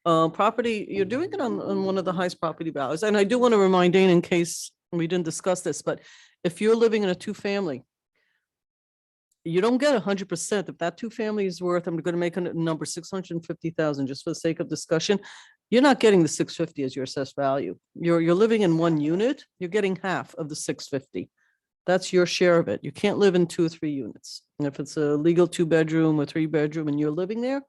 Property, you're doing it on one of the highest property values. And I do want to remind Dane, in case we didn't discuss this, but if you're living in a 2-family, you don't get 100%. If that 2-family is worth, I'm going to make a number 650,000 just for the sake of discussion. You're not getting the 650 as your assessed value. You're living in 1 unit. You're getting half of the 650. That's your share of it. You can't live in 2 or 3 units. And if it's a legal 2-bedroom or 3-bedroom and you're living there,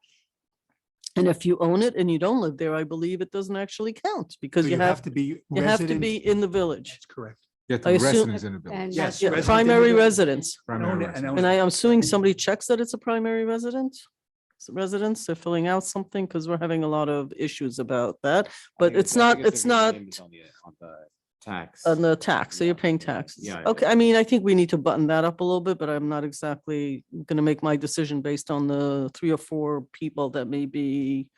and if you own it and you don't live there, I believe it doesn't actually count because So you have to be you have to resident. be in the village. That's correct. Yeah, I to assume- residents in the village. And Yes, that's Yeah, what- resident in the primary village. residence. Primary own it, residence. own And I am assuming somebody checks that it's a primary residence. Residents, they're filling out something because we're having a lot of issues about that, but it's not Tax. on the tax. So you're paying taxes. Yeah, Okay, I mean, I think we need to button that up a little bit, but I'm not exactly gonna make my decision based on the 3 or 4 people that maybe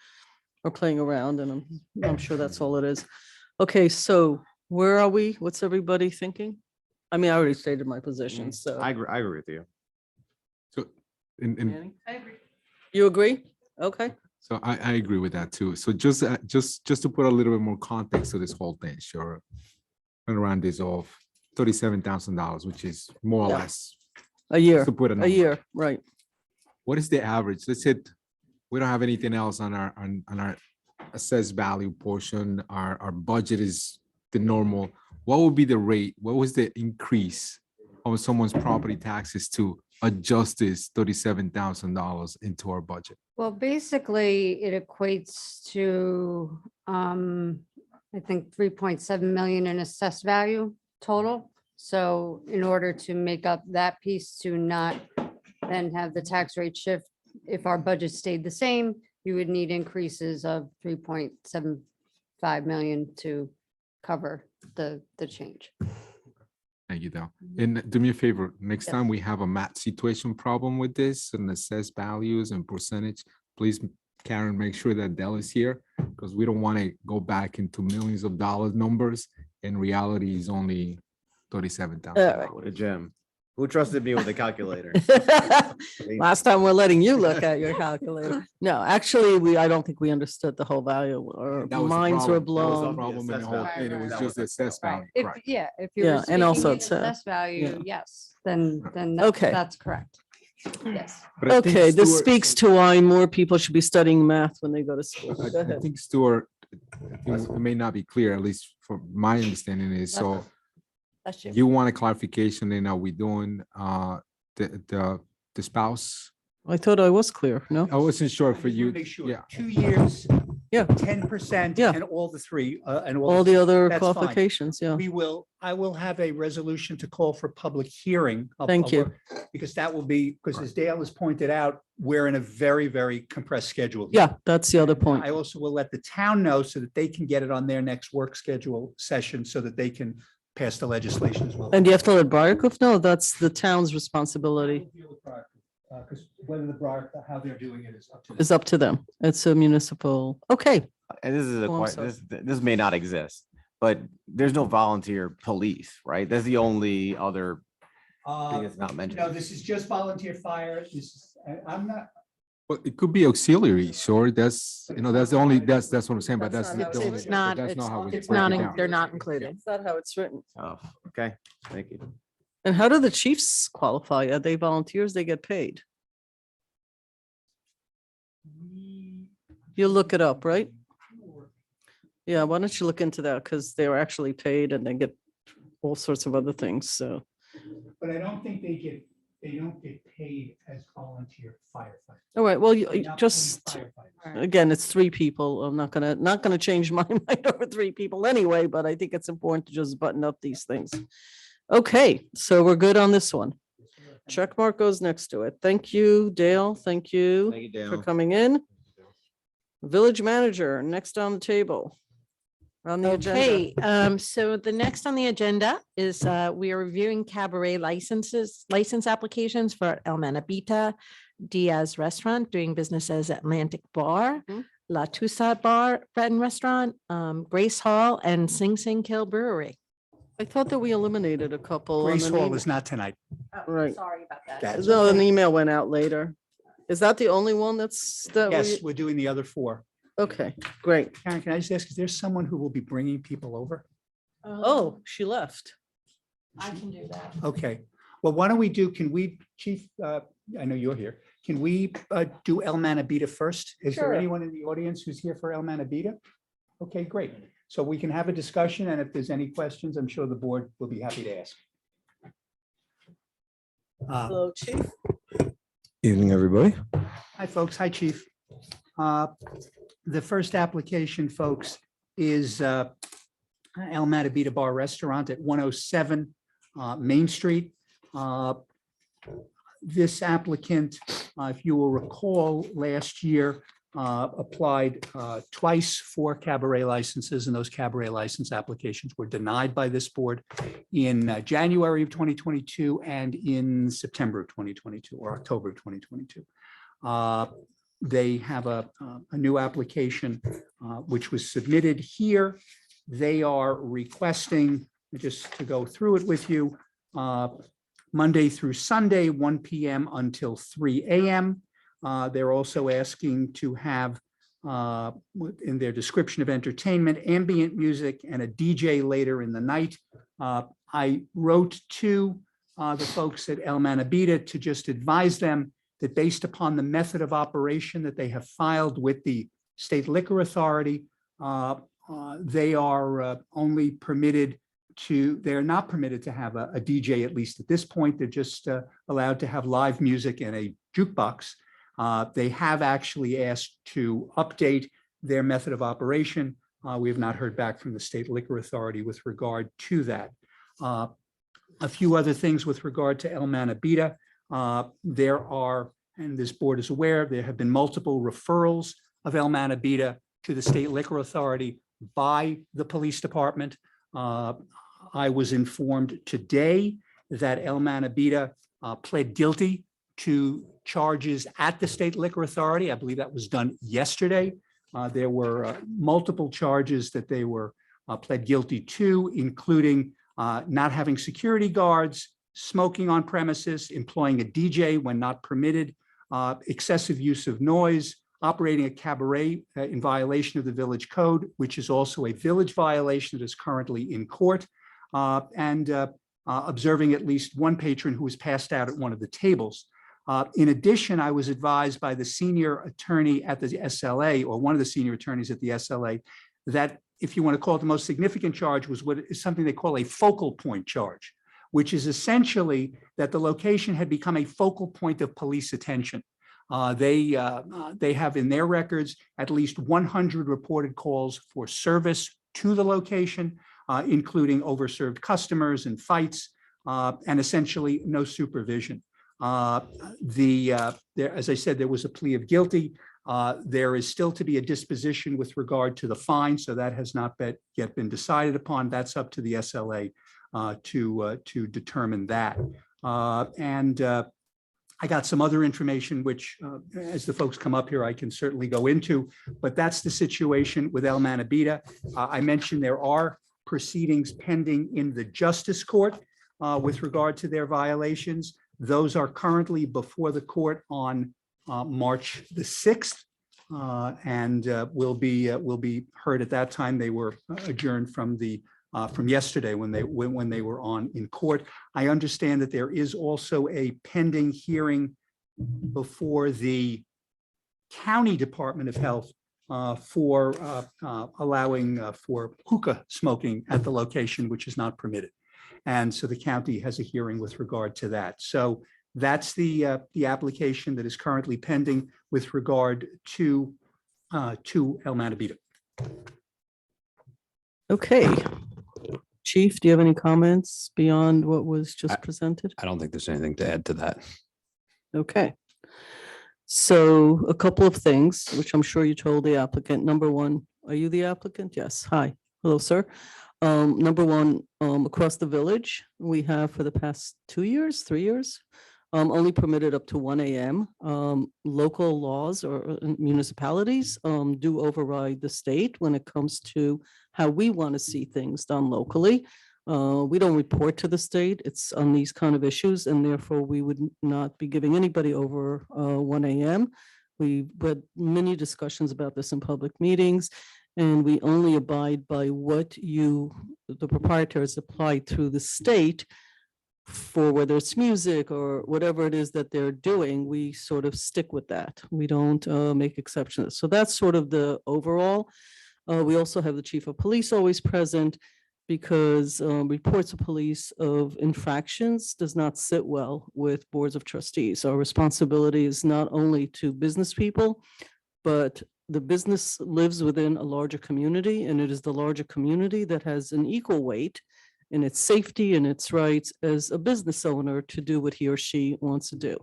are playing around, and I'm sure that's all it is. Okay, so where are we? What's everybody thinking? I mean, I already stated my position, so. I agree with you. So, in Danny? You agree? Okay. So I agree with that too. So just to put a little bit more context to this whole thing, sure. Around this of $37,000, which is more or Yeah. less. A year, just to put a number. year, right. What is the average? Let's say we don't have anything else on our assessed value portion. Our budget is the normal. What would be the rate? What was the increase on someone's property taxes to adjust this $37,000 into our budget? Well, basically, it equates to, I think, 3.7 million in assessed value total. So in order to make up that piece to not then have the tax rate shift, if our budget stayed the same, you would need increases of 3.75 million to cover the change. Thank you, Del. And do me a favor, next Yes. time we have a math situation problem with this and assessed values and percentage, please, Karen, make sure that Del is here because we don't want to go back into millions of dollars numbers. In reality, is only $37,000. Jim, who trusted me with a calculator? Last time we're letting you look at your calculator. No, actually, I don't think we understood the whole value, or That was the minds were problem. That was the blown. problem in the assessed whole value. thing. It was Right, just the assessed value, If, correct? yeah, if you're Yeah, and speaking also in it's, assessed yeah. value, yes, then Okay. that's correct. Yes. But I think Okay, this Stuart- speaks to why more people should be studying math when they go to school. Go I ahead. think Stuart, I think it may not be clear, at least from my understanding is, so That's you. you want a clarification in, are we doing, the spouse? I thought I was clear, no? I wasn't sure I for just you. wanna Make sure, Yeah. 2 years. Yeah. 10% Yeah. and all the three, and All the other that's fine. qualifications, yeah. I will have a resolution to call for public hearing. Thank you. Because that will be, because as Dale has pointed out, we're in a very, very compressed schedule. Yeah, that's the other point. I also will let the town know so that they can get it on their next work schedule session so that they can pass the legislation as well. And you have to let Briarcliff know, that's the town's responsibility. Because whether how they're doing it is up to them. It's up to them. It's a municipal, okay. And this is Oh, I'm sorry. this may not exist, but there's no volunteer police, right? That's the only other thing that's not mentioned. No, this is just volunteer fire. This is, I'm not, Well, it could be auxiliary, sure, that's, that's the only, that's what I'm saying, but that's. That's the not how only- It's but not, that's not how we it's break not, it in- down. they're not included. It's not how it's written. Oh, okay, thank you. And how do the chiefs qualify? Are they volunteers? They get paid? You look it up, right? Yeah, why don't you look into that? Because they were actually paid and they get all sorts of other things, so. but I don't think they don't get paid as volunteer firefighters. All right, well, They're you not just, police firefighters. again, it's 3 people. I'm not gonna change my mind over 3 people anyway, but I think it's important to just button up these things. Okay, so we're good on this one. Check mark goes next to it. Thank you, Dale. Thank you Thank you, for Dale. coming in. Village manager, next on the table. On the agenda. Okay, so the next on the agenda is, we are reviewing cabaret license applications for El Manabita Diaz Restaurant, doing business as Atlantic Bar, Mhm. La Tusa Bar, Bread and Restaurant, Grace Hall, and Sing Sing Kill Brewery. I thought that we eliminated a couple. on Grace an Hall email. is not tonight. Right. Sorry about that. That's No, an okay. email went out later. Is that the only one that Yes, we, we're doing the other 4. okay, great. Karen, can I just ask, is there someone who will be bringing people over? Oh, she left. I can do that. Okay, well, why don't we do, can we, Chief, I know you're here, can we do El Manabita first? Is there Sure. anyone in the audience who's here for El Manabita? Okay, great. So we can have a discussion, and if there's any questions, I'm sure the board will be happy to ask. Hello, chief. Evening, everybody. Hi, folks. Hi, Chief. The first application, folks, is El Matabita Bar Restaurant at 107 Main Street. This applicant, if you will recall, last year applied twice for cabaret licenses, and those cabaret license applications were denied by this board in January of 2022 and in September of 2022 or October of 2022. They have a new application which was submitted here. They are requesting, just to go through it with you, Monday through Sunday, 1 p.m. until 3 a.m. They're also asking to have, in their description of entertainment, ambient music and a DJ later in the night. I wrote to the folks at El Manabita to just advise them that based upon the method of operation that they have filed with the State Liquor Authority, they are only permitted to, they're not permitted to have a DJ, at least at this point. They're just allowed to have live music and a jukebox. They have actually asked to update their method of operation. We have not heard back from the State Liquor Authority with regard to that. A few other things with regard to El Manabita. There are, and this board is aware, there have been multiple referrals of El Manabita to the State Liquor Authority by the police department. I was informed today that El Manabita pled guilty to charges at the State Liquor Authority. I believe that was done yesterday. There were multiple charges that they were pled guilty to, including not having security guards, smoking on premises, employing a DJ when not permitted, excessive use of noise, operating a cabaret in violation of the village code, which is also a village violation that is currently in court, and observing at least one patron who was passed out at one of the tables. In addition, I was advised by the senior attorney at the SLA, or one of the senior attorneys at the SLA, that if you want to call it the most significant charge, was what is something they call a focal point charge, which is essentially that the location had become a focal point of police attention. They have in their records at least 100 reported calls for service to the location, including overserved customers and fights, and essentially no supervision. As I said, there was a plea of guilty. There is still to be a disposition with regard to the fine, so that has not yet been decided upon. That's up to the SLA to determine that. I got some other information, which as the folks come up here, I can certainly go into, but that's the situation with El Manabita. I mentioned there are proceedings pending in the Justice Court with regard to their violations. Those are currently before the court on March the 6th and will be heard at that time. They were adjourned from yesterday when they were on in court. I understand that there is also a pending hearing before the County Department of Health for allowing for hookah smoking at the location, which is not permitted. And so the county has a hearing with regard to that. So that's the application that is currently pending with regard to El Manabita. Okay. Chief, do you have any comments beyond what was just presented? I don't think there's anything to add to that. Okay. So a couple of things, which I'm sure you told the applicant. Number one, are you the applicant? Yes. Hi. Hello, sir. Number one, across the village, we have for the past 3 years, only permitted up to 1 a.m. Local laws or municipalities do override the state when it comes to how we want to see things done locally. We don't report to the state. It's on these kind of issues, and therefore we would not be giving anybody over 1 a.m. We had many discussions about this in public meetings, and we only abide by what the proprietors applied through the state for whether it's music or whatever it is that they're doing. We sort of stick with that. We don't make exceptions. So that's sort of the overall. We also have the chief of police always present because reports of police of infractions does not sit well with boards of trustees. Our responsibility is not only to business people, but the business lives within a larger community, and it is the larger community that has an equal weight in its safety and its rights as a business owner to do what he or she wants to do.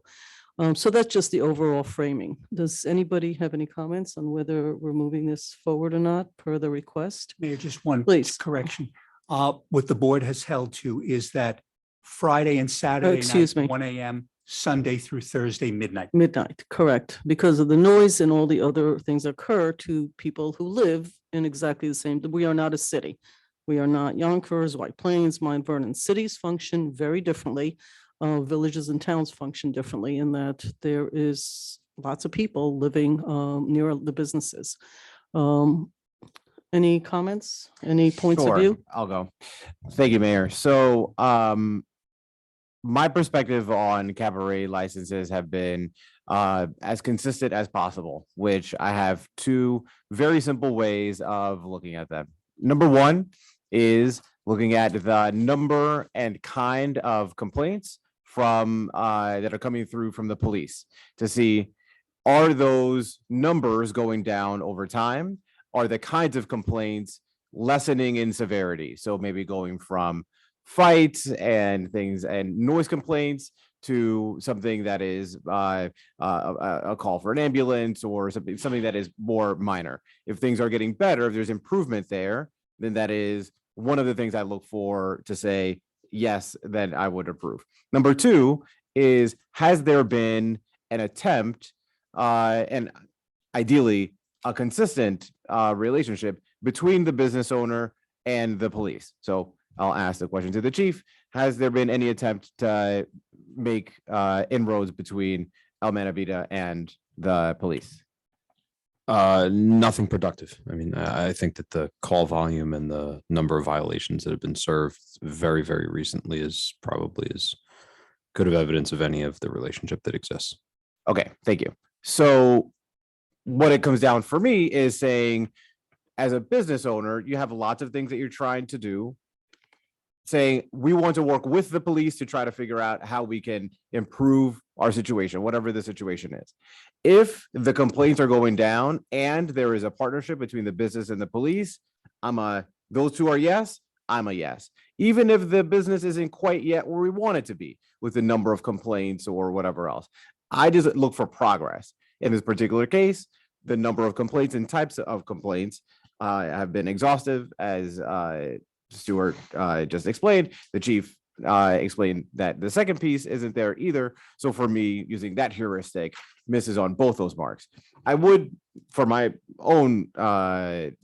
So that's just the overall framing. Does anybody have any comments on whether we're moving this forward or not per the request? Mayor, just one Please. correction. What the board has held to is that Friday and Saturday excuse night, me. 1 a.m., Sunday through Thursday, midnight. Midnight, correct, because of the noise and all the other things that occur to people who live in exactly the same. We are not a city. We are not Yonkers, White Plains, Mount Vernon. Cities function very differently. Villages and towns function differently in that there is lots of people living near the businesses. Any comments? Any points of Sure, view? I'll go. Thank you, Mayor. So my perspective on cabaret licenses have been as consistent as possible, which I have two very simple ways of looking at them. Number one is looking at the number and kind of complaints from that are coming through from the police to see, are those numbers going down over time? Are the kinds of complaints lessening in severity? So maybe going from fights and things and noise complaints to something that is a call for an ambulance or something that is more minor. If things are getting better, if there's improvement there, then that is one of the things I look for to say, yes, then I would approve. Number two is, has there been an attempt and ideally a consistent relationship between the business owner and the police? So I'll ask the question to the chief. Has there been any attempt to make inroads between El Manabita and the police? Nothing productive. I mean, I think that the call volume and the number of violations that have been served very, very recently is probably as good of evidence of any of the relationship that exists. Okay, thank you. So what it comes down for me is saying, as a business owner, you have lots of things that you're trying to do. Saying we want to work with the police to try to figure out how we can improve our situation, whatever the situation is. If the complaints are going down and there is a partnership between the business and the police, those two are yes, I'm a yes. Even if the business isn't quite yet where we want it to be with the number of complaints or whatever else. I just look for progress. In this particular case, the number of complaints and types of complaints have been exhaustive, as Stuart just explained. The chief explained that the second piece isn't there either. So for me, using that heuristic, misses on both those marks. I would, for my own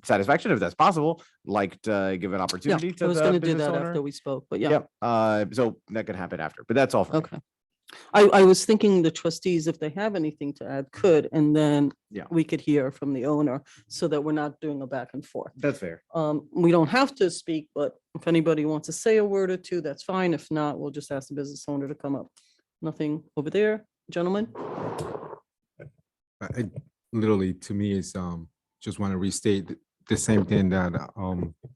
satisfaction, if that's possible, like to give an Yeah, opportunity to I was the going to do business that owner. after we spoke, but yeah. Yep. So that could happen after, but that's all for me. Okay. I was thinking the trustees, if they have anything to add, could, and then Yeah. we could hear from the owner so that we're not doing a back and forth. That's fair. We don't have to speak, but if anybody wants to say a word or two, that's fine. If not, we'll just ask the business owner to come up. Nothing over there, gentlemen? Literally, to me, is just want to restate the same thing that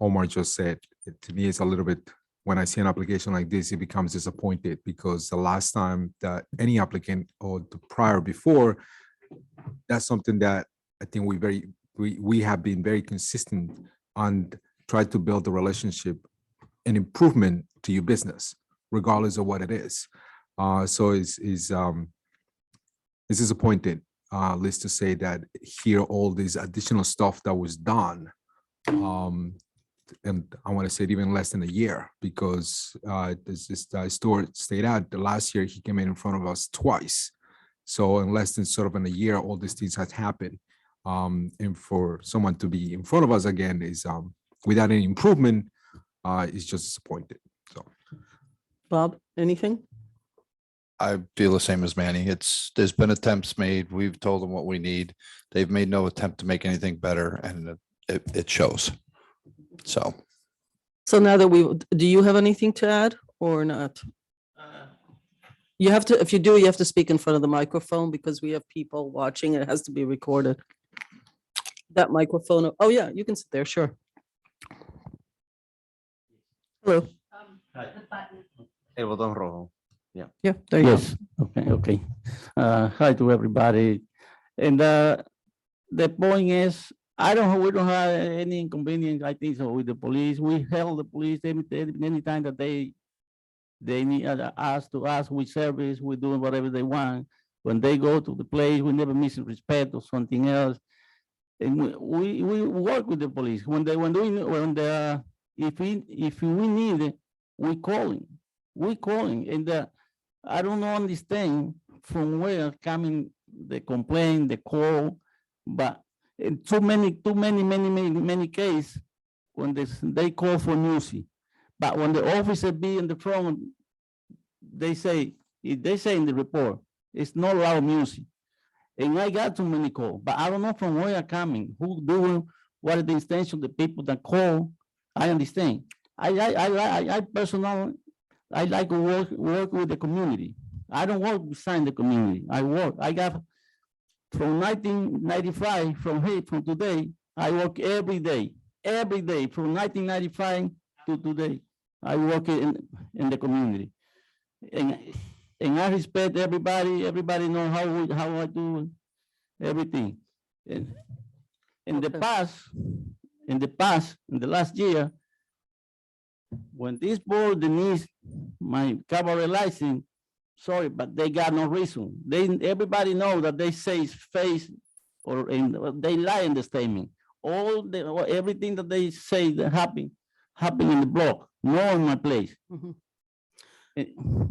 Omar just said. To me, it's a little bit, when I see an application like this, it becomes disappointed, because the last time that any applicant or the prior before, that's something that I think we have been very consistent on, try to build a relationship and improvement to your business, regardless of what it is. So it's disappointed, let's to say that here all this additional stuff that was done. And I want to say it even less than a year, because Stuart stayed out the last year. He came in front of us twice. So in less than sort of in a year, all these things has happened. And for someone to be in front of us again is without any improvement, is just disappointed. So, Bob, anything? I feel the same as Manny. There's been attempts made. We've told them what we need. They've made no attempt to make anything better, and it shows. So now that do you have anything to add or not? You have to, if you do, you have to speak in front of the microphone, because we have people watching. It has to be recorded. That microphone. Oh yeah, you can sit there. Sure. Hello. El botón rojo. Yeah. Yeah, there you Yes, okay. Hi to everybody. And the point is, we don't have any inconvenience, I think so, with the police. We held the police any time that they need us to ask which service, we're doing whatever they want. When they go to the place, we never miss respect or something else. And we work with the police. If we need it, we calling. And I don't understand from where coming the complaint, the call, but in many cases, when they call for music, but when the officer be in the front, they say in the report, it's not loud music. And I got too many calls, but I don't know from where coming, who doing, what is the intention of the people that call. I understand. I personally, I like to work with the community. I don't work beside the community. I got from 1995, from today, I work every day, from 1995 to today. I work in the community. And I respect everybody know how I do everything. In the last year, when this board needs my cabaret license, sorry, but they got no reason. Everybody know that they say face they lie in the statement. Everything that they say that happen in the block, no in my place.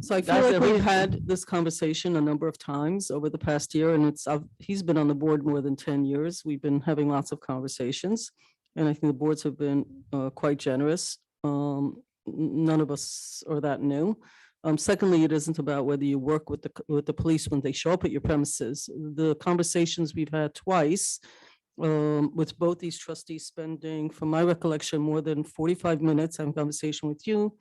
So I feel like we've had this conversation a number of times over the past year, and he's been on the board more than 10 years. We've been having lots of conversations, and I think the boards have been quite generous. None of us are that new. Secondly, it isn't about whether you work with the police when they show up at your premises. The conversations we've had twice with both these trustees spending, from my recollection, more than 45 minutes having conversation with you,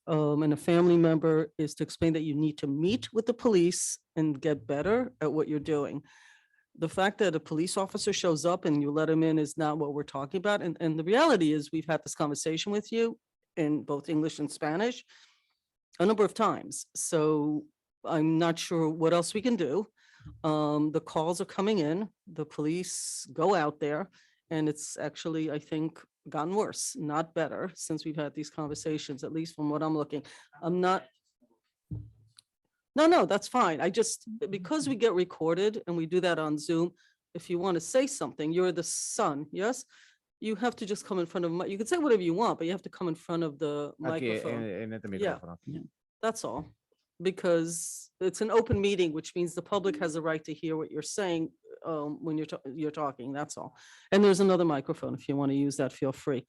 and a family member is to explain that you need to meet with the police and get better at what you're doing. The fact that a police officer shows up and you let him in is not what we're talking about. And the reality is we've had this conversation with you in both English and Spanish a number of times. So I'm not sure what else we can do. The calls are coming in, the police go out there, and it's actually, I think, gotten worse, not better, since we've had these conversations, at least from what I'm looking. I'm not. No, that's fine. I just, because we get recorded and we do that on Zoom, if you want to say something, you're the son, yes? You have to just come in front of, you can say whatever you want, but you have to come in front of the microphone. Yeah. That's all. Because it's an open meeting, which means the public has a right to hear what you're saying when you're talking, that's all. And there's another microphone. If you want to use that, feel free.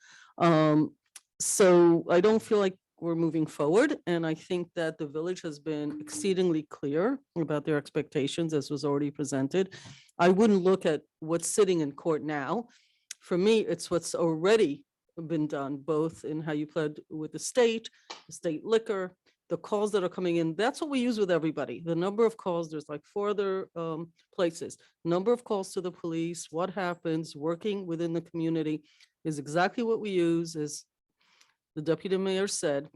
So I don't feel like we're moving forward. And I think that the village has been exceedingly clear about their expectations, as was already presented. I wouldn't look at what's sitting in court now. For me, it's what's already been done, both in how you pled with the state liquor, the calls that are coming in. That's what we use with everybody. The number of calls, there's like 4 other places. Number of calls to the police, what happens, working within the community is exactly what we use, as the deputy mayor said,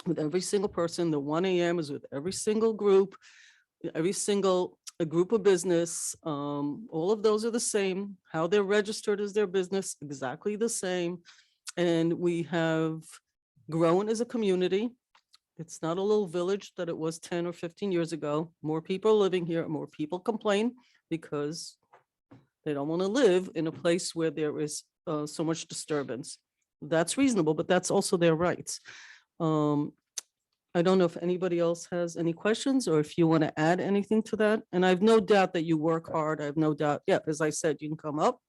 with every single person. The 1 a.m. is with every single group, every single group of business. All of those are the same. How they're registered as their business, exactly the same. And we have grown as a community. It's not a little village that it was 10 or 15 years ago. More people are living here, more people complain because they don't want to live in a place where there is so much disturbance. That's reasonable, but that's also their rights. I don't know if anybody else has any questions or if you want to add anything to that. And I have no doubt that you work hard. I have no doubt. Yeah, as I said, you can come up.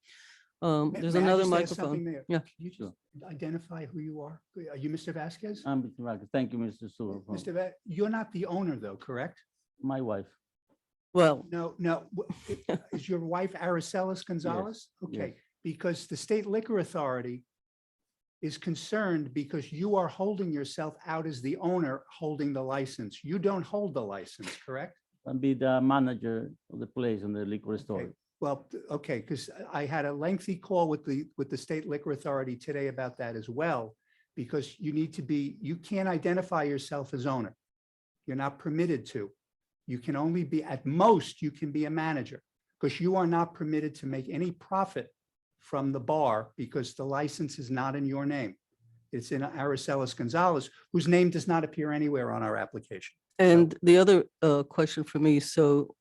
There's May I another just ask something microphone. there? Yeah. Can you just identify who you are? Are you Mr. Vasquez? I'm Mr. Vargas. Thank you, Mr. Sewer. Mr. You're not the owner though, correct? My wife. Well, No. Is your wife Aracelis Gonzalez? Okay, because the State Liquor Authority is concerned because you are holding yourself out as the owner holding the license. You don't hold the license, correct? I'll be the manager of the place and the liquor store. Okay. Well, okay, because I had a lengthy call with the State Liquor Authority today about that as well, because you can't identify yourself as owner. You're not permitted to. You can only be, at most, you can be a manager, because you are not permitted to make any profit from the bar because the license is not in your name. It's in Aracelis Gonzalez, whose name does not appear anywhere on our application. and the other question for me, so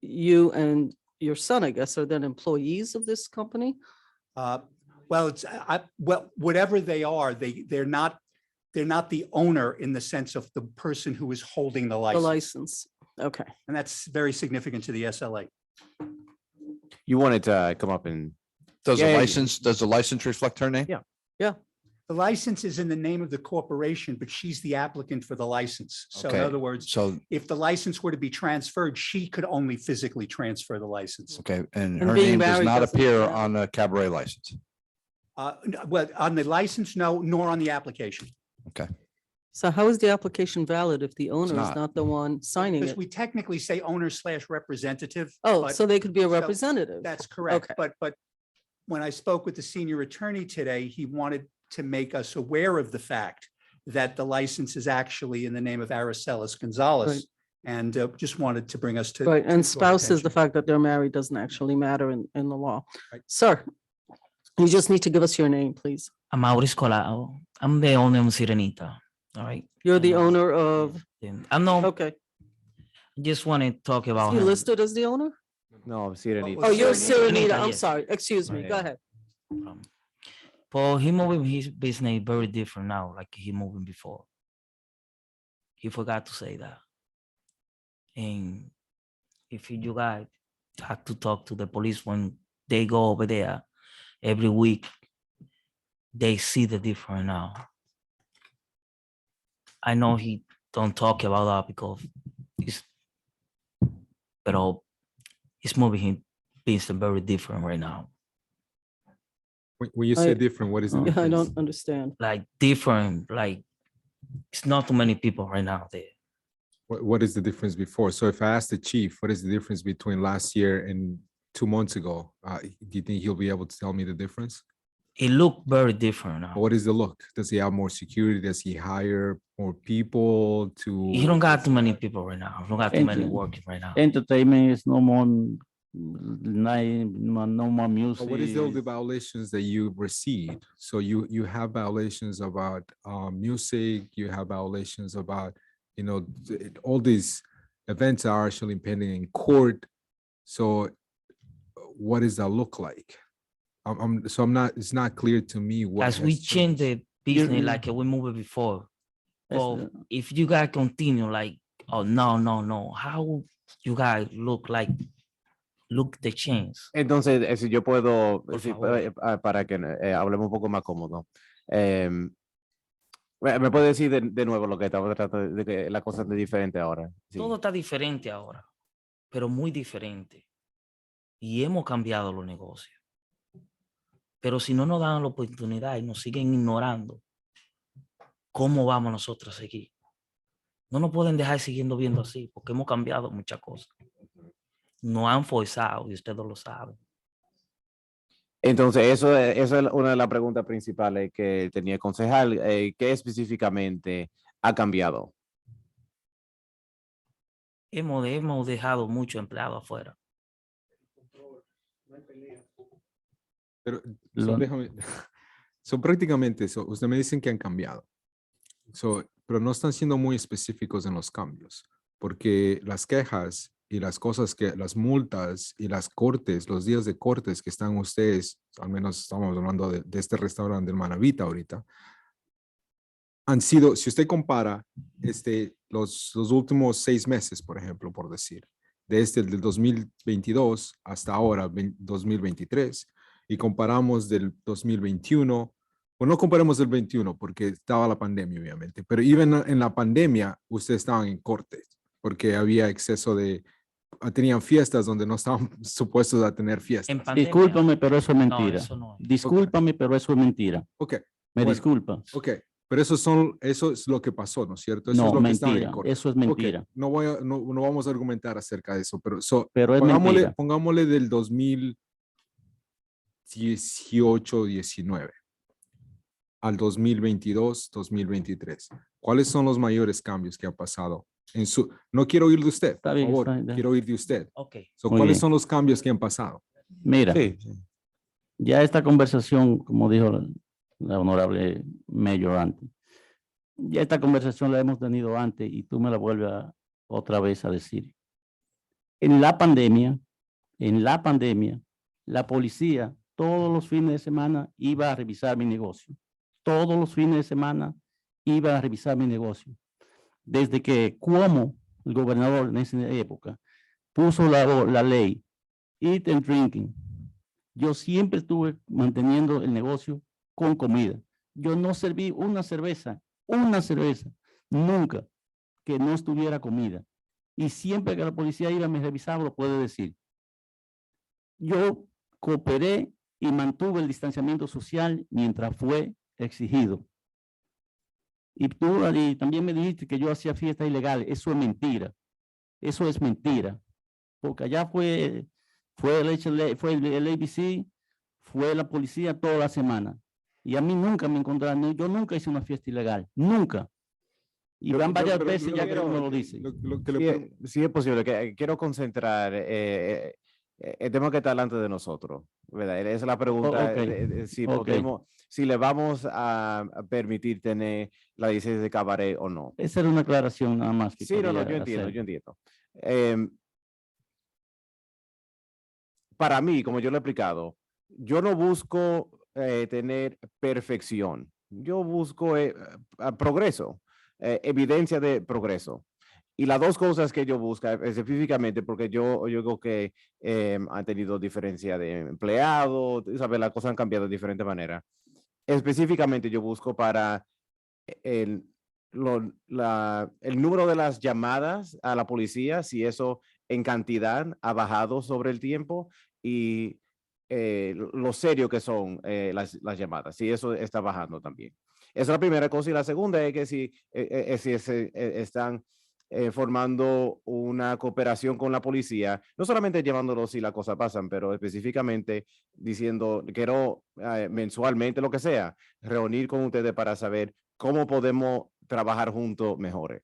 you and your son, I guess, are then employees of this company? Well, whatever they are, they're not the owner in the sense of the person who is holding the The license. license, okay. And that's very significant to the SLA. You wanted to come up and Does Yeah, the license reflect her name? Yeah. The license is in the name of the corporation, but she's the applicant for the license. So in Okay. other words, So, if the license were to be transferred, she could only physically transfer the license. okay, and And her being name does married not doesn't appear count. on the cabaret license. Well, on the license, no, nor on the application. So how is the application valid if the owner is not. not the one signing Because it? we technically say owner/representative. Oh, but- so they could be a so representative? That's correct. Okay. But when I spoke with the senior attorney today, he wanted to make us aware of the fact that the license is actually in the name of Aracelis Gonzalez. Right. And just wanted to bring us to. Right, and to our spouses, the attention. fact that they're married doesn't actually matter in the law. Right. Sir, you just need to give us your name, please. I'm Maurice Colao. I'm the owner of Sirenita. All right. You're the And, owner of, I'm not, okay. just want to talk Is about he him. listed as the owner? No, Sirenita. Oh, Oh, you're Serenita. Serenita, I'm yes. sorry, excuse me, go Yeah. ahead. But he moving his business very different now, like he moving before. He forgot to say that. And if you guys have to talk to the police when they go over there every week, they see the difference now. I know he don't talk about that because it's moving his business very different right now. When you say I- different, what is the Yeah, I difference? don't understand. Like different, like It's not too many people right now there. What is the difference before? So if I ask the chief, what is the difference between last year and 2 months ago? Do you think he'll be able to tell me the difference? It looked very different now. What is the look? Does he have more security? Does he hire more people to? You don't got too many people right now. You don't got too many Ent- working right now. Entertainment is no more night, no more music. But what is all the violations that you received? So you have violations about music, you have violations about, all these events are actually pending in court. So what does that look like? It's not clear to me what. As we has change changed. the business like we moved it before. But if you guys continue like, oh no, how you guys look the change? Entonces, si yo puedo, Por si, favor. para que hablemos un poco más cómodo. ¿Me puede decir de nuevo lo que estaba tratando de que la cosa es diferente ahora? Sí. Todo está diferente ahora, pero muy diferente. Y hemos cambiado los negocios. Pero si no nos dan la oportunidad y nos siguen ignorando, ¿cómo vamos nosotros a seguir? No nos pueden dejar siguiendo viendo así, porque hemos cambiado muchas cosas. Nos han forzado y ustedes lo saben. Entonces, eso es una de las preguntas principales que tenía el concejal. ¿Qué específicamente ha cambiado? Hemos dejado muchos empleados afuera. Pero son prácticamente eso. Usted me dicen que han cambiado. Pero no están siendo muy específicos en los cambios, porque las quejas y las cosas las multas y las cortes, los días de cortes que están ustedes, al menos estamos hablando de este restaurante de Manavita ahorita, han sido, si usted compara los últimos 6 meses, por ejemplo, por decir, del 2022 hasta ahora, 2023, y comparamos del 2021, pues no comparemos del 21 porque estaba la pandemia, obviamente, pero even en la pandemia, ustedes estaban en corte porque había exceso tenían fiestas donde no estaban supuestos a tener fiestas. Discúlpame, pero eso es No, mentira. eso no. Discúlpame, pero eso es mentira. Ok. Me bueno, disculpas. Ok, pero eso es lo que pasó, ¿no es cierto? Eso No, es lo que estaban en mentira. corte. Eso es Ok, mentira. no vamos a argumentar acerca de eso, pero Pero es mentira. pongámosle del 2018, 19 al 2022, 2023. ¿Cuáles son los mayores cambios que ha pasado? No quiero oír de usted, por bien, favor, está bien. quiero oír de usted. Ok. Muy ¿Cuáles bien. son los cambios que han pasado? Mira, Sí. ya esta conversación, como dijo la honorable Mayor antes, ya esta conversación la hemos tenido antes y tú me la vuelves otra vez a decir. En la pandemia, la policía todos los fines de semana iba a revisar mi negocio. Todos los fines de semana iba a revisar mi negocio. Desde que Cuomo, el gobernador en esa época, puso la ley Eat and Drinking, yo siempre estuve manteniendo el negocio con comida. Yo no serví una cerveza, nunca que no estuviera comida. Y siempre que la policía iba, me revisaba, lo puede decir. Yo cooperé y mantuve el distanciamiento social mientras fue exigido. Y tú también me dijiste que yo hacía fiestas ilegales. Eso es mentira. Eso es mentira. Porque allá fue el ABC, fue la policía toda la semana. Y a mí nunca me encontraron, yo nunca hice una fiesta ilegal, nunca. Y van varias veces ya que me lo dicen. Sí es posible, que quiero concentrar el tema que está delante de nosotros, ¿verdad? Esa es la pregunta, Ok. si le vamos a permitir tener la licencia de cabaret o no. Esa era una aclaración nada más. Que Sí, no, yo quería entiendo, hacer. yo entiendo. Para mí, como yo lo he explicado, yo no busco tener perfección. Yo busco progreso, evidencia de progreso. Y las dos cosas que yo busco específicamente, porque yo digo que han tenido diferencia de empleados, ¿sabes? Las cosas han cambiado de diferente manera. Específicamente yo busco para el número de las llamadas a la policía, si eso en cantidad ha bajado sobre el tiempo y lo serio que son las llamadas, si eso está bajando también. Esa es la primera cosa. Y la segunda es que si están formando una cooperación con la policía, no solamente llevándolo si las cosas pasan, pero específicamente diciendo, quiero mensualmente, lo que sea, reunir con ustedes para saber cómo podemos trabajar juntos mejores.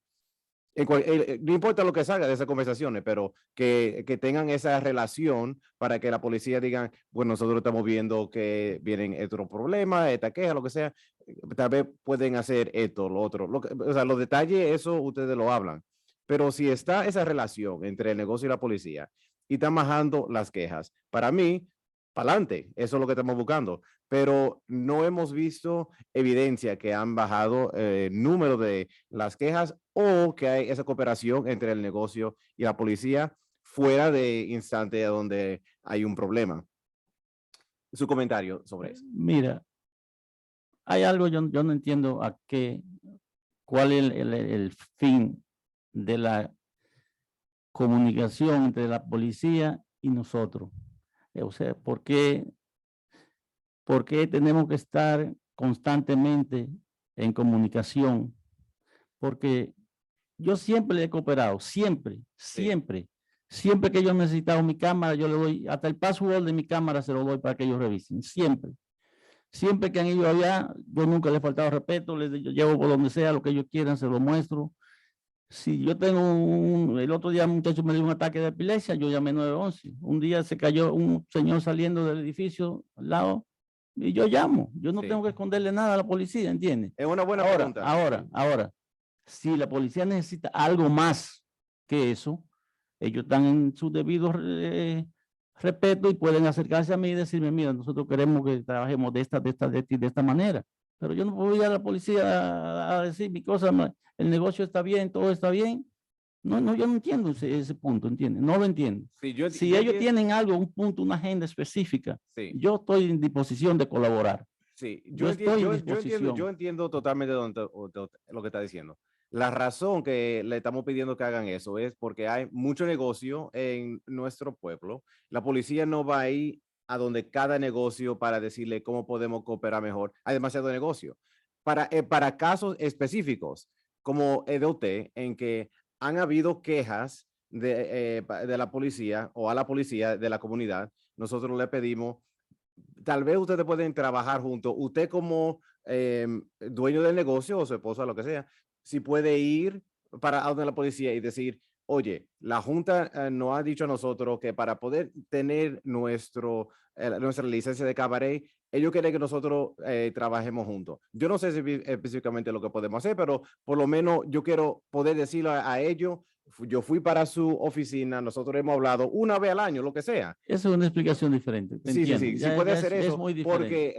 No importa lo que salga de esas conversaciones, pero que tengan esa relación para que la policía digan, bueno, nosotros estamos viendo que vienen otros problemas, esta queja, lo que sea, tal vez pueden hacer esto, lo otro. O sea, los detalles, eso ustedes lo hablan. Pero si está esa relación entre el negocio y la policía y están bajando las quejas, para mí, para adelante, eso es lo que estamos buscando. Pero no hemos visto evidencia que han bajado el número de las quejas o que hay esa cooperación entre el negocio y la policía fuera de instante donde hay un problema. Su comentario sobre eso. Mira, hay algo yo no entiendo cuál es el fin de la comunicación entre la policía y nosotros. O sea, ¿por qué tenemos que estar constantemente en comunicación? Porque yo siempre le he cooperado, siempre que yo he necesitado mi cámara, yo le doy, hasta el password de mi cámara se lo doy para que ellos revisen, siempre que han ido allá, yo nunca les he faltado respeto, les llevo por donde sea, lo que ellos quieran, se lo muestro. Si yo tengo el otro día un muchacho me dio un ataque de epilepsia, yo llamé 911. Un día se cayó un señor saliendo del edificio al lado y yo llamo. Yo no tengo que esconderle nada a la policía, ¿entiendes? Es una buena pregunta. Ahora, si la policía necesita algo más que eso, ellos están en su debido respeto y pueden acercarse a mí y decirme, mira, nosotros queremos que trabajemos de esta manera. Pero yo no puedo ir a la policía a decir mi cosa, el negocio está bien, todo está bien. No, yo no entiendo ese punto, ¿entiendes? No lo entiendo. Sí, si ellos tienen algo, un punto, una agenda específica, yo estoy en disposición de colaborar. Sí, yo estoy en disposición. Yo entiendo totalmente lo que está diciendo. La razón que le estamos pidiendo que hagan eso es porque hay mucho negocio en nuestro pueblo. La policía no va a ir a donde cada negocio para decirle cómo podemos cooperar mejor. Hay demasiado negocio. Para casos específicos, como el de usted, en que han habido quejas de la policía o a la policía de la comunidad, nosotros le pedimos, tal vez ustedes pueden trabajar juntos. Usted como dueño del negocio o su esposa, lo que sea, si puede ir para donde la policía y decir, oye, la Junta nos ha dicho a nosotros que para poder tener nuestra licencia de cabaret, ellos quieren que nosotros trabajemos juntos. Yo no sé si específicamente lo que podemos hacer, pero por lo menos yo quiero poder decirlo a ellos. Yo fui para su oficina, nosotros hemos hablado una vez al año, lo que sea. Eso es una explicación diferente. Sí, puede hacer eso, muy porque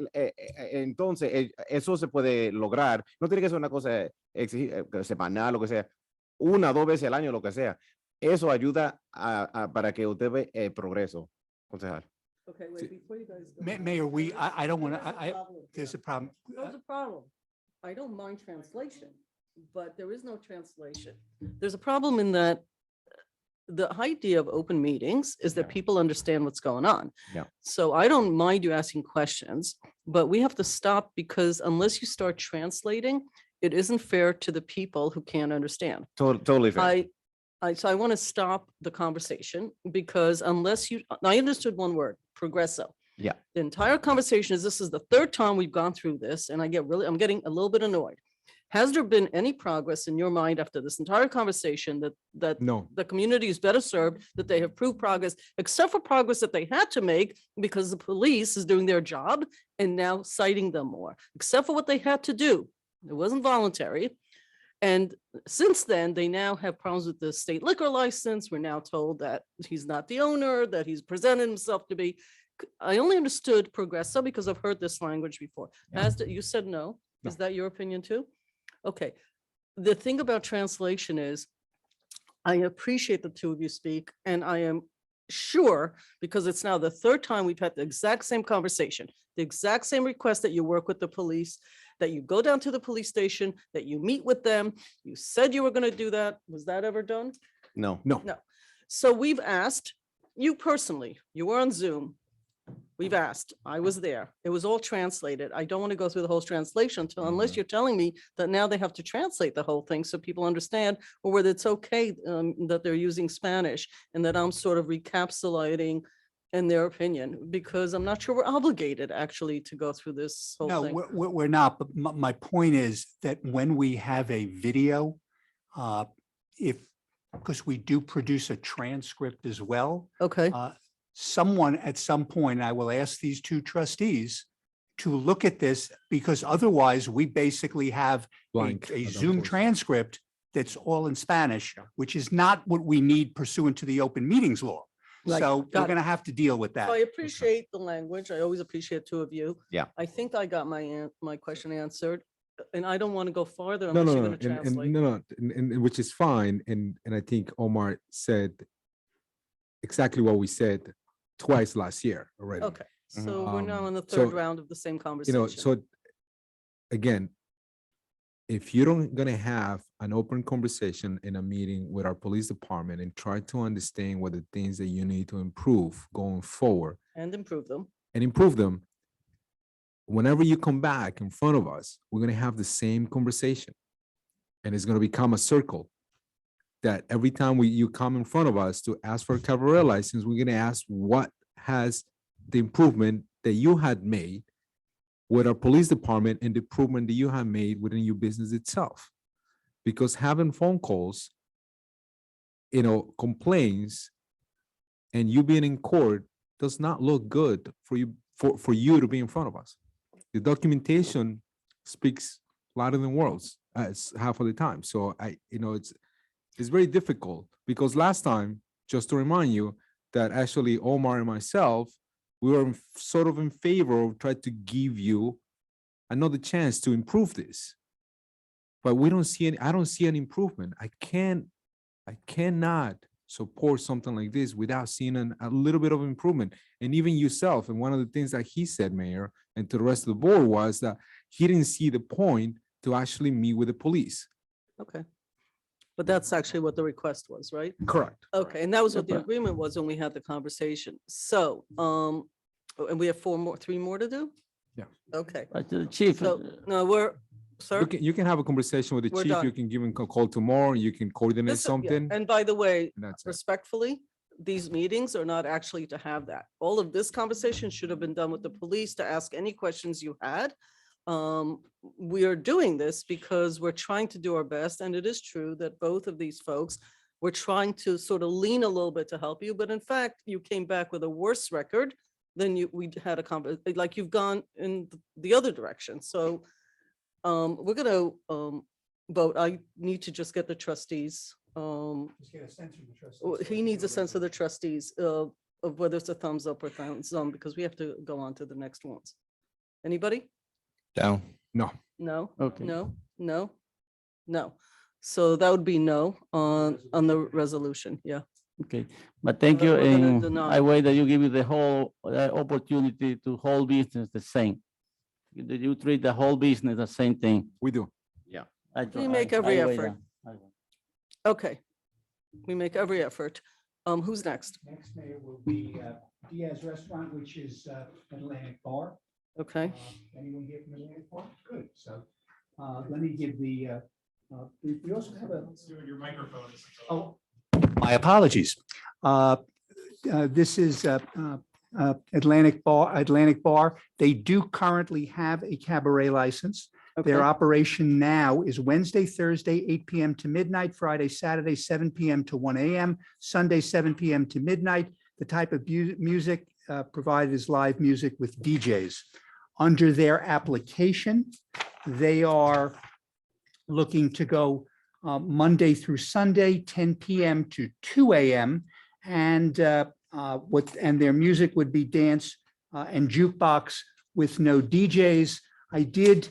entonces eso se puede lograr. No tiene que ser una cosa semanal, lo que sea, 1 o 2 veces al año, lo que sea. Eso ayuda para que usted vea progreso, concejal. Okay, wait, before you guys go. Mayor, I don't want to, there's a problem. There's a problem. I don't mind translation, but there is no translation. There's a problem in that the idea of open meetings is that people understand what's going on. Yeah. So I don't mind you asking questions, but we have to stop because unless you start translating, it isn't fair to the people who can't understand. Totally fair. So I want to stop the conversation because unless I understood one word, progresso. Yeah. The entire conversation is, this is the 3rd time we've gone through this and I'm getting a little bit annoyed. Has there been any progress in your mind after this entire conversation that No. the community is better served, that they have proved progress, except for progress that they had to make because the police is doing their job and now citing them more, except for what they had to do. It wasn't voluntary. And since then, they now have problems with the state liquor license. We're now told that he's not the owner, that he's presented himself to be. I only understood progresso because I've heard this language before. You said no. Is that your opinion too? Okay. The thing about translation is I appreciate the two of you speak, and I am sure, because it's now the 3rd time we've had the exact same conversation, the exact same request that you work with the police, that you go down to the police station, that you meet with them. You said you were going to do that. Was that ever done? No. No. So we've asked you personally, you were on Zoom. We've asked. I was there. It was all translated. I don't want to go through the whole translation until unless you're telling me that now they have to translate the whole thing so people understand, or whether it's okay that they're using Spanish and that I'm sort of recapitulating in their opinion, because I'm not sure we're obligated actually to go through this whole No, thing. we're not, but my point is that when we have a video, because we do produce a transcript as well, Okay, someone at some point, I will ask these two trustees to look at this, because otherwise we basically have Blank a at that Zoom point. transcript that's all in Spanish, which is not what we need pursuant to the open meetings law. Right, So got we're it. going to have to deal with so that. I appreciate the language. I always appreciate two of you. Yeah. I think I got my question answered, and I don't want to go farther No, unless no, you're no, going to and translate. no, no, and which is fine, and I think Omar said exactly what we said twice last year already. Okay, so we're now Um, in the so, third round of the same You conversation. know, so again, if you don't gonna have an open conversation in a meeting with our police department and try to understand what the things that you need to improve going forward And improve them. and improve them, whenever you come back in front of us, we're gonna have the same conversation. And it's gonna become a circle that every time you come in front of us to ask for a cabaret license, we're gonna ask what has the improvement that you had made with our police department and the improvement that you have made within your business itself. Because having phone calls, complaints, and you being in court does not look good for you to be in front of us. The documentation speaks louder than words half of the time. So it's very difficult, because last time, just to remind you, that actually Omar and myself, we were sort of in favor of trying to give you another chance to improve this. But I don't see any improvement. I cannot support something like this without seeing a little bit of improvement. And even yourself, and one of the things that he said, Mayor, and to the rest of the board, was that he didn't see the point to actually meet with the police. Okay. But that's actually what the request was, right? Correct. Okay, and that was what the agreement was when we had the conversation. So, and we have three more to do? Yeah. Okay, Chief, so, no, sir? You can have a conversation with the We're chief. done. You can give him a call tomorrow. You can coordinate This- yeah, something. And by the way, and that's it. respectfully, these meetings are not actually to have that. All of this conversation should have been done with the police to ask any questions you had. We are doing this because we're trying to do our best, and it is true that both of these folks were trying to sort of lean a little bit to help you, but in fact, you came back with a worse record than we had like you've gone in the other direction. So we're gonna vote. I need to just get the trustees. He needs a sense of the trustees of whether it's a thumbs up or thumbs down, because we have to go on to the next ones. Anybody? Down. No. No? Okay. No, no, no. So that would be no on the resolution, yeah. okay, but thank you, We're gonna and deny. I wait that you give me the whole opportunity to whole business the same. You treat the whole business the same thing. We do. Yeah. We make every effort. Okay. We make every effort. Who's next? Next, Mayor, will be Diaz Restaurant, which is Atlantic Bar. Okay, Anyone here from Atlantic Bar? Good. So let me give we also have Your microphone is. oh, my apologies. This is Atlantic Bar. They do currently have a cabaret license. Their okay, operation now is Wednesday, Thursday, 8 p.m. to midnight, Friday, Saturday, 7 p.m. to 1 a.m., Sunday, 7 p.m. to midnight. The type of music provided is live music with DJs. Under their application, they are looking to go Monday through Sunday, 10 p.m. to 2 a.m. And their music would be dance and jukebox with no DJs. I did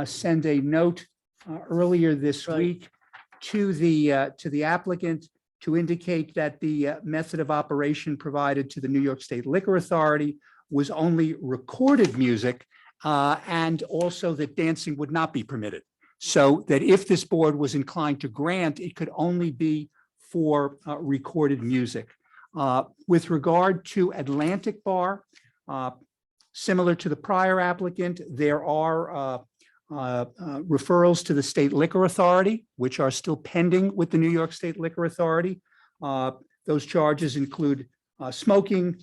send a note earlier this Right. week to the applicant to indicate that the method of operation provided to the New York State Liquor Authority was only recorded music, and also that dancing would not be permitted. So that if this board was inclined to grant, it could only be for recorded music. With regard to Atlantic Bar, Similar to the prior applicant, there are referrals to the State Liquor Authority, which are still pending with the New York State Liquor Authority. Those charges include smoking,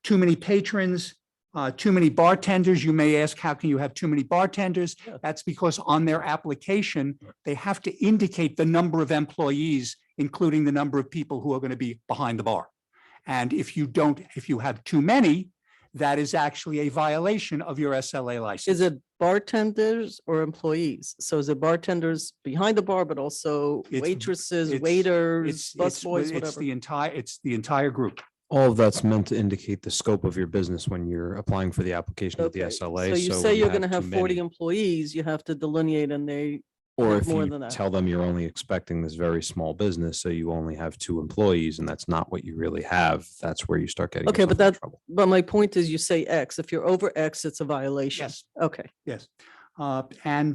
too many patrons, too many bartenders. You may ask, how can you have too many bartenders? That's because on their application, they have to indicate the number of employees, including the number of people who are going to be behind the bar. And if you have too many, that is actually a violation of your SLA license. Is it bartenders or employees? So is it bartenders behind the bar, but also waitresses, waiters, busboys, whatever? It's the entire group. All of that's meant to indicate the scope of your business when you're applying for the application of the Okay, SLA. So you say when you're gonna too have 40 many- employees, you have to delineate and they Or have if more you than that. tell them you're only expecting this very small business, so you only have 2 employees, and that's not what you really have, that's where you start getting Okay, yourself but in that, trouble. but my point is you say X. If you're over X, it's a violation. Yes. Okay. Yes. And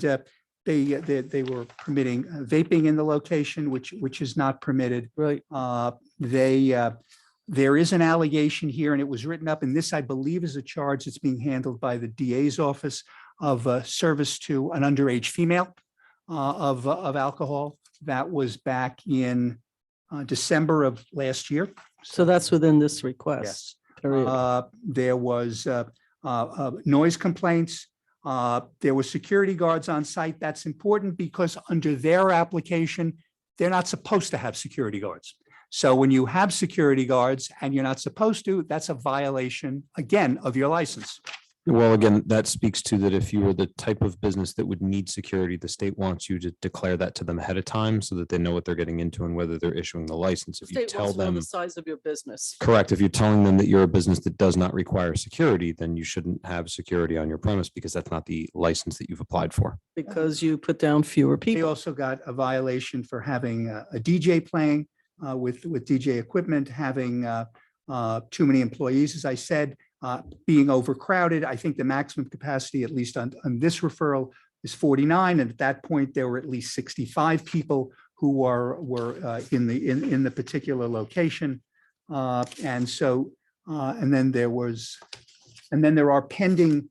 they were permitting vaping in the location, which is not permitted. Right. There is an allegation here, and it was written up, and this, I believe, is a charge that's being handled by the DA's office of service to an underage female of alcohol. That was back in December of last year. So that's within this request. Yes. Period. There was noise complaints. There were security guards on site. That's important because under their application, they're not supposed to have security guards. So when you have security guards and you're not supposed to, that's a violation, again, of your license. Well, again, that speaks to that if you were the type of business that would need security, the state wants you to declare that to them ahead of time so that they know what they're getting into and whether they're issuing the license. If you State tell wants to know them, the size of your business. correct, if you're telling them that you're a business that does not require security, then you shouldn't have security on your premise because that's not the license that you've applied for. Because you put down fewer They people. also got a violation for having a DJ playing with DJ equipment, having too many employees, as I said, being overcrowded. I think the maximum capacity, at least on this referral, is 49. And at that point, there were at least 65 people who were in the particular location. And then there are pending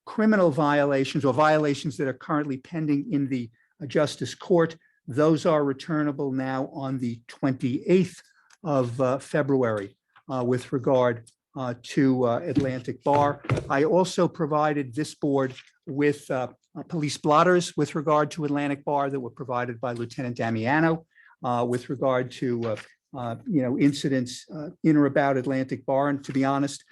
criminal violations or violations that are currently pending in the Justice Court. Those are returnable now on the 28th of February with regard to Atlantic Bar. I also provided this board with police blotters with regard to Atlantic Bar that were provided by Lieutenant Damiano with regard to incidents in or about Atlantic Bar. And to be honest,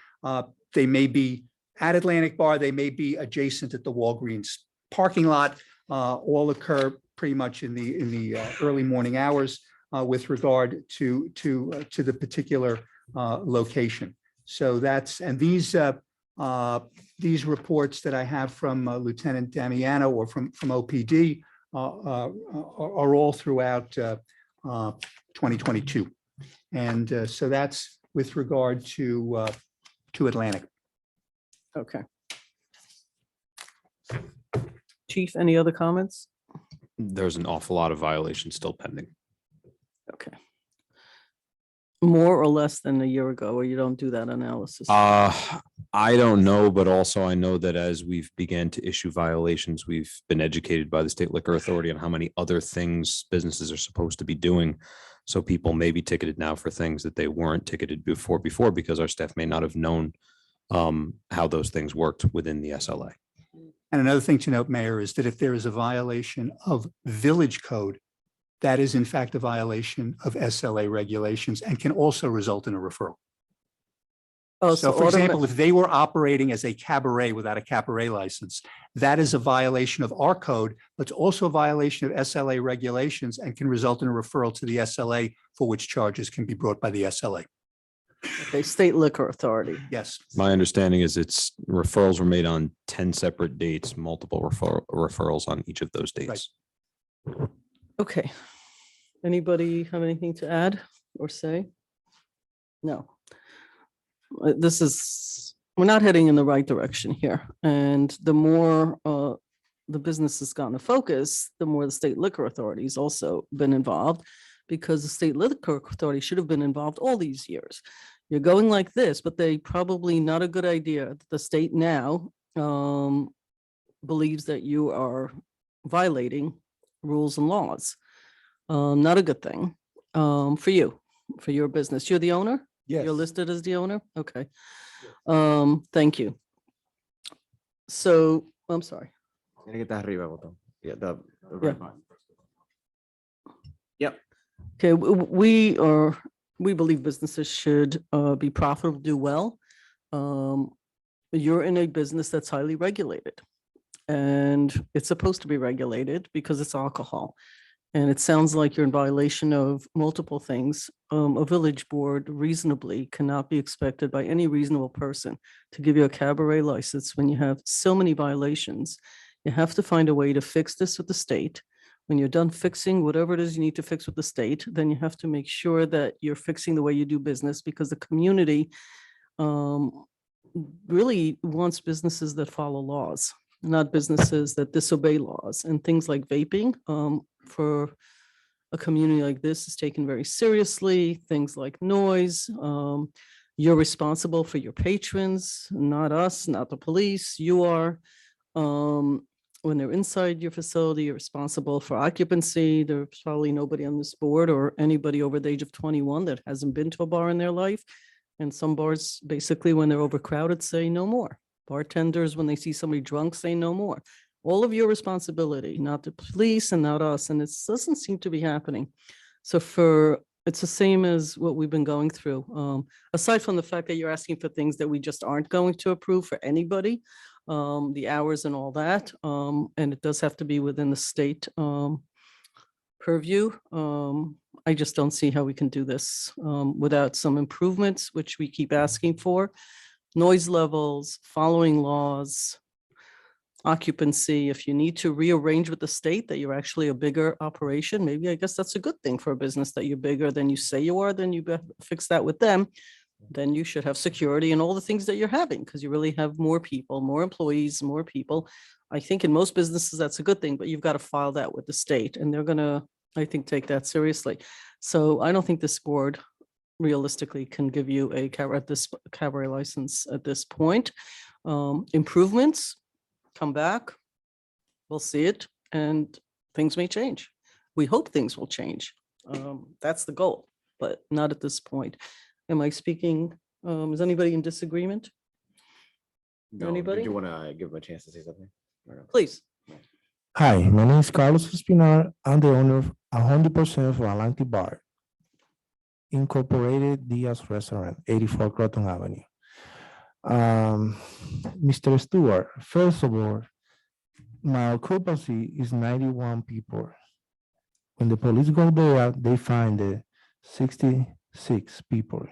they may be at Atlantic Bar, they may be adjacent at the Walgreens parking lot, all occur pretty much in the early morning hours with regard to the particular location. So that's, and these reports that I have from Lieutenant Damiano or from OPD are all throughout 2022. And so that's with regard to Atlantic. Okay. Chief, any other comments? There's an awful lot of violations still pending. Okay. More or less than a year ago, or you don't do that analysis? I don't know, but also I know that as we've began to issue violations, we've been educated by the State Liquor Authority on how many other things businesses are supposed to be doing. So people may be ticketed now for things that they weren't ticketed before because our staff may not have known how those things worked within the SLA. And another thing to note, Mayor, is that if there is a violation of village code, that is in fact a violation of SLA regulations and can also result in a referral. Oh, So for example, if they were operating as a cabaret without a cabaret license, that is a violation of our code, but it's also a violation of SLA regulations and can result in a referral to the SLA for which charges can be brought by the SLA. Okay, State Liquor Authority. Yes. My understanding is it's referrals were made on 10 separate dates, multiple referrals on each of those dates. Okay. Anybody have anything to add or say? No. We're not heading in the right direction here. And the more the business has gotten a focus, the more the State Liquor Authority has also been involved, because the State Liquor Authority should have been involved all these years. You're going like this, but they probably not a good idea. The state now believes that you are violating rules and laws. Not a good thing for you, for your business. You're the owner? You're Yes. listed as the owner? Okay. Thank you. So, I'm sorry. Tiene que estar arriba, botón. Yeah, the Yeah. red button. Yep. Okay, we believe businesses should be profitable, do well. You're in a business that's highly regulated. And it's supposed to be regulated because it's alcohol. And it sounds like you're in violation of multiple things. A village board reasonably cannot be expected by any reasonable person to give you a cabaret license when you have so many violations. You have to find a way to fix this with the state. When you're done fixing whatever it is you need to fix with the state, then you have to make sure that you're fixing the way you do business, because the community really wants businesses that follow laws, not businesses that disobey laws. And things like vaping for a community like this is taken very seriously. Things like noise. You're responsible for your patrons, not us, not the police. You are. When they're inside your facility, you're responsible for occupancy. There's probably nobody on this board or anybody over the age of 21 that hasn't been to a bar in their life. And some bars, basically, when they're overcrowded, say no more. Bartenders, when they see somebody drunk, say no more. All of your responsibility, not the police and not us. And it doesn't seem to be happening. So it's the same as what we've been going through. Aside from the fact that you're asking for things that we just aren't going to approve for anybody, the hours and all that. And it does have to be within the state purview. I just don't see how we can do this without some improvements, which we keep asking for. Noise levels, following laws, occupancy. If you need to rearrange with the state that you're actually a bigger operation, maybe I guess that's a good thing for a business, that you're bigger than you say you are, then you fix that with them. Then you should have security and all the things that you're having, because you really have more people, more employees, more people. I think in most businesses, that's a good thing, but you've got to file that with the state, and they're going to, I think, take that seriously. So I don't think this board realistically can give you a cabaret license at this point. Improvements, come back, we'll see it, and things may change. We hope things will change. That's the goal, but not at this point. Am I speaking? Is anybody in disagreement? No, Anybody? did you want to give him a chance to say something? Or no? Please. Hi, my name is Carlos Espinar. I'm the owner of 100% of Valenti Bar, Incorporated Diaz Restaurant, 84 Croton Avenue. Mr. Stewart, first of all, my occupancy is 91 people. When the police go there, they find 66 people.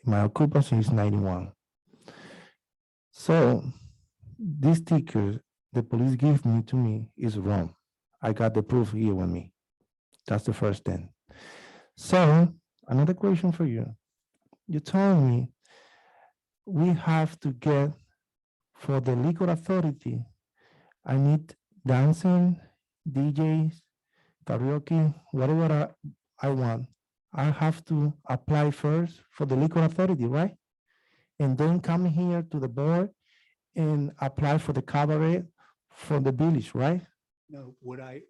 My occupancy is 91. So this ticket the police give me to me is wrong. I got the proof here with me. That's the first thing. So another question for you. You told me we have to get, for the liquor authority, I need dancing, DJs, karaoke, whatever I want. I have to apply first for the liquor authority, right? And then come here to the board and apply for the cabaret for the village, right? No, I'm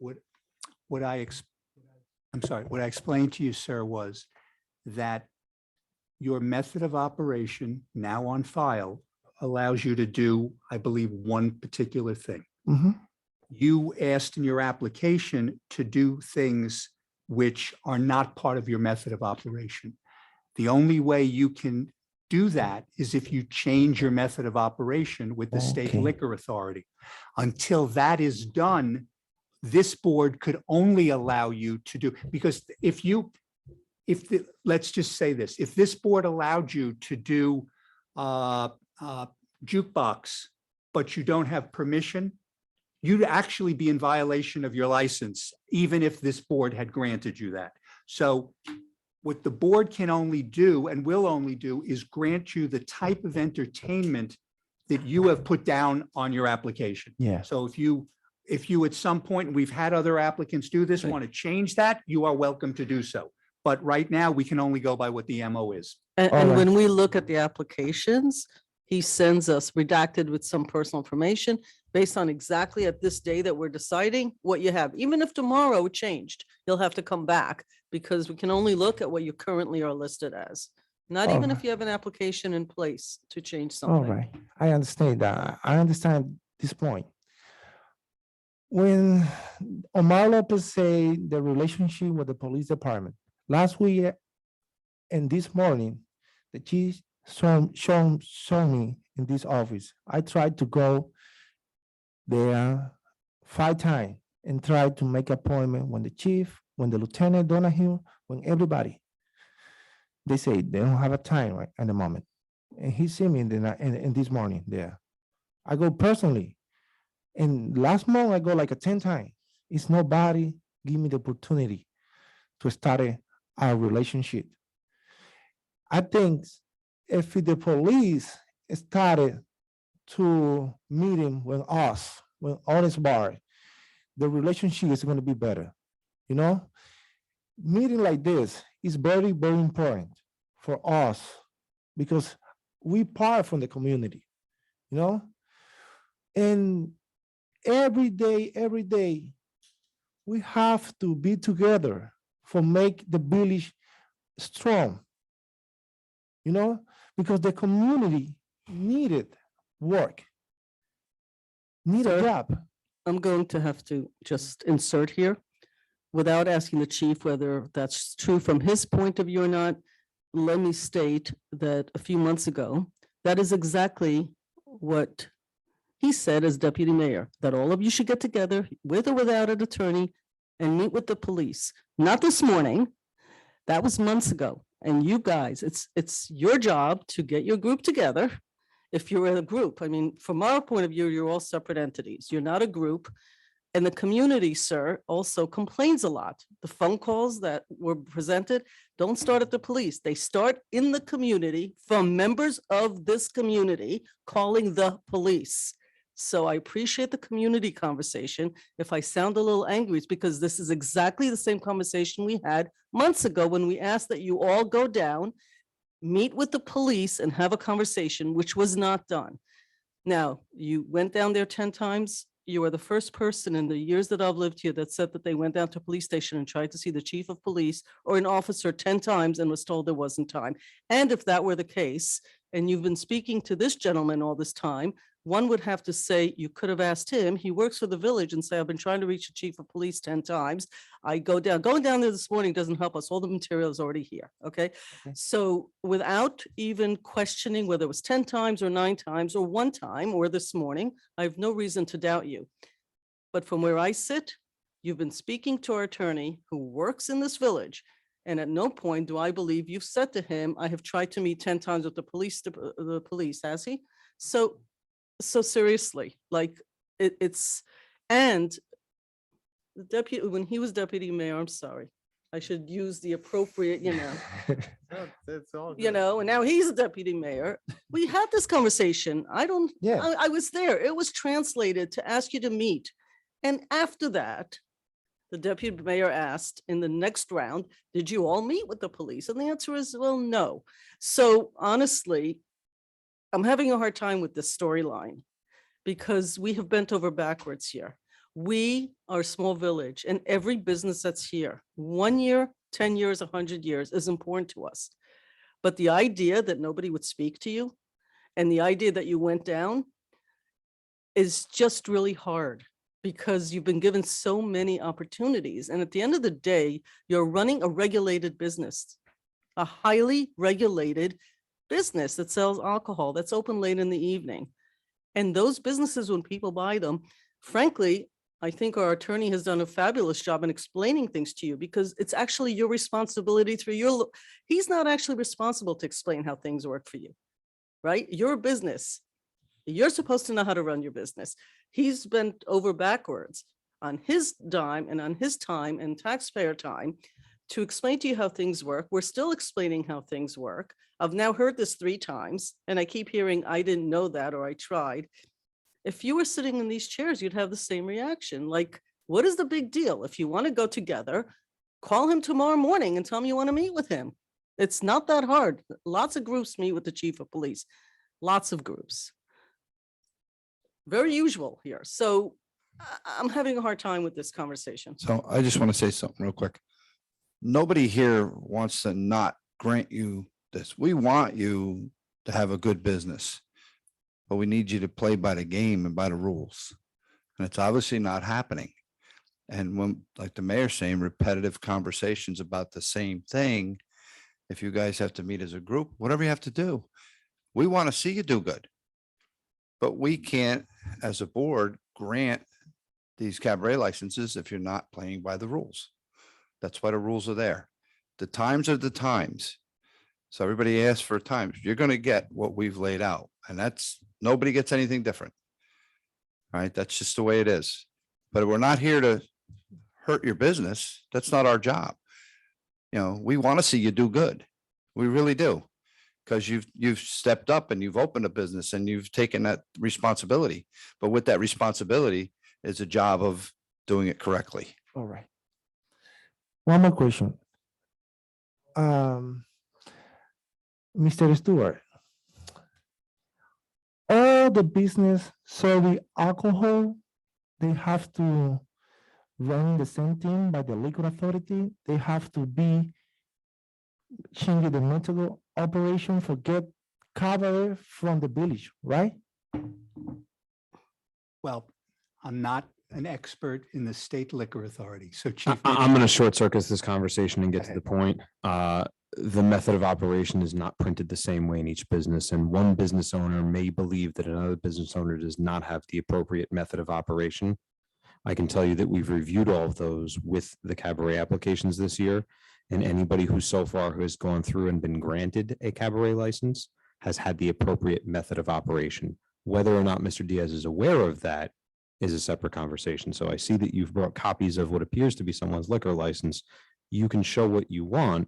sorry, what I explained to you, sir, was that your method of operation now on file allows you to do, I believe, one particular thing. You asked in your application to do things which are not part of your method of operation. The only way you can do that is if you change your method of operation with the state Okay. liquor authority. Until that is done, this board could only allow you to do, because let's just say this, if this board allowed you to do jukebox, but you don't have permission, you'd actually be in violation of your license, even if this board had granted you that. So what the board can only do and will only do is grant you the type of entertainment that you have put down on your application. Yeah. So if you at some point, and we've had other applicants do this, want to change that, you are welcome to do so. But right now, we can only go by what the MO is. And, All right. when we look at the applications, he sends us redacted with some personal information based on exactly at this day that we're deciding what you have. Even if tomorrow it changed, you'll have to come back because we can only look at what you currently are listed as. Not All even if right. you have an application in place to change All something. right, I understand that. I understand this point. When Omar Lopez say the relationship with the police department, last week and this morning, the chief saw me in this office. I tried to go there 5 times and tried to make appointment when the chief, when the lieutenant Donahue, when everybody. They say they don't have a time right at the moment. And he see me in the night in this morning there. I go personally. And last month I go like a 10 times. It's nobody give me the opportunity to start our relationship. I think if the police started to meeting with us, with honest bar, the relationship is going to be better. You know, meeting like this is very, very important for us because we part from the community, you know, and every day, we have to be together for make the village strong, you know, because the community needed work, need a Sir, job. I'm going to have to just insert here without asking the chief whether that's true from his point of view or not. Let me state that a few months ago, that is exactly what he said as deputy mayor, that all of you should get together with or without an attorney and meet with the police. Not this morning. That was months ago. And you guys, it's your job to get your group together. If you're in a group, I mean, from our point of view, you're all separate entities. You're not a group. And the community, sir, also complains a lot. The phone calls that were presented don't start at the police. They start in the community from members of this community calling the police. So I appreciate the community conversation. If I sound a little angry, it's because this is exactly the same conversation we had months ago when we asked that you all go down, meet with the police and have a conversation, which was not done. Now, you went down there 10 times. You are the first person in the years that I've lived here that said that they went down to a police station and tried to see the chief of police or an officer 10 times and was told there wasn't time. And if that were the case, and you've been speaking to this gentleman all this time, one would have to say, you could have asked him, he works for the village, and say, I've been trying to reach the chief of police 10 times. I go down, going down there this morning doesn't help us. All the material is already here, okay? So without even questioning whether it was 10 times or 9 times or 1 time or this morning, I have no reason to doubt you. But from where I sit, you've been speaking to our attorney who works in this village. And at no point do I believe you've said to him, I have tried to meet 10 times with the police, has he? So seriously, like it's, and the deputy, when he was deputy mayor, I'm sorry, I should use the appropriate, and now he's a deputy mayor. We had this conversation. I was there. It was translated to ask you to meet. And after that, the deputy mayor asked in the next round, did you all meet with the police? And the answer is, well, no. So honestly, I'm having a hard time with this storyline because we have bent over backwards here. We are a small village and every business that's here, 1 year, 10 years, 100 years is important to us. But the idea that nobody would speak to you and the idea that you went down is just really hard because you've been given so many opportunities. And at the end of the day, you're running a regulated business, a highly regulated business that sells alcohol, that's open late in the evening. And those businesses, when people buy them, frankly, I think our attorney has done a fabulous job in explaining things to you because it's actually your responsibility through your, he's not actually responsible to explain how things work for you, right? Your business, you're supposed to know how to run your business. He's bent over backwards on his dime and on his time and taxpayer time to explain to you how things work. We're still explaining how things work. I've now heard this 3 times and I keep hearing, I didn't know that, or I tried. If you were sitting in these chairs, you'd have the same reaction. Like, what is the big deal? If you want to go together, call him tomorrow morning and tell him you want to meet with him. It's not that hard. Lots of groups meet with the chief of police, lots of groups. Very usual here. So I'm having a hard time with this conversation. So I just want to say something real quick. Nobody here wants to not grant you this. We want you to have a good business, but we need you to play by the game and by the rules. And it's obviously not happening. And when, like the mayor's saying, repetitive conversations about the same thing, if you guys have to meet as a group, whatever you have to do, we want to see you do good. But we can't, as a board, grant these cabaret licenses if you're not playing by the rules. That's why the rules are there. The times are the times. So everybody asks for times. You're going to get what we've laid out, and that's, nobody gets anything different. All right, that's just the way it is. But we're not here to hurt your business. That's not our job. You know, we want to see you do good. We really do. Because you've stepped up and you've opened a business and you've taken that responsibility. But with that responsibility is a job of doing it correctly. All right. One more question. Mr. Stewart, all the business serving alcohol, they have to run the same thing by the liquor authority. They have to be changing the method of operation for get cabaret from the village, right? Well, I'm not an expert in the state liquor authority, so Chief. I'm going to short circuit this conversation and get to the point. The method of operation is not printed the same way in each business, and one business owner may believe that another business owner does not have the appropriate method of operation. I can tell you that we've reviewed all of those with the cabaret applications this year, and anybody who so far who has gone through and been granted a cabaret license has had the appropriate method of operation. Whether or not Mr. Diaz is aware of that is a separate conversation. So I see that you've brought copies of what appears to be someone's liquor license. You can show what you want.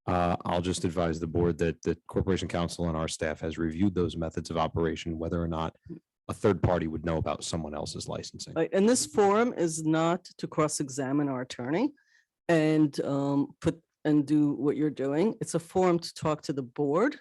I'll just advise the board that the Corporation Council and our staff has reviewed those methods of operation, whether or not a third party would know about someone else's licensing. Right, and this forum is not to cross-examine our attorney and do what you're doing. It's a forum to talk to the board.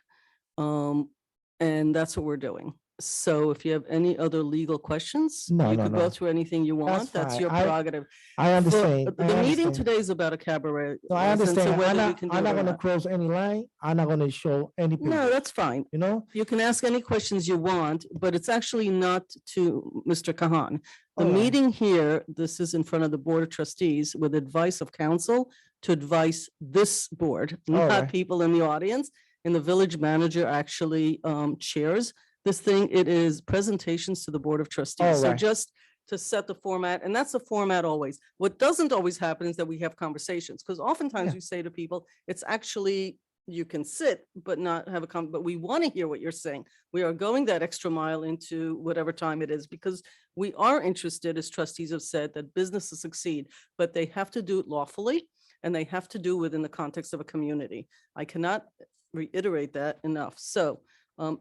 And that's what we're doing. So if you have any other legal questions, you could go through anything you want. That's your prerogative. I understand. The meeting today is about a cabaret. No, I license and understand. whether I'm we not, can do I'm it not or gonna not. cross any line. I'm not gonna show any. No, paper, that's fine. You know, You can ask any questions you want, but it's actually not to Mr. Kahan. The All right. meeting here, this is in front of the Board of Trustees with advice of counsel to advise this board, not right. people in the audience. And the village manager actually chairs this thing. It is presentations to the Board of Trustees. So right. just to set the format, and that's the format always. What doesn't always happen is that we have conversations, because oftentimes Yeah. we say to people, it's actually, you can sit, but not have a but we want to hear what you're saying. We are going that extra mile into whatever time it is, because we are interested, as trustees have said, that businesses succeed, but they have to do it lawfully, and they have to do within the context of a community. I cannot reiterate that enough. So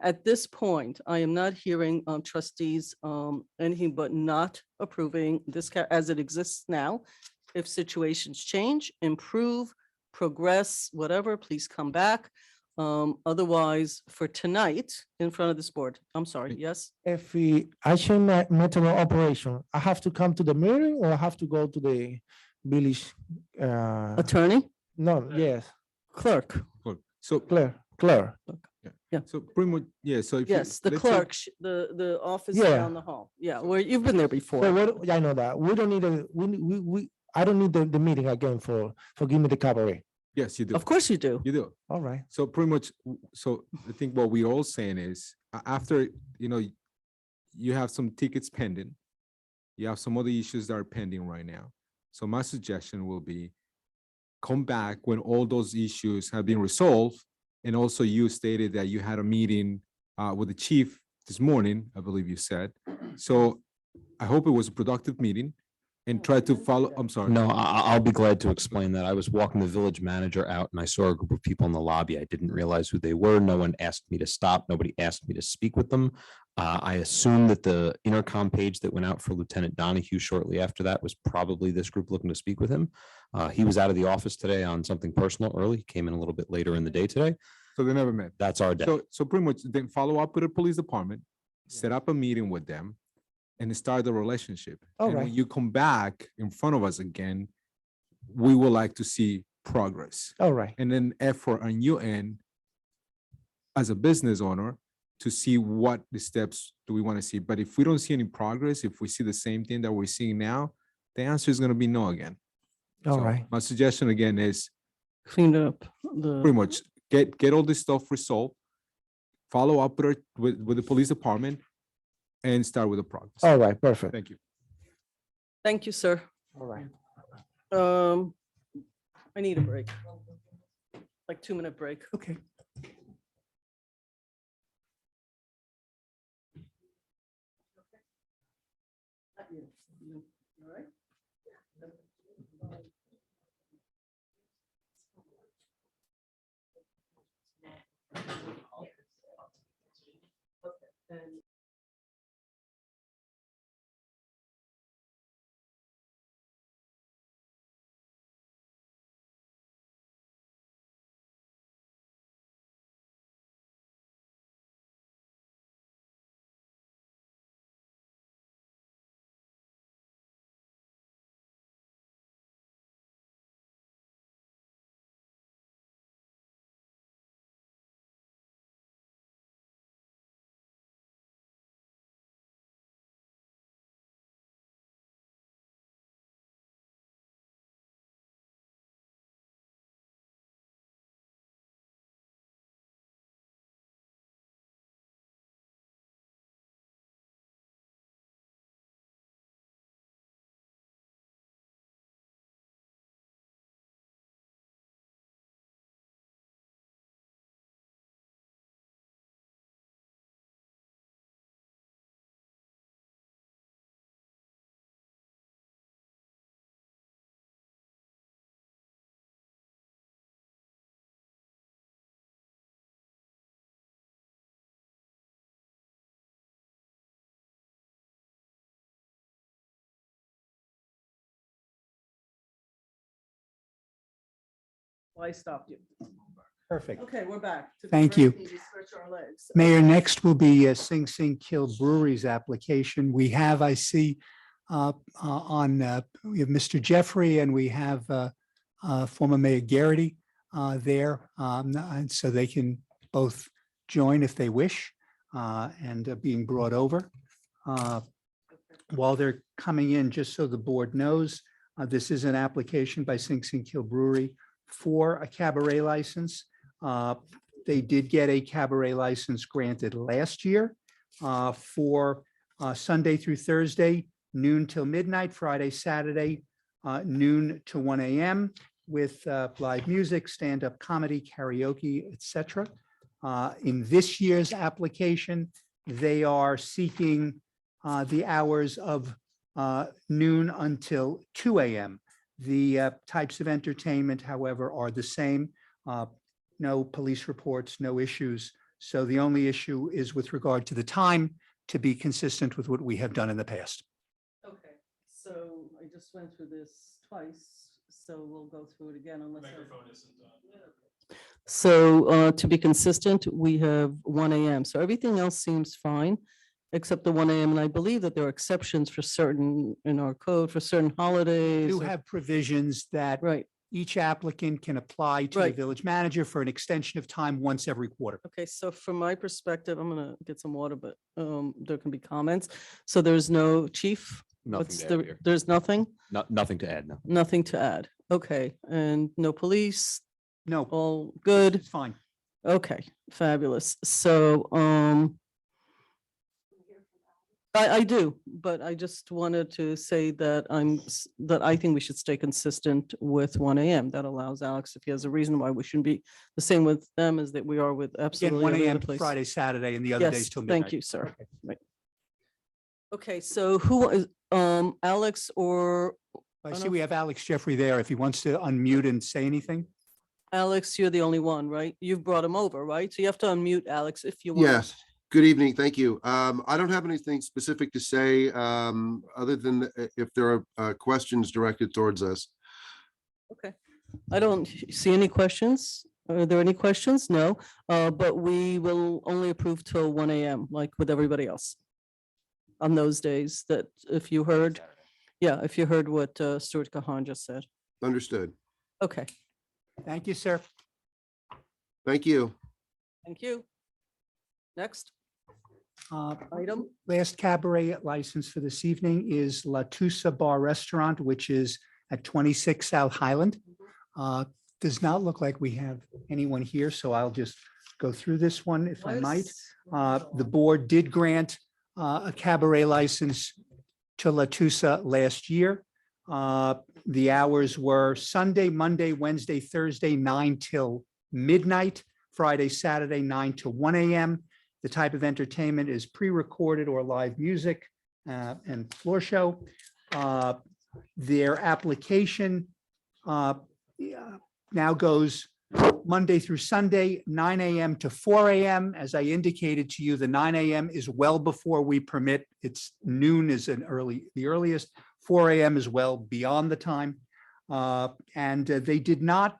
at this point, I am not hearing trustees anything but not approving this as it exists now. If situations change, improve, progress, whatever, please come back. Otherwise, for tonight, in front of this board, I'm sorry, yes? if I change my method of operation, I have to come to the meeting or I have to go to the village. Attorney, No, yes, clerk, So, Claire. Yeah. so pretty much, yeah, so if. you- yes, the let's say- clerk, the office Yeah. down the hall. Yeah, where you've been there before. So what, I know that. We don't need I don't need the meeting again for give me the cabaret. Yes, you do. Of course you do. You do. All right. So pretty much, so I think what we're all saying is, after, you have some tickets pending, you have some other issues that are pending right now. So my suggestion will be, come back when all those issues have been resolved. And also you stated that you had a meeting with the chief this morning, I believe you said. So I hope it was a productive meeting and try to follow, I'm sorry. No, I'll be glad to explain that. I was walking the village manager out and I saw a group of people in the lobby. I didn't realize who they were. No one asked me to stop. Nobody asked me to speak with them. I assume that the intercom page that went out for Lieutenant Donahue shortly after that was probably this group looking to speak with him. He was out of the office today on something personal early. He came in a little bit later in the day today. So they never met. That's our day. So pretty much then follow up with the police department, set up a meeting with them and start the relationship. All And when right. you come back in front of us again, we would like to see progress. All right. And then effort on your end as a business owner to see what the steps do we want to see. But if we don't see any progress, if we see the same thing that we're seeing now, the answer is going to be no again. All So right. my suggestion again is Clean up the. pretty much get all this stuff resolved, follow up with the police department and start with the progress. All right. Perfect. Thank you. Thank you, sir. All right. I need a break. Like 2-minute break. Okay. All right. Well, I stopped you. Perfect. Okay, we're back. Took a Thank break, you. need to stretch our legs. Mayor, next will be Sing Sing Kill Brewery's application. We have, I see, we have Mr. Jeffrey and we have former Mayor Garrity there. And so they can both join if they wish and being brought over. While they're coming in, just so the board knows, this is an application by Sing Sing Kill Brewery for a cabaret license. They did get a cabaret license granted last year for Sunday through Thursday, noon till midnight, Friday, Saturday, noon to 1 a.m. with live music, stand-up comedy, karaoke, etc. In this year's application, they are seeking the hours of noon until 2 a.m. The types of entertainment, however, are the same. No police reports, no issues. So the only issue is with regard to the time to be consistent with what we have done in the past. Okay, so I just went through this twice, so we'll go through it again unless. Microphone isn't on. So to be consistent, we have 1 a.m. So everything else seems fine, except the 1 a.m. And I believe that there are exceptions for certain, in our code, for certain We holidays. do have provisions that Right, each applicant can apply to the Right. village manager for an extension of time once every quarter. okay, so from my perspective, I'm gonna get some water, but there can be comments. So there's no chief? Nothing What's to the- add here. There's nothing? Nothing to add now. Nothing to add. Okay, and no police, No, all good? it's fine. Okay, fabulous. So, I do, but I just wanted to say that that I think we should stay consistent with 1 a.m. That allows Alex, if he has a reason why we shouldn't be the same with them as that we are with Again, absolutely 1 every a.m. other place. Friday, Saturday, and the other days Yes, till midnight. thank you, sir. Right. Okay, so who is, Alex or I see we have Alex Jeffrey there. If he wants to unmute and say anything. Alex, you're the only one, right? You've brought him over, right? So you have to unmute Alex if you want. Yes. Good evening. Thank you. I don't have anything specific to say, other than if there are questions directed towards us. Okay. I don't see any questions. Are there any questions? No, but we will only approve till 1 AM, like with everybody else. On those days that if you heard, if you heard what Stuart Kahan just said. Understood. Okay, Thank you, sir. Thank you. thank you. Next Uh, item. Last cabaret license for this evening is La Tusa Bar Restaurant, which is at 26 South Highland. Does not look like we have anyone here, so I'll just go through this one if I might. The board did grant a cabaret license to La Tusa last year. The hours were Sunday, Monday, Wednesday, Thursday, 9 till midnight, Friday, Saturday, 9 to 1 AM. The type of entertainment is pre-recorded or live music and floor show. Their application now goes Monday through Sunday, 9 AM to 4 AM. As I indicated to you, the 9 AM is well before we permit. It's noon is the earliest. 4 AM is well beyond the time. And they did not,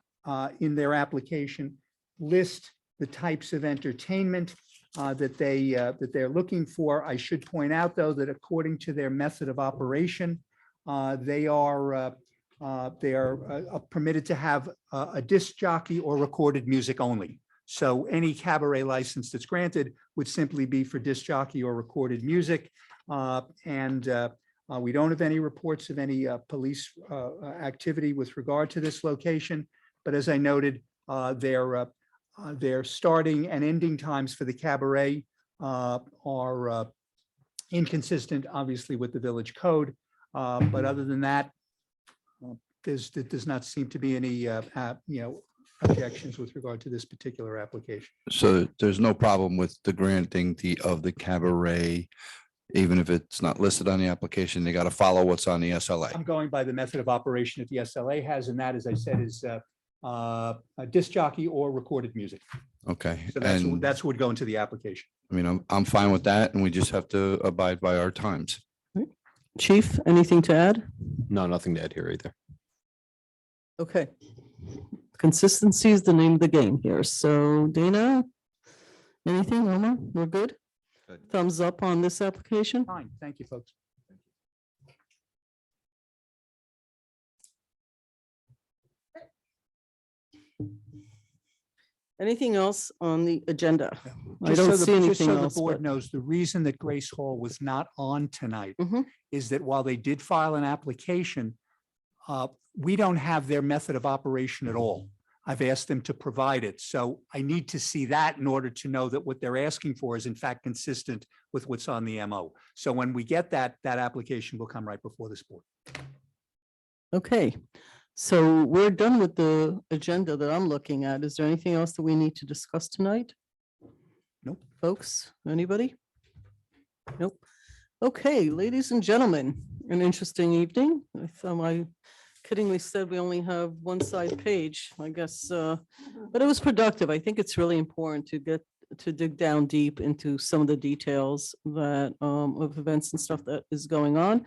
in their application, list the types of entertainment that they're looking for. I should point out, though, that according to their method of operation, they are permitted to have a disc jockey or recorded music only. So any cabaret license that's granted would simply be for disc jockey or recorded music. We don't have any reports of any police activity with regard to this location. But as I noted, their starting and ending times for the cabaret are inconsistent, obviously, with the village code. But other than that, there does not seem to be any, objections with regard to this particular application. So there's no problem with the granting of the cabaret, even if it's not listed on the application, they got to follow what's on the SLA. I'm going by the method of operation that the SLA has, and that, as I said, is a disc jockey or recorded music. Okay, So and that's what would go into the application. I mean, I'm fine with that, and we just have to abide by our times. Chief, anything to add? No, nothing to add here either. Okay. Consistency is the name of the game here. So Dana, anything, Omar? We're good? Thumbs up on this application? Fine, thank you, folks. Anything else on the agenda? I Just don't so see the anything else. board but- knows, the reason that Grace Hall was not on tonight Mhm. is that while they did file an application, we don't have their method of operation at all. I've asked them to provide it. So I need to see that in order to know that what they're asking for is in fact consistent with what's on the MO. So when we get that application will come right before this board. Okay, so we're done with the agenda that I'm looking at. Is there anything else that we need to discuss tonight? Nope. Folks, anybody? Nope. Okay, ladies and gentlemen, an interesting evening. I kiddingly said we only have one side page, I guess, but it was productive. I think it's really important to dig down deep into some of the details that of events and stuff that is going on.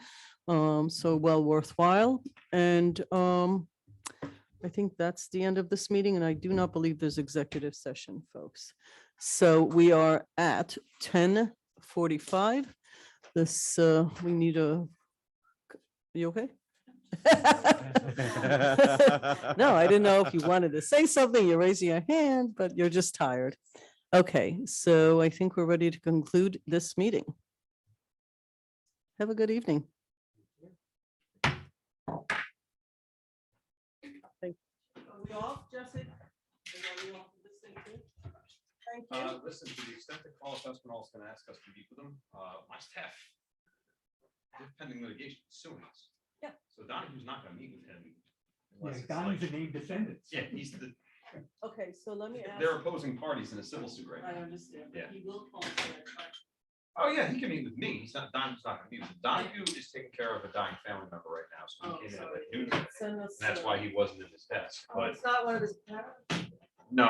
So well worthwhile. And I think that's the end of this meeting, and I do not believe there's executive session, folks. So we are at 10:45. This, we need you okay? No, I didn't know if you wanted to say something. You're raising your hand, but you're just tired. Okay, so I think we're ready to conclude this meeting. Have a good evening. Are we off, Jesse? Thank you. Listen, to the extent that Carlos Espinal is going to ask us to meet with them, my staff, they're pending litigation suing us. Yeah. So Donahue's not going to meet with him. Yeah, unless it's Donnie's like- a named defendant. Yeah, he's the, Okay, so let me ask. they're opposing parties in a civil suit right I now. understand, Yeah. but he will call for it. Oh, yeah, he can meet with me. He's not, Donahue's not going to meet with him. Donahue is taking care of a dying family member right now. So Oh, he came in sorry. at noon today. Send us, And that's why he wasn't in his desk, Oh, but it's not one of his parents? no.